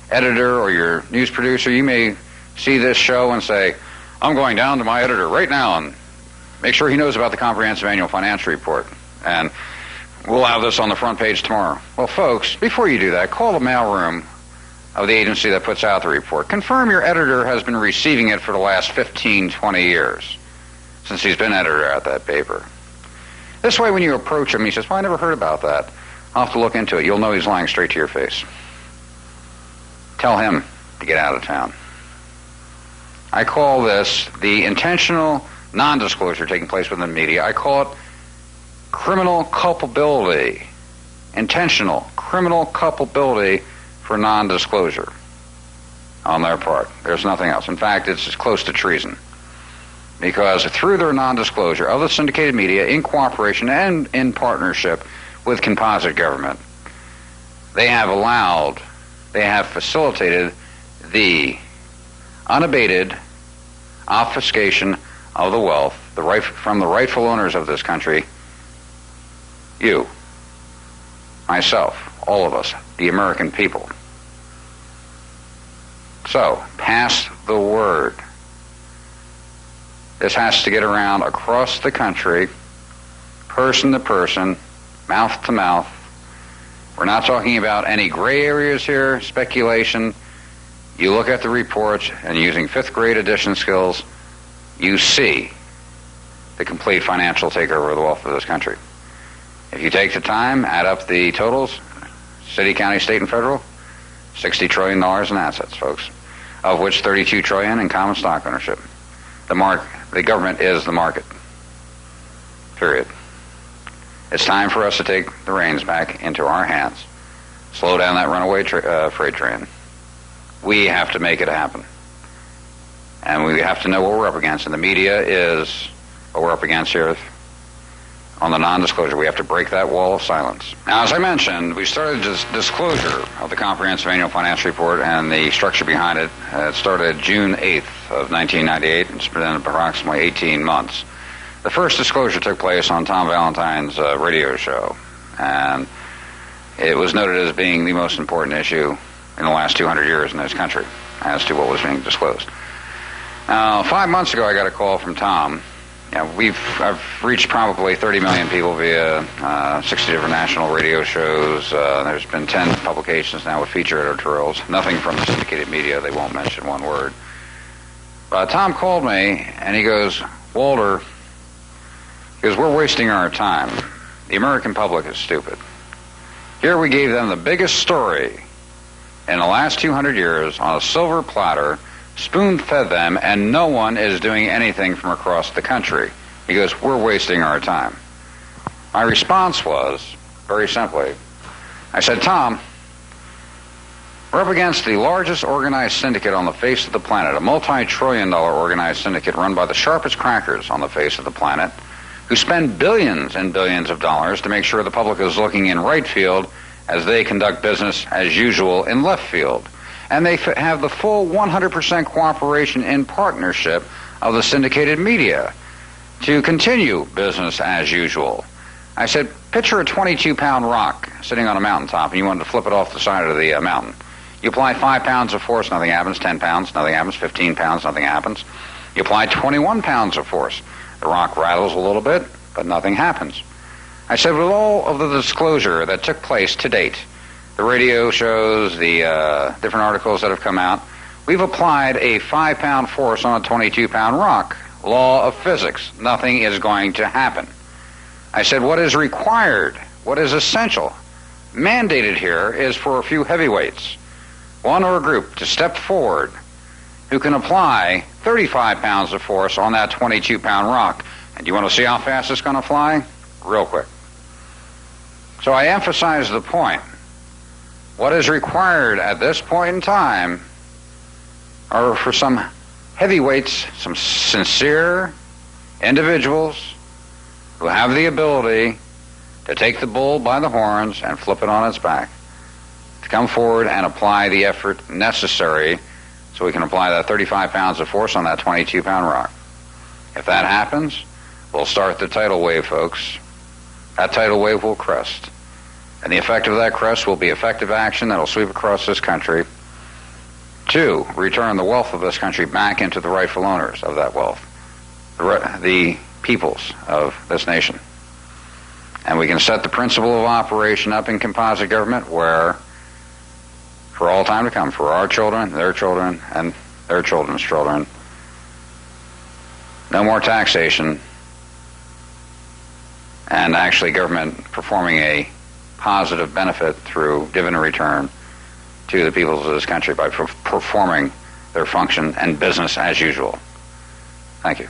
editor or your news producer, you may see this show and say, I'm going down to my editor right now and make sure he knows about the comprehensive annual financial report. And we'll have this on the front page tomorrow. Well, folks, before you do that, call the mailroom of the agency that puts out the report. Confirm your editor has been receiving it for the last 15, 20 years since he's been editor at that paper. This way, when you approach him, he says, well, I never heard about that. I'll have to look into it. You'll know he's lying straight to your face. Tell him to get out of town. I call this the intentional non-disclosure taking place within the media. I call it criminal culpability. Intentional criminal culpability for non-disclosure on their part. There's nothing else. In fact, it's as close to treason. Because through their non-disclosure of the syndicated media, in cooperation and in partnership with composite government, they have facilitated the unabated obfuscation of the wealth from the rightful owners of this country, you, myself, all of us, the American people. So, pass the word. This has to get around across the country, person to person, mouth to mouth. We're not talking about any gray areas here, speculation. You look at the reports, and using fifth grade addition skills, you see the complete financial takeover of the wealth of this country. If you take the time, add up the totals, city, county, state, and federal, $60 trillion in assets, folks, of which $32 trillion in common stock ownership. The government is the market. Period. It's time for us to take the reins back into our hands. Slow down that runaway freight train. We have to make it happen. And we have to know what we're up against. And the media is what we're up against here on the non-disclosure. We have to break that wall of silence. Now, as I mentioned, we started this disclosure of the Comprehensive Annual Financial Report and the structure behind it. It started June 8th of 1998. It's been approximately 18 months. The first disclosure took place on Tom Valentine's radio show, and it was noted as being the most important issue in the last 200 years in this country as to what was being disclosed. Now, 5 months ago, I got a call from Tom. I've reached probably 30 million people via 60 different national radio shows. There's been 10 publications now with feature editorials. Nothing from the syndicated media. They won't mention one word. But Tom called me, and he goes, Walter, because we're wasting our time. The American public is stupid. Here we gave them the biggest story in the last 200 years on a silver platter, spoon-fed them, and no one is doing anything from across the country. He goes, we're wasting our time. My response was, very simply, I said, Tom, we're up against the largest organized syndicate on the face of the planet, a multi-trillion-dollar organized syndicate run by the sharpest crackers on the face of the planet, who spend billions and billions of dollars to make sure the public is looking in right field as they conduct business as usual in left field. And they have the full 100% cooperation and partnership of the syndicated media to continue business as usual. I said, picture a 22-pound rock sitting on a mountaintop, and you wanted to flip it off the side of the mountain. You apply 5 pounds of force, nothing happens. 10 pounds, nothing happens. 15 pounds, nothing happens. You apply 21 pounds of force. The rock rattles a little bit, but nothing happens. I said, with all of the disclosure that took place to date, the radio shows, the different articles that have come out, we've applied a 5-pound force on a 22-pound rock. Law of physics. Nothing is going to happen. I said, what is required, what is essential, mandated here is for a few heavyweights, one or a group, to step forward who can apply 35 pounds of force on that 22-pound rock. And you want to see how fast it's going to fly? Real quick. So I emphasize the point. What is required at this point in time are for some heavyweights, some sincere individuals who have the ability to take the bull by the horns and flip it on its back, to come forward and apply the effort necessary so we can apply that 35 pounds of force on that 22-pound rock. If that happens, we'll start the tidal wave, folks. That tidal wave will crest. And the effect of that crest will be effective action that will sweep across this country to return the wealth of this country back into the rightful owners of that wealth, the peoples of this nation. And we can set the principle of operation up in composite government where, for all time to come, for our children, and their children's children, no more taxation, and actually government performing a positive benefit through dividend return to the peoples of this country by performing their function and business as usual. Thank you.